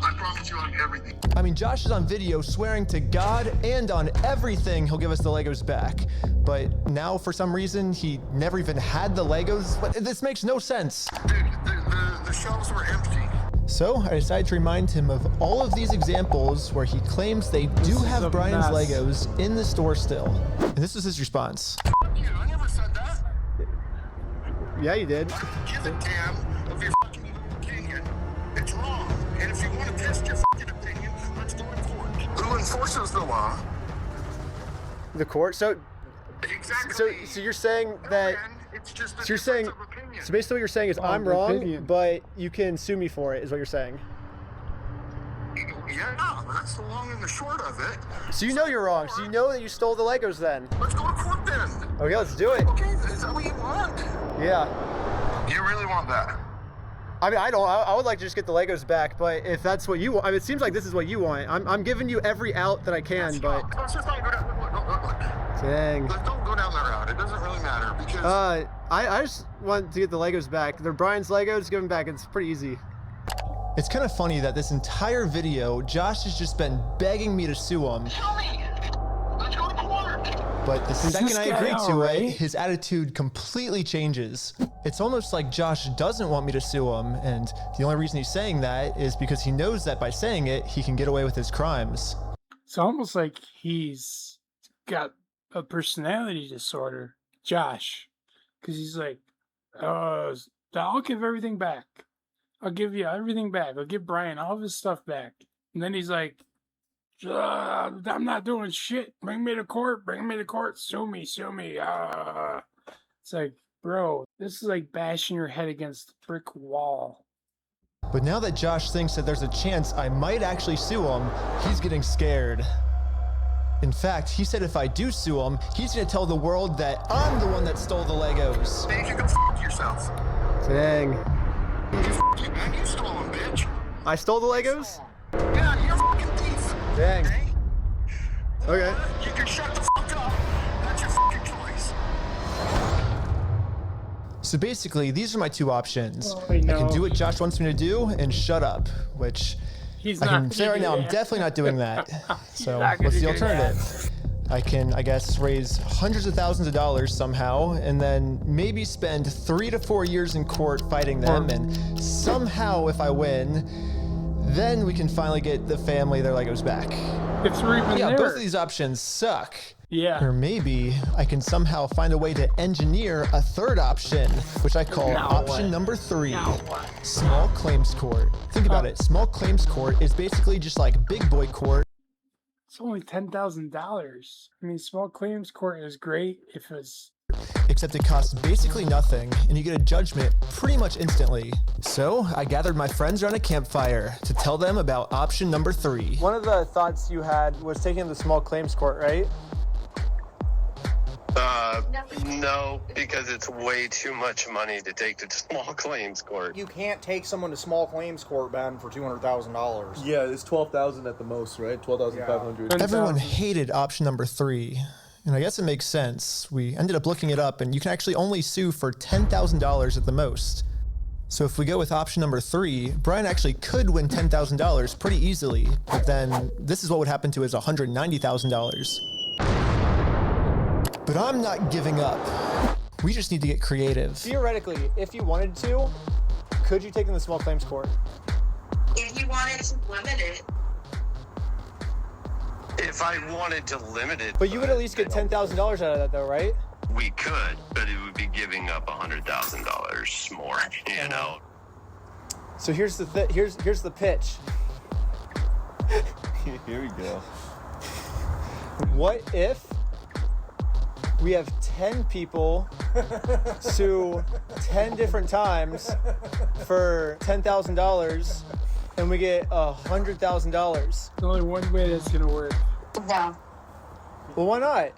I promise you on everything. I mean, Josh is on video swearing to God and on everything he'll give us the Legos back. But now, for some reason, he never even had the Legos. But this makes no sense. Dude, the shelves were empty. So I decided to remind him of all of these examples where he claims they do have Brian's Legos in the store still. And this was his response. Fuck you. I never said that. Yeah, you did. Give a damn of your fucking opinion. It's wrong. And if you want to test your fucking opinion, let's go to court. Who enforces the law? The court? So Exactly. So you're saying that... It's just a So you're saying... difference of opinion. So basically what you're saying is I'm wrong, but you can sue me for it, is what you're saying. Yeah, that's the long and the short of it. So you know you're wrong. So you know that you stole the Legos then. Let's go to court then. Okay, let's do it. Okay, is that what you want? Yeah. You really want that? I mean, I would like to just get the Legos back, but if that's what you want, I mean, it seems like this is what you want. I'm giving you every out that I can, but... Let's just not go down... Look. Dang. Don't go down that route. It doesn't really matter because... I just want to get the Legos back. They're Brian's Legos, give them back. It's pretty easy. It's kind of funny that this entire video, Josh has just been begging me to sue him. Tell me. Let's go to court. But the second I agree to it, his attitude completely changes. It's almost like Josh doesn't want me to sue him, and the only reason he's saying that is because he knows that by saying it, he can get away with his crimes. It's almost like he's got a personality disorder, Josh, because he's like, I'll give everything back. I'll give you everything back. I'll give Brian all of his stuff back. And then he's like, I'm not doing shit. Bring me to court. Bring me to court. Sue me. Sue me. It's like, bro, this is like bashing your head against a brick wall. But now that Josh thinks that there's a chance I might actually sue him, he's getting scared. In fact, he said if I do sue him, he's gonna tell the world that I'm the one that stole the Legos. Think you can f*** yourself. Dang. You, man. You stole them, bitch. I stole the Legos? Yeah, you're a fucking thief. Dang. Okay. You can shut the fuck up. That's your fucking choice. So basically, these are my two options. Oh, I can do what Josh wants me to do and shut up, which He's I not can say gonna right do now, I'm that. definitely not doing that. So not gonna what's the do alternative? I can, I guess, raise hundreds of thousands of dollars somehow, and then maybe spend 3 to 4 years in court fighting them, and somehow, if I win, then we can finally get the family their Legos back. If we're even Yeah, there. both of these options suck. Yeah. Or maybe I can somehow find a way to engineer a third option, which I call Now option what? number 3, Now what? small claims court. Think about it. Small claims court is basically just like big boy court. It's only $10,000. I mean, small claims court is great if it's. Except it costs basically nothing, and you get a judgment pretty much instantly. So I gathered my friends around a campfire to tell them about option number 3. One of the thoughts you had was taking the small claims court, right? No, because it's way too much money to take to small claims court. You can't take someone to small claims court, Ben, for $200,000. Yeah, it's 12,000 at the most, right? 12,500. Everyone hated option number 3. And I guess it makes sense. We ended up looking it up, and you can actually only sue for $10,000 at the most. So if we go with option number 3, Brian actually could win $10,000 pretty easily, but then this is what would happen to his $190,000. But I'm not giving up. We just need to get creative. Theoretically, if you wanted to, could you take them to the small claims court? If you wanted to limit it. If I wanted to limit it, But you would at least get $10,000 out of that, though, right? we could, but it would be giving up $100,000 more, you know. So here's the here's the pitch. Here we go. What if we have 10 people sue 10 different times for $10,000 and we get $100,000? There's only one way that's gonna work. No. Well, why not?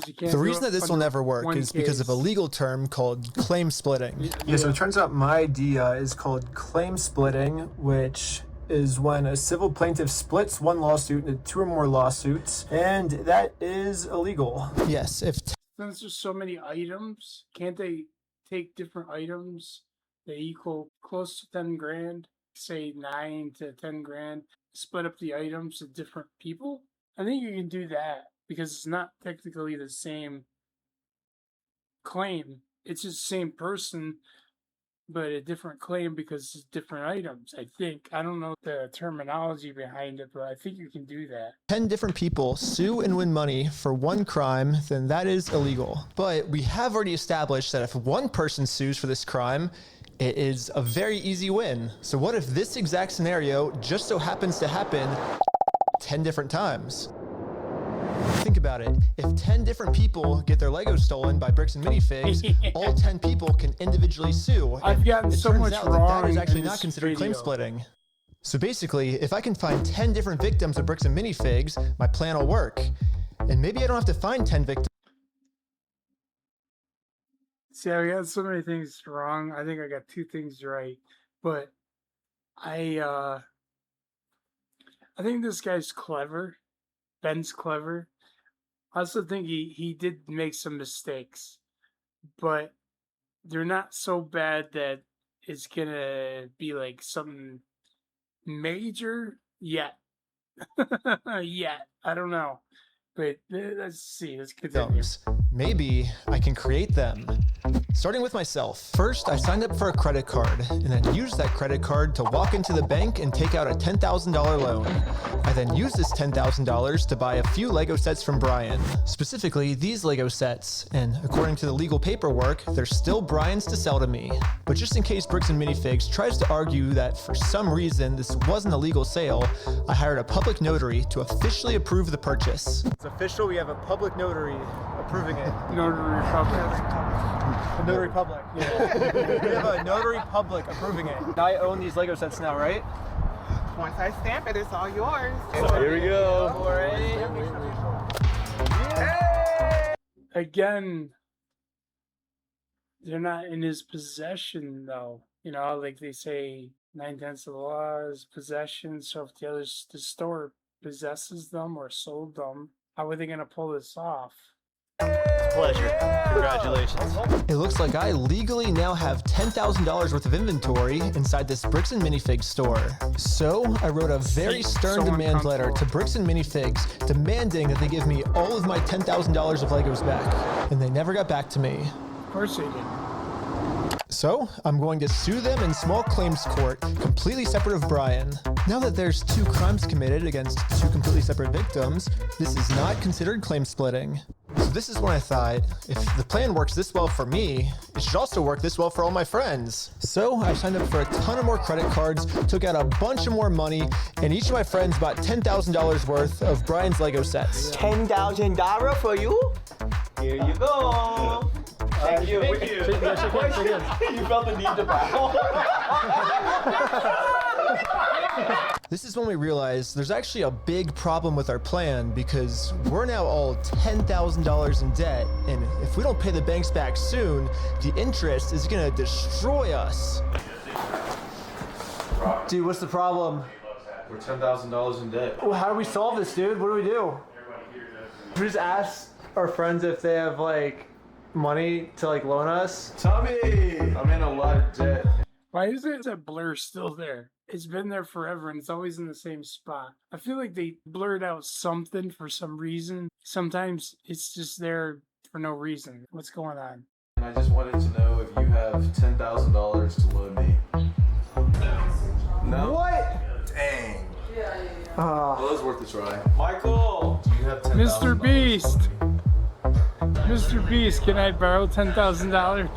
You can't The do reason it that this will under never work one is because of a case. legal term called claim splitting. Yeah, so it turns out my idea is called claim splitting, which is when a civil plaintiff splits one lawsuit into 2 or more lawsuits, and that is illegal. Yes, if Since there's so many items, can't they take different items that equal close to 10 grand, say 9 to 10 grand, split up the items to different people? I think you can do that because it's not technically the same claim. It's just the same person, but a different claim because it's different items, I think. I don't know the terminology behind it, but I think you can do that. 10 different people sue and win money for one crime, then that is illegal. But we have already established that if one person sues for this crime, it is a very easy win. So what if this exact scenario just so happens to happen 10 different times? Think about it. If 10 different people get their Legos stolen by Bricks and Minifigs, all 10 people can individually sue. I've gotten It so turns much out wrong that is actually in not this considered claim video. splitting. So basically, if I can find 10 different victims of Bricks and Minifigs, my plan will work. And maybe I don't have to find 10 victims. See, I got so many things wrong. I think I got 2 things right. But I think this guy's clever. Ben's clever. I also think he did make some mistakes, but they're not so bad that it's gonna be like something major yet. Yet. I don't know. But let's see. Let's continue. Maybe I can create them. Starting with myself. First, I signed up for a credit card and then used that credit card to walk into the bank and take out a $10,000 loan. I then used this $10,000 to buy a few Lego sets from Brian, specifically these Lego sets, and according to the legal paperwork, they're still Brian's to sell to me. But just in case Bricks and Minifigs tries to argue that for some reason this wasn't a legal sale, I hired a public notary to officially approve the purchase. It's official, we have a public notary approving it. Notary public. A notary public. Yeah. We have a notary public approving it. I own these Lego sets now, right? Once I stamp it, it's all yours. Here we go. Again, they're not in his possession though. You know, like they say 9/10 of the law is possession. So if the store possesses them or sold them, how are they gonna pull this off? Pleasure. Congratulations. It looks like I legally now have $10,000 worth of inventory inside this Bricks and Minifigs store. So I wrote a very stern demand letter to Bricks and Minifigs demanding that they give me all of my $10,000 of Legos back. And they never got back to me. Of course they did. So I'm going to sue them in small claims court, completely separate of Brian. Now that there's 2 crimes committed against 2 completely separate victims, this is not considered claim splitting. So this is when I thought, if the plan works this well for me, it should also work this well for all my friends. So I signed up for a ton of more credit cards, took out a bunch of more money, and each of my friends bought $10,000 worth of Brian's Lego sets. $10,000 for you? Here you go. Thank you. Thank you. You felt the need to bow. This is when we realized there's actually a big problem with our plan because we're now all $10,000 in debt, and if we don't pay the banks back soon, the interest is gonna destroy us. Dude, what's the problem? We're $10,000 in debt. Well, how do we solve this, dude? What do we do? We just ask our friends if they have like money to like loan us. Tommy, I'm in a lot of debt. Why is it that blur still there? It's been there forever and it's always in the same spot. I feel like they blurred out something for some reason. Sometimes it's just there for no reason. What's going on? And I just wanted to know if you have $10,000 to loan me. No? What? Dang. Well, it was worth a try. Michael! Do you have $10,000? Mr. Beast! Mr. Beast, can I borrow $10,000?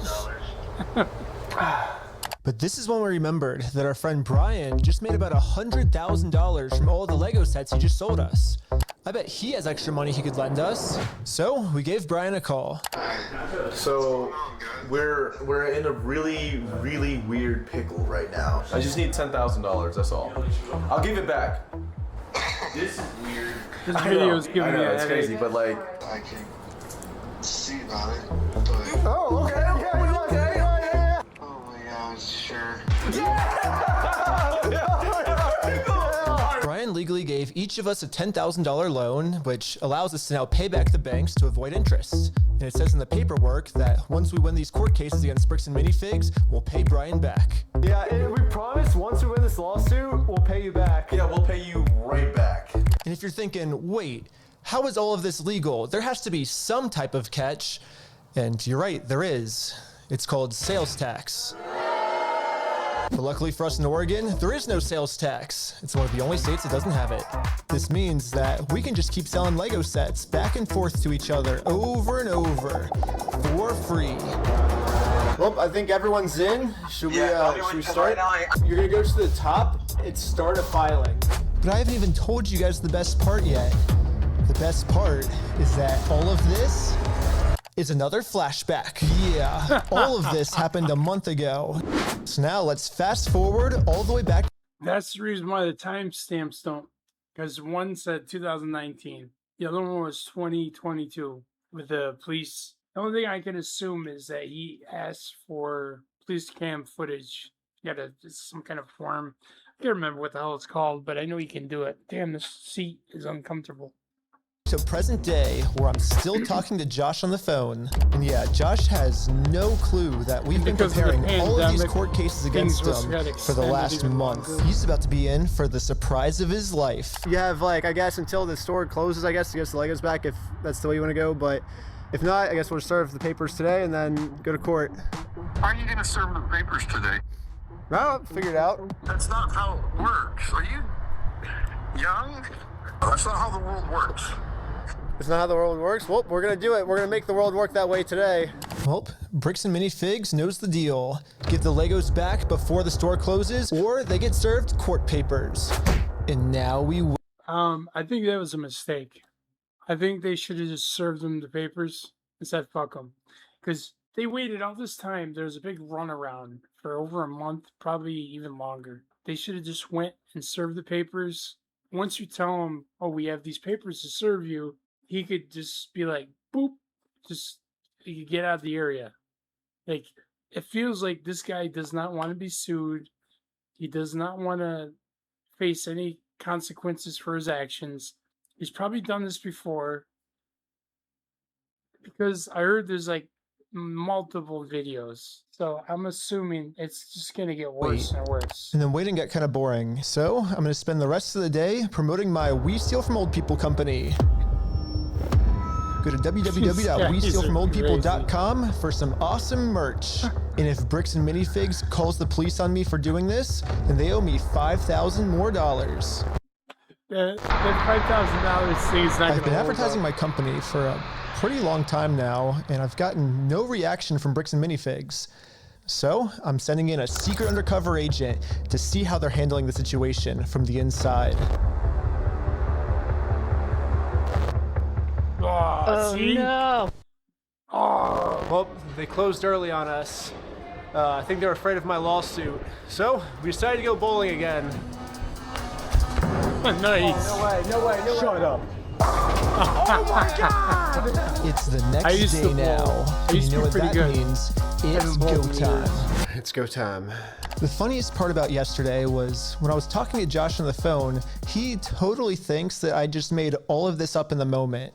But this is when we remembered that our friend Brian just made about $100,000 from all of the Lego sets he just sold us. I bet he has extra money he could lend us. So we gave Brian a call. So we're in a really weird pickle right now. I just need $10,000, that's all. I'll give it back. This is weird. This video is giving me a it's headache. crazy, but like I can see about it. Oh, okay. Oh my god, sure. Brian legally gave each of us a $10,000 loan, which allows us to now pay back the banks to avoid interest. And it says in the paperwork that once we win these court cases against Bricks and Minifigs, we'll pay Brian back. Yeah, and we promise once we win this lawsuit, we'll pay you back. yeah, we'll pay you right back. And if you're thinking, wait, how is all of this legal? There has to be some type of catch. And you're right, there is. It's called sales tax. But luckily for us in Oregon, there is no sales tax. It's one of the only states that doesn't have it. This means that we can just keep selling Lego sets back and forth to each other over and over for free. Well, I think everyone's in. Should we start? You're gonna go to the top. It's start a filing. But I haven't even told you guys the best part yet. The best part is that all of this is another flashback. Yeah, all of this happened a month ago. So now let's fast forward all the way back. That's the reason why the timestamps don't. Because one said 2019. The other one was 2022 with the police. The only thing I can assume is that he asked for police cam footage. You got some kind of form. I can't remember what the hell it's called, but I know he can do it. Damn, this seat is uncomfortable. To present day, where I'm still talking to Josh on the phone. And yeah, Josh has no clue that we've been preparing all of these court cases against him for the last month. He's about to be in for the surprise of his life. You have like, I guess until the store closes, I guess, to get the Legos back if that's the way you want to go. But If not, I guess we'll serve the papers today and then go to court. How are you going to serve the papers today? Well, figure it out. That's not how it works. Are you young? That's not how the world works. It's not how the world works? Well, we're going to do it. We're going to make the world work that way today. Well, Bricks and Minifigs knows the deal. Get the Legos back before the store closes, or they get served court papers. And now we... I think that was a mistake. I think they should have just served them the papers and said fuck them. Because they waited all this time. There was a big runaround for over a month, probably even longer. They should have just went and served the papers. Once you tell him, oh, we have these papers to serve you, he could just be like, boop, just, he could get out of the area. Like, it feels like this guy does not want to be sued. He does not want to face any consequences for his actions. He's probably done this before. Because I heard there's like multiple videos. So I'm assuming it's just going to get worse and worse. And then waiting got kind of boring. So I'm going to spend the rest of the day promoting my We Steal From Old People company. Go to www.westealfromoldpeople.com for some awesome merch. And if Bricks and Minifigs calls the police on me for doing this, then they owe me $5,000 more. That $5,000 thing is not I've been advertising my company for a pretty long time now, and I've gotten no reaction from Bricks and Minifigs. So I'm sending in a secret undercover agent to see how they're handling the situation from the inside. Oh, see? no! Oh. Well, they closed early on us. I think they were afraid of my lawsuit. So we decided to go bowling again. Nice. Oh, no way. Shut up. Oh my God! It's the next day now. And you know what that means? It's go time. It's go time. The funniest part about yesterday was when I was talking to Josh on the phone, he totally thinks that I just made all of this up in the moment.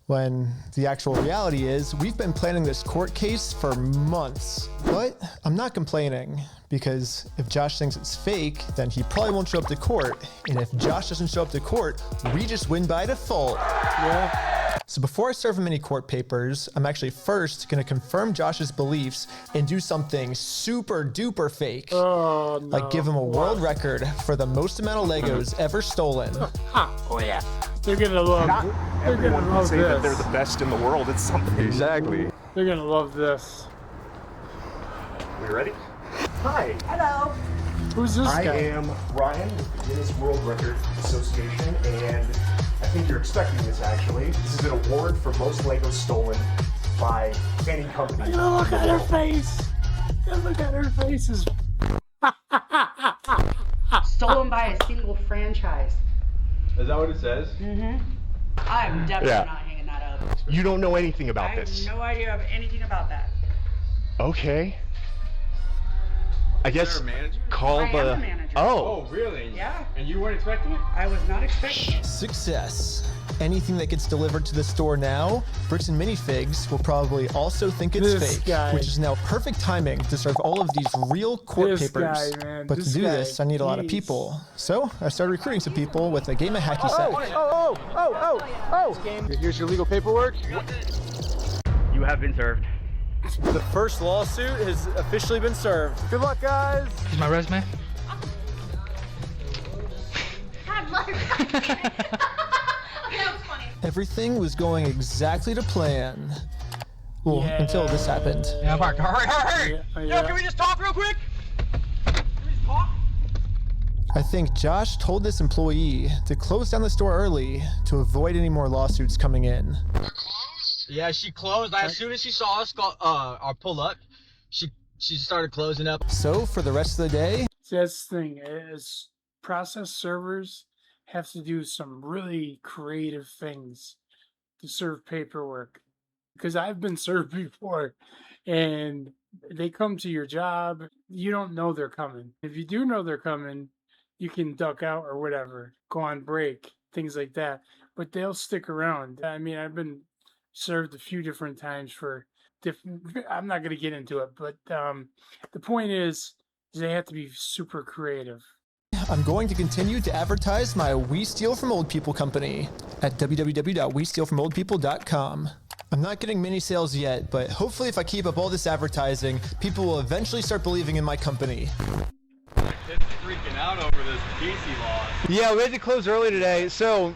When the actual reality is, we've been planning this court case for months. But I'm not complaining, because if Josh thinks it's fake, then he probably won't show up to court. And if Josh doesn't show up to court, we just win by default. Yeah. So before I serve him any court papers, I'm actually first gonna confirm Josh's beliefs and do something super duper fake. Oh, no. Like give him a world record for the most amount of Legos ever stolen. Oh yeah. They're gonna love. They're gonna love say this. that they're the best in the world. It's something. Exactly. They're gonna love this. We ready? Hi. Hello. Who's this I guy? am Ryan with the Guinness World Record Association, and I think you're expecting this actually. This is an award for most Legos stolen by any company. Look at her face. Look at her faces. Stolen by a single franchise. Is that what it says? Mm-hmm. I'm definitely not hanging that up. You don't know anything about this. I have no idea of anything about that. Okay. I guess call I the. am a manager. Oh. Really? Yeah. And you weren't expecting it? I was not expecting it. Success. Anything that gets delivered to the store now, Bricks and Minifigs will probably also think it's This fake, guy. which is now perfect timing to serve all of these real court This papers. guy, man. But This to do guy, this, I need a lot of jeez. people. So I started recruiting some people with a game of hacky sack. Here's your legal paperwork. You have been served. The first lawsuit has officially been served. Good luck, guys. Here's my resume. God, let her. That was funny. Everything was going exactly to plan. Well, until this happened. Yeah, Mark, hurry! Yeah. Yo, can we just talk real quick? Can we just talk? I think Josh told this employee to close down the store early to avoid any more lawsuits coming in. Yeah, she closed. As soon as she saw us pull up, she started closing up. So for the rest of the day, See, that's the thing is process servers have to do some really creative things to serve paperwork. Because I've been served before, and they come to your job. You don't know they're coming. If you do know they're coming, you can duck out or whatever, go on break, things like that. But they'll stick around. I mean, I've been served a few different times for different. I'm not going to get into it, but the point is they have to be super creative. I'm going to continue to advertise my We Steal From Old People company at www.westealfromoldpeople.com. I'm not getting mini sales yet, but hopefully if I keep up all this advertising, people will eventually start believing in my company. Kids freaking out over this PC loss. Yeah, we had to close early today, so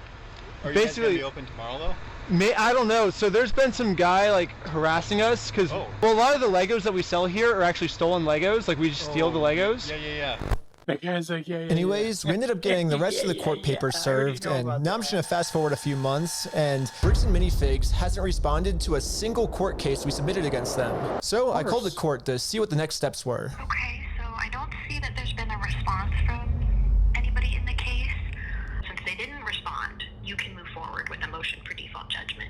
Are you basically guys gonna be open tomorrow though? I don't know. So there's been some guy like harassing us because well, a lot of the Legos that we sell here are actually stolen Legos. Like we just steal the Legos. Yeah. That guy's like, yeah. Anyways, we ended up getting the rest of the court papers served, and now I'm just gonna fast forward a few months, and Bricks and Minifigs hasn't responded to a single court case we submitted against them. So I called the court to see what the next steps were. Okay, so I don't see that there's been a response from anybody in the case. Since they didn't respond, you can move forward with a motion for default judgment.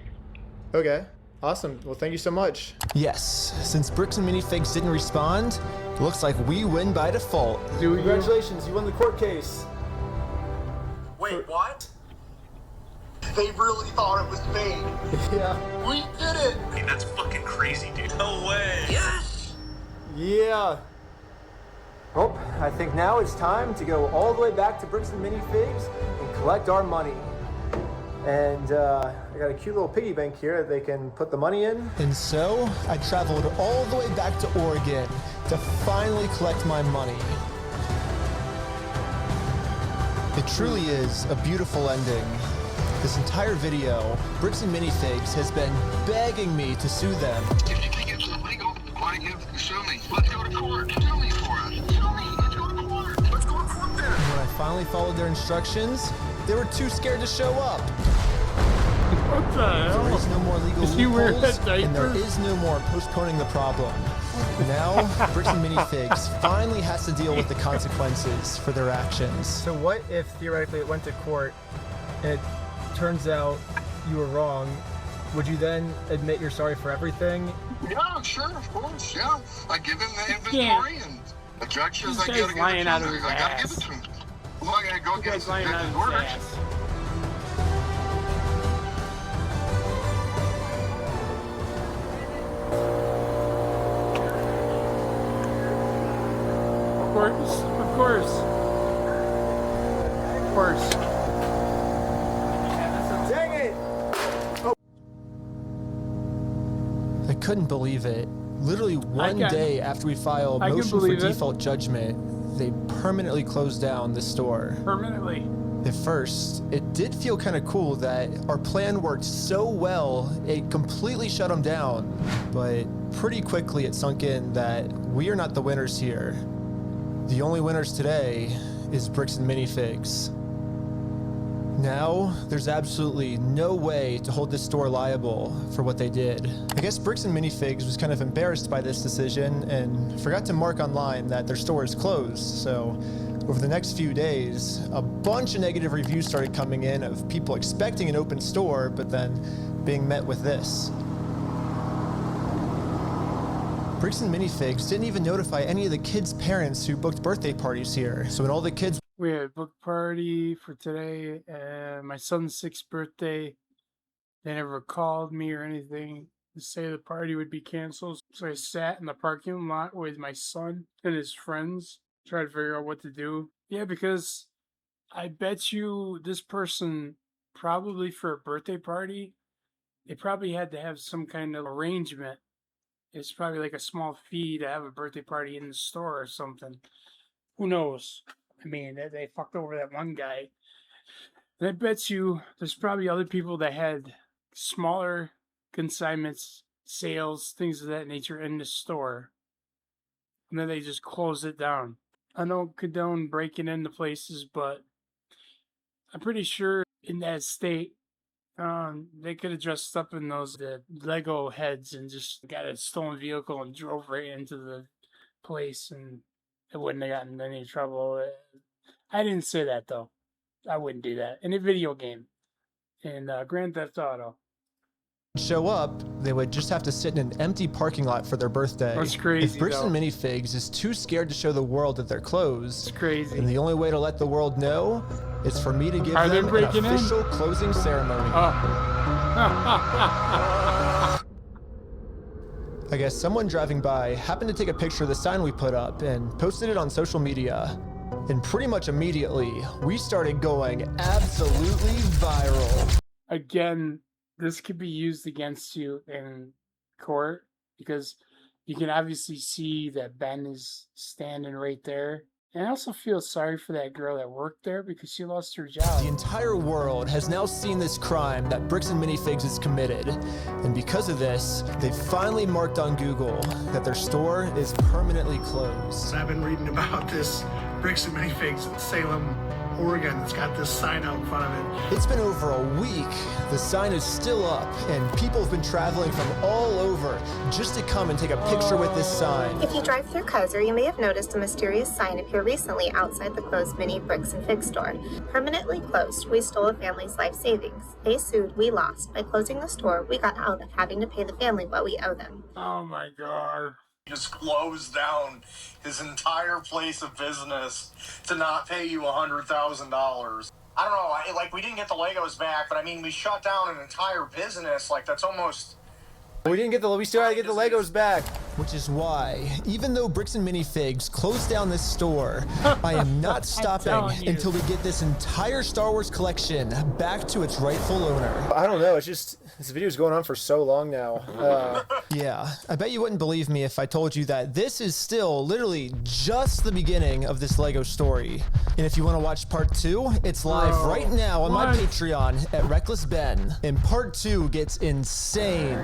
Okay, awesome. Well, thank you so much. Yes, since Bricks and Minifigs didn't respond, it looks like we win by default. Congratulations, you won the court case. Wait, what? They really thought it was fake. Yeah. We did it! Hey, that's fucking crazy, dude. No way. Yes! Yeah. Well, I think now it's time to go all the way back to Bricks and Minifigs and collect our money. And I got a cute little piggy bank here that they can put the money in. And so I traveled all the way back to Oregon to finally collect my money. It truly is a beautiful ending. This entire video, Bricks and Minifigs has been begging me to sue them. If you think it's illegal, why give sue me? Let's go to court. Sue me for us. Sue me. Let's go to court. Let's go to court then. And when I finally followed their instructions, they were too scared to show up. What the hell? There is no more legal loopholes, and there is no more postponing the problem. Now, Bricks and Minifigs finally has to deal with the consequences for their actions. So what if theoretically it went to court and it turns out you were wrong? Would you then admit you're sorry for everything? Yeah, sure, of course, yeah. I give him the inventory and the judge says I gotta give it to him. I gotta give it to him. Well, I gotta go get his orders. Of course. Dang it! Oh. I couldn't believe it. Literally one day after we filed motion for default judgment, they permanently closed down the store. Permanently. At first, it did feel kind of cool that our plan worked so well, it completely shut them down. But pretty quickly it sunk in that we are not the winners here. The only winners today is Bricks and Minifigs. Now, there's absolutely no way to hold this store liable for what they did. I guess Bricks and Minifigs was kind of embarrassed by this decision and forgot to mark online that their store is closed. So over the next few days, a bunch of negative reviews started coming in of people expecting an open store, but then being met with this. Bricks and Minifigs didn't even notify any of the kids' parents who booked birthday parties here. So when all the kids... We had a book party for today, my son's 6th birthday. They never called me or anything to say the party would be canceled. So I sat in the parking lot with my son and his friends, tried to figure out what to do. Yeah, because I bet you this person, probably for a birthday party, they probably had to have some kind of arrangement. It's probably like a small fee to have a birthday party in the store or something. Who knows? I mean, they fucked over that one guy. And I bet you there's probably other people that had smaller consignments, sales, things of that nature in the store. And then they just closed it down. I don't condone breaking into places, but I'm pretty sure in that state, they could have dressed up in the Lego heads and just got a stolen vehicle and drove right into the place, and it wouldn't have gotten any trouble. I didn't say that though. I wouldn't do that in a video game. In Grand Theft Auto. Show up, they would just have to sit in an empty parking lot for their birthday. That's crazy. If Bricks and Minifigs is too scared to show the world that they're closed, it's crazy. And the only way to let the world know is for me to give them an official closing ceremony. I guess someone driving by happened to take a picture of the sign we put up and posted it on social media. And pretty much immediately, we started going absolutely viral. Again, this could be used against you in court because you can obviously see that Ben is standing right there. And I also feel sorry for that girl that worked there because she lost her job. The entire world has now seen this crime that Bricks and Minifigs has committed. And because of this, they finally marked on Google that their store is permanently closed. I've been reading about this Bricks and Minifigs in Salem, Oregon. It's got this sign out in front of it. It's been over a week. The sign is still up, and people have been traveling from all over just to come and take a picture with this sign. If you drive through Kaiser, you may have noticed a mysterious sign appear recently outside the closed Mini Bricks and Fig store. Permanently closed, we stole a family's life savings. They sued, we lost. By closing the store, we got out of having to pay the family what we owe them. Oh my God. Just closed down his entire place of business to not pay you $100,000. I don't know, like we didn't get the Legos back, but I mean, we shut down an entire business. Like that's almost... We still had to get the Legos back. Which is why, even though Bricks and Minifigs closed down this store, I am not stopping until we get this entire Star Wars collection back to its rightful owner. I don't know, it's just, this video's going on for so long now. Yeah, I bet you wouldn't believe me if I told you that this is still literally just the beginning of this Lego story. And if you want to watch part 2, it's live right now on my Patreon at Reckless Ben. And part 2 gets insane.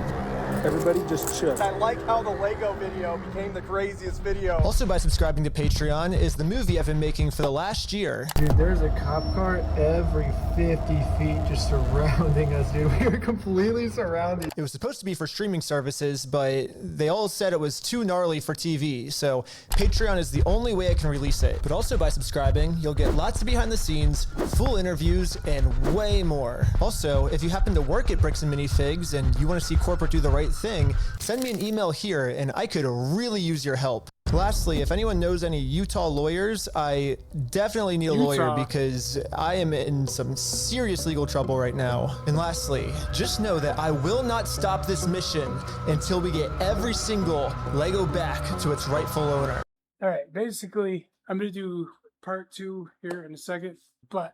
Everybody just chill. I like how the Lego video became the craziest video. Also, by subscribing to Patreon is the movie I've been making for the last year. Dude, there's a cop car every 50 feet just surrounding us, dude. We were completely surrounded. It was supposed to be for streaming services, but they all said it was too gnarly for TV, so Patreon is the only way I can release it. But also by subscribing, you'll get lots of behind the scenes, full interviews, and way more. Also, if you happen to work at Bricks and Minifigs and you want to see corporate do the right thing, send me an email here and I could really use your help. Lastly, if anyone knows any Utah lawyers, I definitely need a lawyer because I am in some serious legal trouble right now. And lastly, just know that I will not stop this mission until we get every single Lego back to its rightful owner. All right, basically, I'm going to do part 2 here in a second. But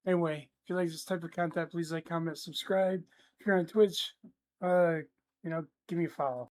anyway, if you like this type of content, please like, comment, subscribe. If you're on Twitch, give me a follow.